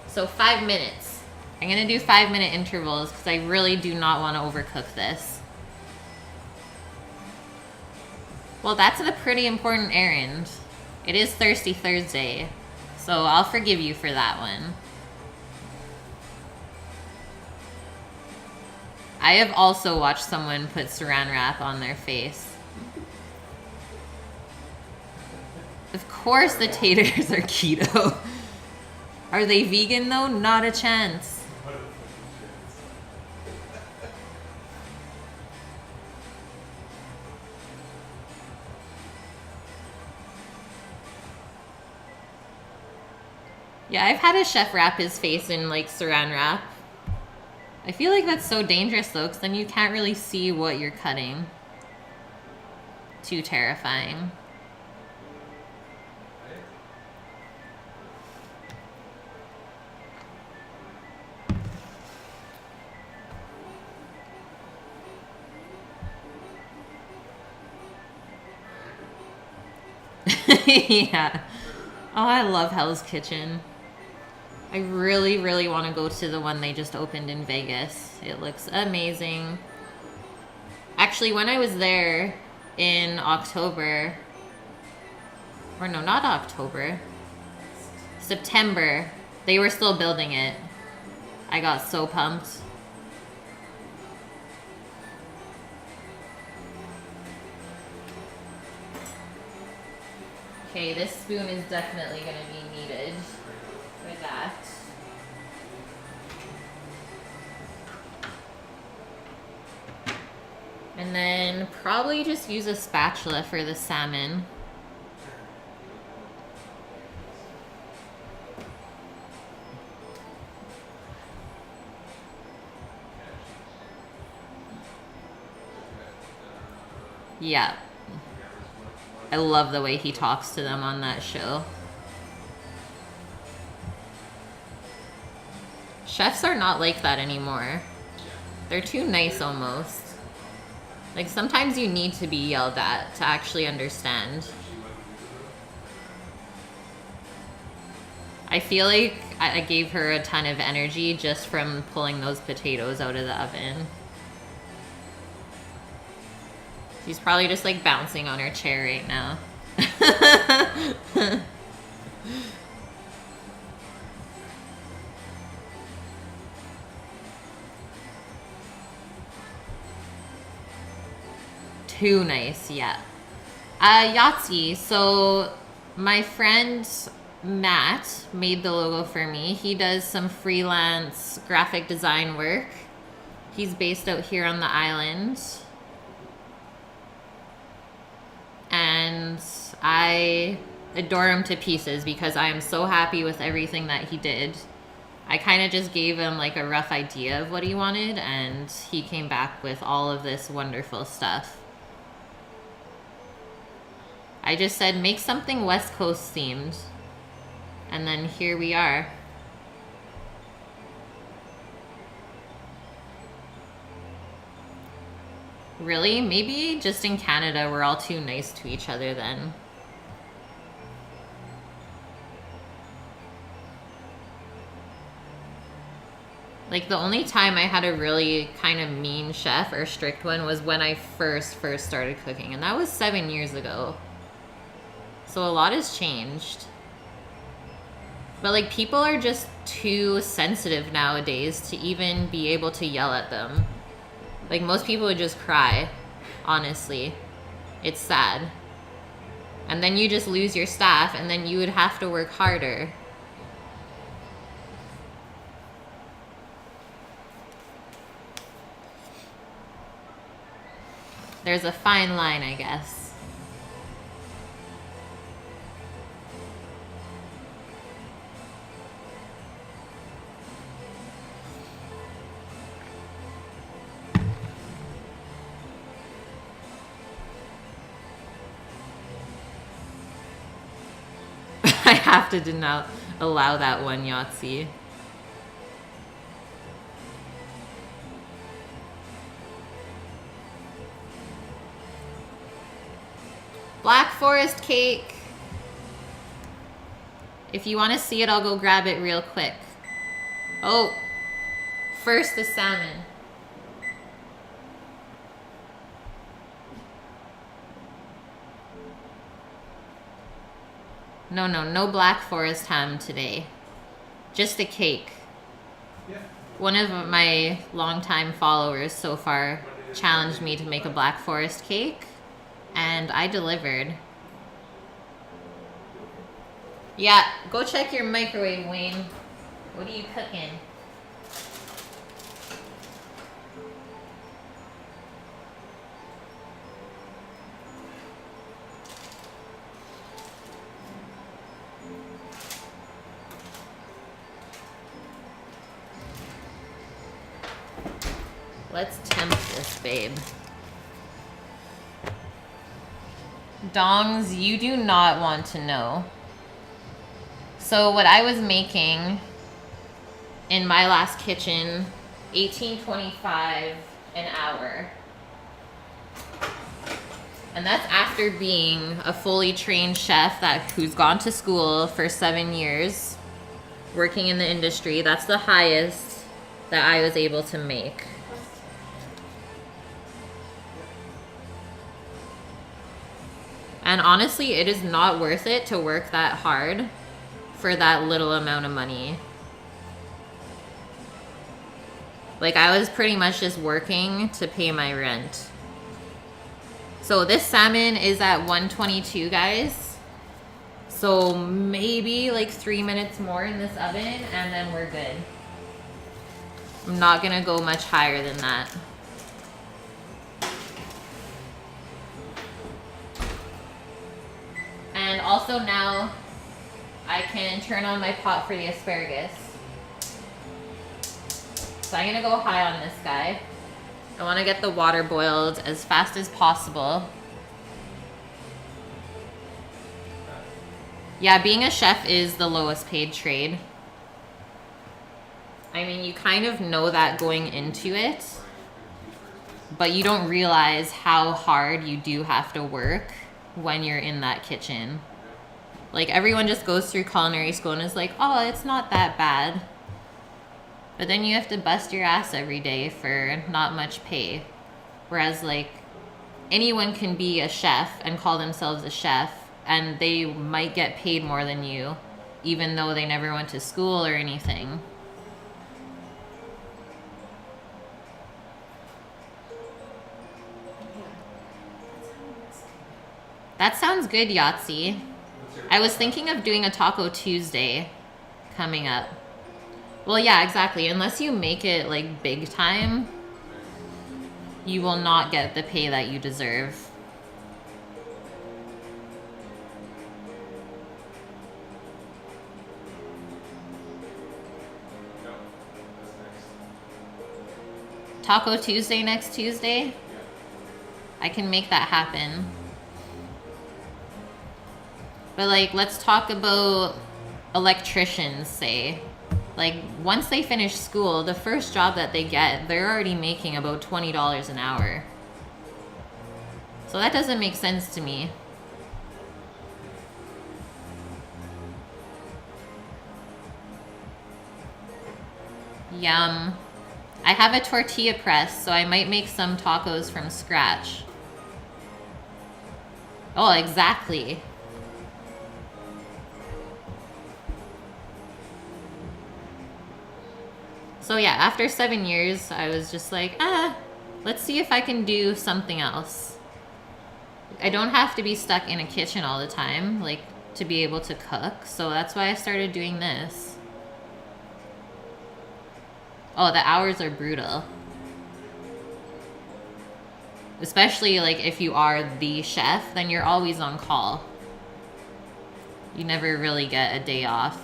S1: So 5 minutes. I'm gonna do 5-minute intervals because I really do not want to overcook this. Well, that's a pretty important errand. It is Thirsty Thursday, so I'll forgive you for that one. I have also watched someone put saran wrap on their face. Of course the taters are keto. Are they vegan though? Not a chance. Yeah, I've had a chef wrap his face in like saran wrap. I feel like that's so dangerous though, because then you can't really see what you're cutting. Too terrifying. Yeah. Oh, I love Hell's Kitchen. I really, really want to go to the one they just opened in Vegas. It looks amazing. Actually, when I was there in October, or no, not October, September, they were still building it. I got so pumped. Okay, this spoon is definitely going to be needed for that. And then probably just use a spatula for the salmon. Yeah. I love the way he talks to them on that show. Chefs are not like that anymore. They're too nice almost. Like sometimes you need to be yelled at to actually understand. I feel like I gave her a ton of energy just from pulling those potatoes out of the oven. She's probably just like bouncing on her chair right now. Too nice, yeah. Yahtzee. So my friend Matt made the logo for me. He does some freelance graphic design work. He's based out here on the island. And I adore him to pieces because I am so happy with everything that he did. I kind of just gave him like a rough idea of what he wanted, and he came back with all of this wonderful stuff. I just said, make something West Coast themed. And then here we are. Really? Maybe just in Canada we're all too nice to each other then. Like the only time I had a really kind of mean chef or strict one was when I first started cooking, and that was 7 years ago. So a lot has changed. But like people are just too sensitive nowadays to even be able to yell at them. Like most people would just cry, honestly. It's sad. And then you just lose your staff, and then you would have to work harder. There's a fine line, I guess. I have to not allow that one, Yahtzee. Black Forest cake. If you want to see it, I'll go grab it real quick. Oh, first the salmon. No Black Forest ham today. Just a cake. Yeah. One of my longtime followers so far challenged me to make a Black Forest cake, and I delivered. Yeah, go check your microwave, Wayne. What are you cooking? Let's tempt this, babe. Dongs, you do not want to know. So what I was making in my last kitchen, $18.25 an hour. And that's after being a fully trained chef who's gone to school for 7 years, working in the industry. That's the highest that I was able to make. And honestly, it is not worth it to work that hard for that little amount of money. Like, I was pretty much just working to pay my rent. So this salmon is at 122, guys. So maybe like 3 minutes more in this oven and then we're good. I'm not gonna go much higher than that. And also now I can turn on my pot for the asparagus. So I'm gonna go high on this guy. I wanna get the water boiled as fast as possible. Yeah, being a chef is the lowest paid trade. I mean, you kind of know that going into it, but you don't realize how hard you do have to work when you're in that kitchen. Like, everyone just goes through culinary school and is like, oh, it's not that bad. But then you have to bust your ass every day for not much pay. Whereas, like, anyone can be a chef and call themselves a chef, and they might get paid more than you, even though they never went to school or anything. That sounds good, Yahtzee. I was thinking of doing a Taco Tuesday coming up. Well, yeah, exactly. Unless you make it, like, big time, you will not get the pay that you deserve. Taco Tuesday next Tuesday? I can make that happen. But, like, let's talk about electricians, say. Like, once they finish school, the first job that they get, they're already making about $20 an hour. So that doesn't make sense to me. Yum. I have a tortilla press, so I might make some tacos from scratch. Oh, exactly. So yeah, after 7 years, I was just like, let's see if I can do something else. I don't have to be stuck in a kitchen all the time, like, to be able to cook. So that's why I started doing this. Oh, the hours are brutal. Especially, like, if you are the chef, then you're always on call. You never really get a day off.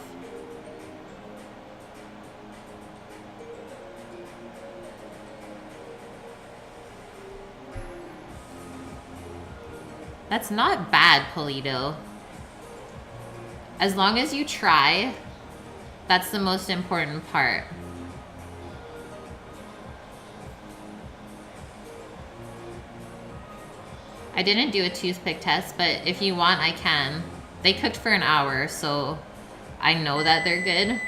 S1: That's not bad, Polito. As long as you try, that's the most important part. I didn't do a toothpick test, but if you want, I can. They cooked for an hour, so I know that they're good.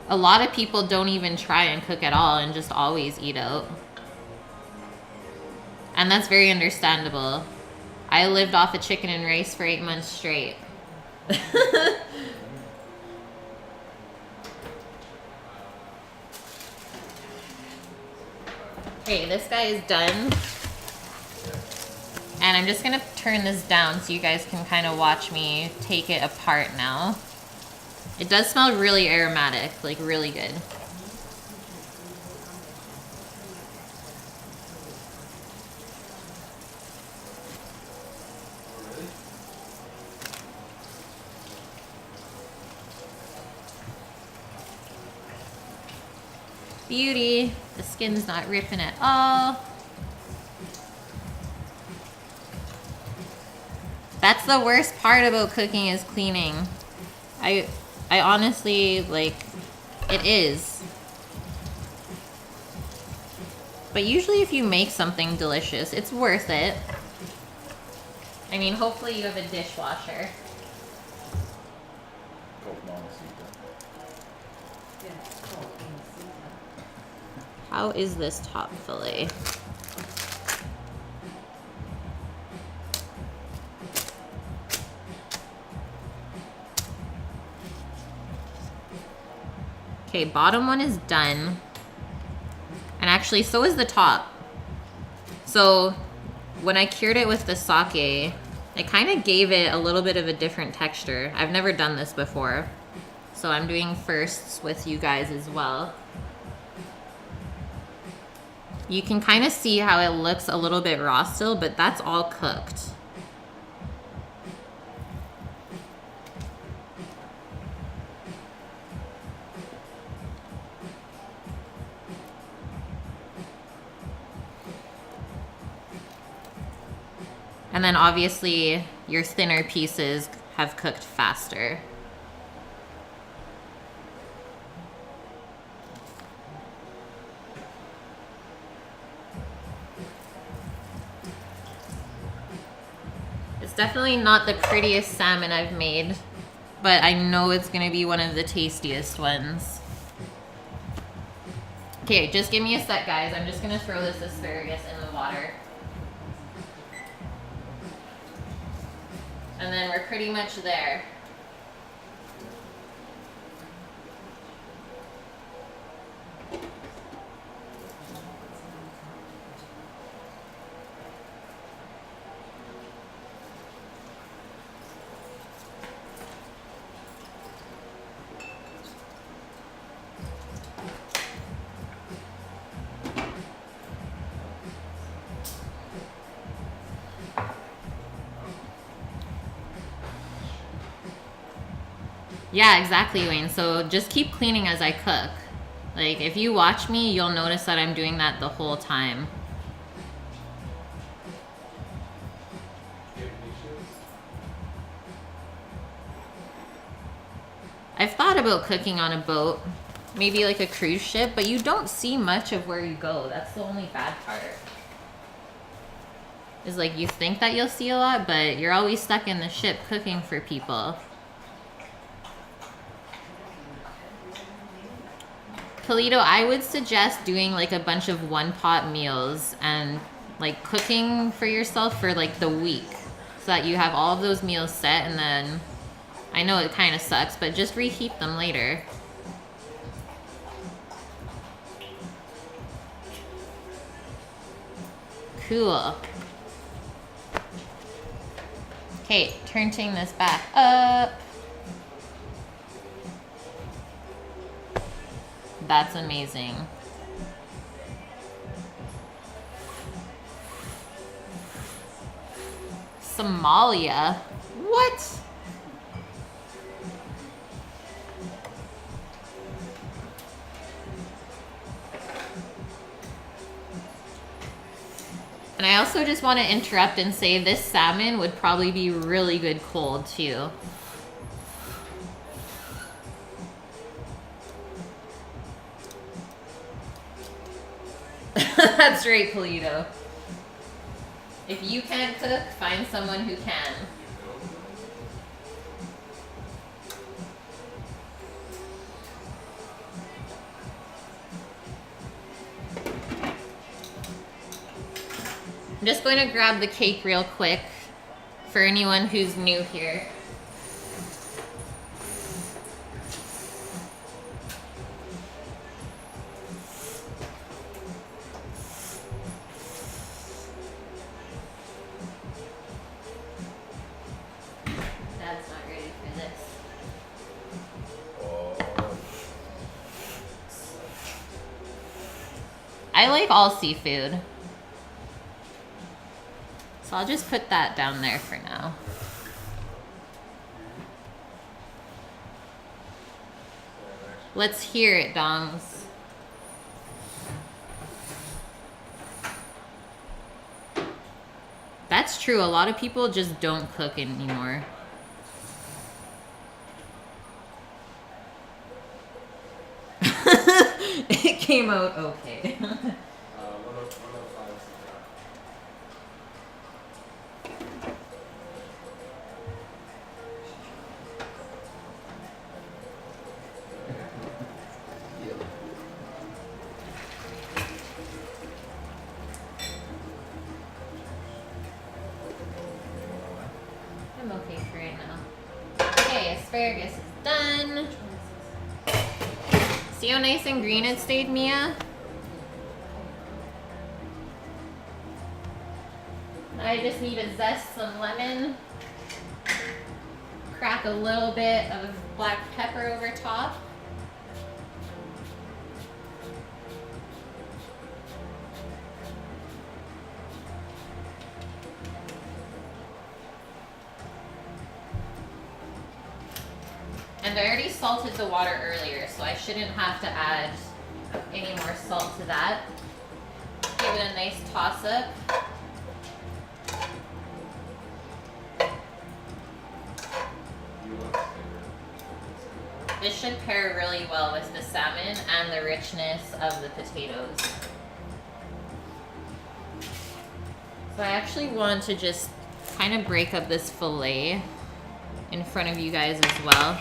S1: A lot of people don't even try and cook at all and just always eat out. And that's very understandable. I lived off of chicken and rice for 8 months straight. Okay, this guy is done. And I'm just gonna turn this down so you guys can kind of watch me take it apart now. It does smell really aromatic, like really good. Beauty. The skin's not ripping at all. That's the worst part about cooking is cleaning. I honestly, like, it is. But usually if you make something delicious, it's worth it. I mean, hopefully you have a dishwasher. How is this top fillet? Okay, bottom one is done. And actually, so is the top. So when I cured it with the sake, it kind of gave it a little bit of a different texture. I've never done this before. So I'm doing firsts with you guys as well. You can kind of see how it looks a little bit raw still, but that's all cooked. And then obviously your thinner pieces have cooked faster. It's definitely not the prettiest salmon I've made, but I know it's gonna be one of the tastiest ones. Okay, just give me a sec, guys. I'm just gonna throw this asparagus in the water. And then we're pretty much there. Yeah, exactly, Wayne. So just keep cleaning as I cook. Like, if you watch me, you'll notice that I'm doing that the whole time. I've thought about cooking on a boat, maybe like a cruise ship, but you don't see much of where you go. That's the only bad part. Is like you think that you'll see a lot, but you're always stuck in the ship cooking for people. Toledo, I would suggest doing like a bunch of one-pot meals and like cooking for yourself for like the week so that you have all of those meals set, and then I know it kind of sucks, but just reheat them later. Cool. Okay, turning this back up. That's amazing. Somalia? What? And I also just want to interrupt and say this salmon would probably be really good cold too. That's right, Polito. If you can't cook, find someone who can. I'm just going to grab the cake real quick for anyone who's new here. Dad's not ready for this. I like all seafood. So I'll just put that down there for now. Let's hear it, Dongs. That's true. A lot of people just don't cook anymore. It came out okay. I'm okay for right now. Okay, asparagus is done. See how nice and green it stayed, Mia? I just need to zest some lemon. Crack a little bit of black pepper over top. And I already salted the water earlier, so I shouldn't have to add any more salt to that. Give it a nice toss up. This should pair really well with the salmon and the richness of the potatoes. So I actually want to just kind of break up this fillet in front of you guys as well.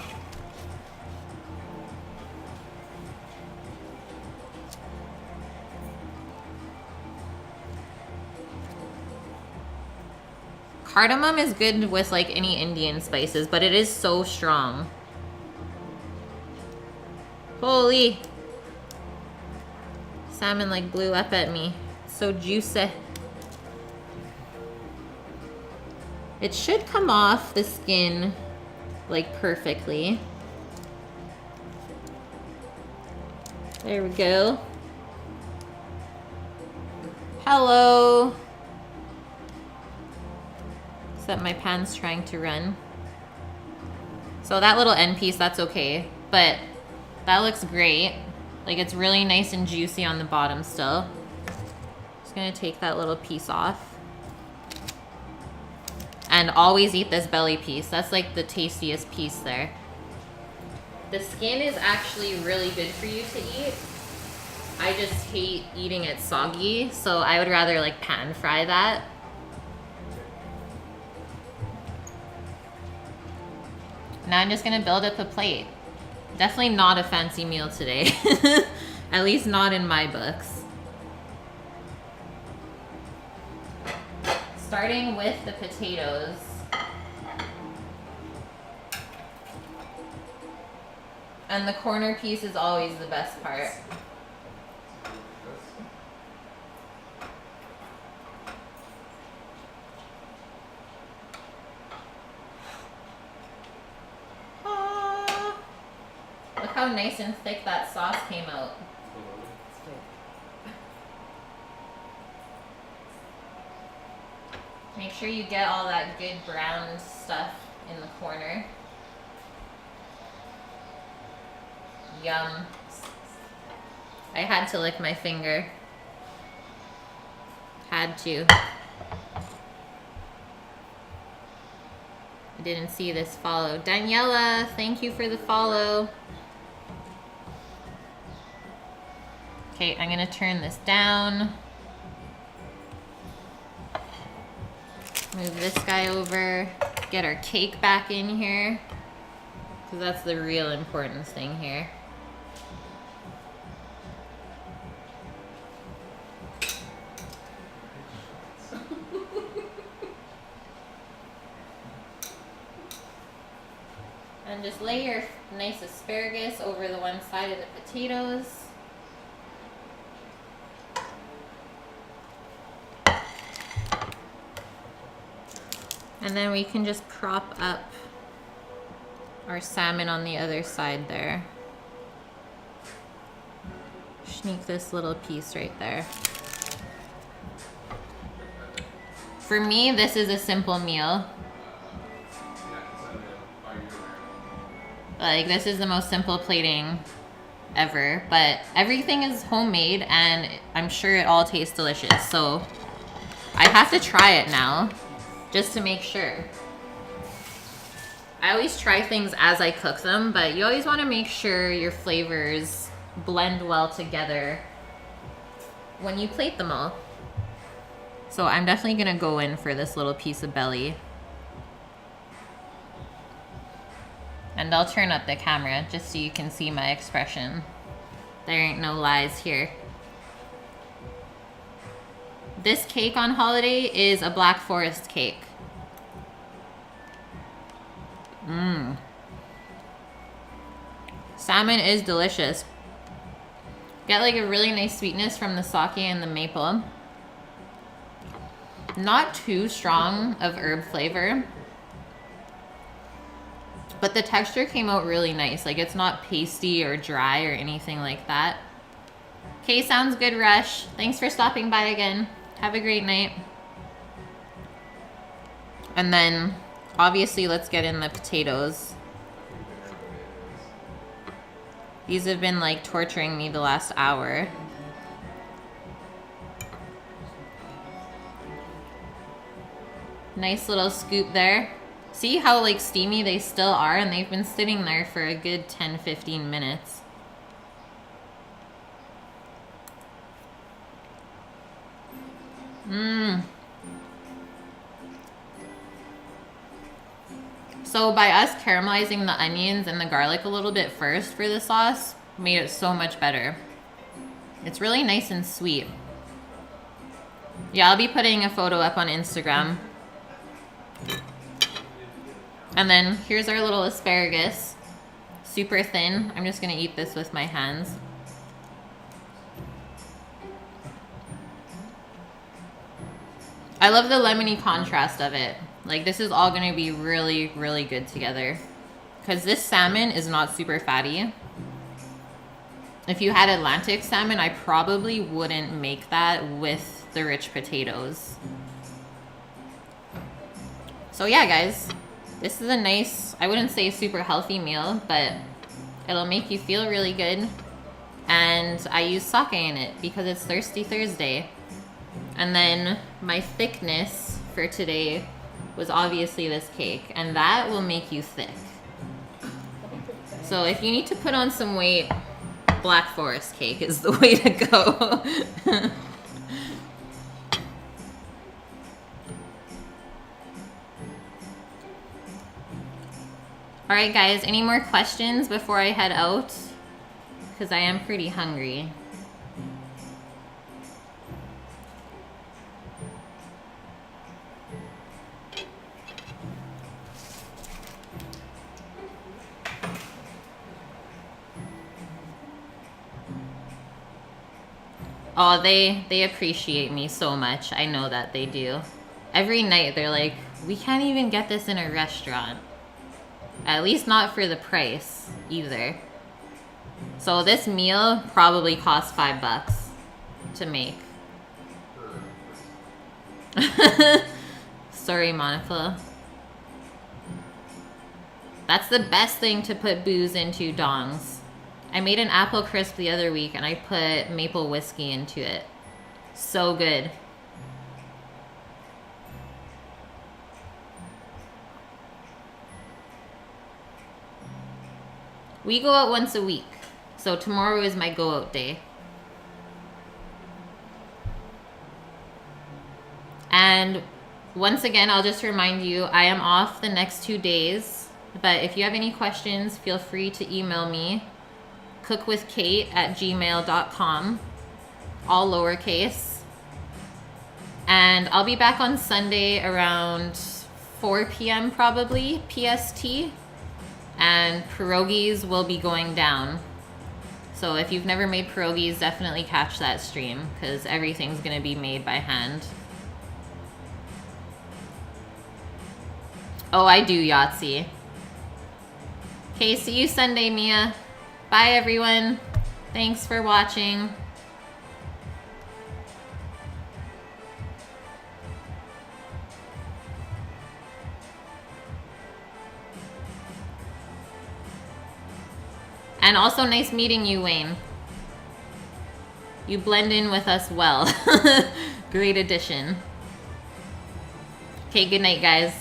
S1: Cardamom is good with like any Indian spices, but it is so strong. Holy! Salmon like blew up at me. So juicy. It should come off the skin like perfectly. There we go. Hello. Except my pan's trying to run. So that little end piece, that's okay. But that looks great. Like it's really nice and juicy on the bottom still. Just gonna take that little piece off. And always eat this belly piece. That's like the tastiest piece there. The skin is actually really good for you to eat. I just hate eating it soggy, so I would rather like pan fry that. Now I'm just gonna build up a plate. Definitely not a fancy meal today. At least not in my books. Starting with the potatoes. And the corner piece is always the best part. Look how nice and thick that sauce came out. Make sure you get all that good brown stuff in the corner. Yum. I had to lick my finger. Had to. I didn't see this follow. Daniela, thank you for the follow. Okay, I'm gonna turn this down. Move this guy over. Get our cake back in here. Because that's the real important thing here. And just lay your nice asparagus over the one side of the potatoes. And then we can just prop up our salmon on the other side there. Sneak this little piece right there. For me, this is a simple meal. Like, this is the most simple plating ever, but everything is homemade and I'm sure it all tastes delicious. So I have to try it now just to make sure. I always try things as I cook them, but you always want to make sure your flavors blend well together when you plate them all. So I'm definitely gonna go in for this little piece of belly. And I'll turn up the camera just so you can see my expression. There ain't no lies here. This cake on holiday is a Black Forest cake. Mmm. Salmon is delicious. Get like a really nice sweetness from the sake and the maple. Not too strong of herb flavor. But the texture came out really nice. Like, it's not pasty or dry or anything like that. Okay, sounds good, Rush. Thanks for stopping by again. Have a great night. And then, obviously, let's get in the potatoes. These have been, like, torturing me the last hour. Nice little scoop there. See how like steamy they still are, and they've been sitting there for a good 10-15 minutes. So by us caramelizing the onions and the garlic a little bit first for the sauce, made it so much better. It's really nice and sweet. Yeah, I'll be putting a photo up on Instagram. And then here's our little asparagus. Super thin. I'm just gonna eat this with my hands. I love the lemony contrast of it. Like, this is all gonna be really, really good together. Because this salmon is not super fatty. If you had Atlantic salmon, I probably wouldn't make that with the rich potatoes. So yeah, guys. This is a nice, I wouldn't say super healthy meal, but it'll make you feel really good. And I use sake in it because it's Thirsty Thursday. And then my thickness for today was obviously this cake, and that will make you thick. So if you need to put on some weight, Black Forest cake is the way to go. Alright guys, any more questions before I head out? Because I am pretty hungry. Oh, they appreciate me so much. I know that they do. Every night they're like, we can't even get this in a restaurant. At least not for the price either. So this meal probably cost $5 to make. Sorry, Monica. That's the best thing to put booze into, dongs. I made an apple crisp the other week and I put maple whiskey into it. So good. We go out once a week. So tomorrow is my go out day. And once again, I'll just remind you, I am off the next 2 days. But if you have any questions, feel free to email me. cookwithkate@gmail.com, all lowercase. And I'll be back on Sunday around 4 p.m. probably, PST. And pierogies will be going down. So if you've never made pierogies, definitely catch that stream because everything's going to be made by hand. Oh, I do Yahtzee. Okay, see you Sunday, Mia. Bye, everyone. Thanks for watching. And also nice meeting you, Wayne. You blend in with us well. Great addition. Okay, good night, guys.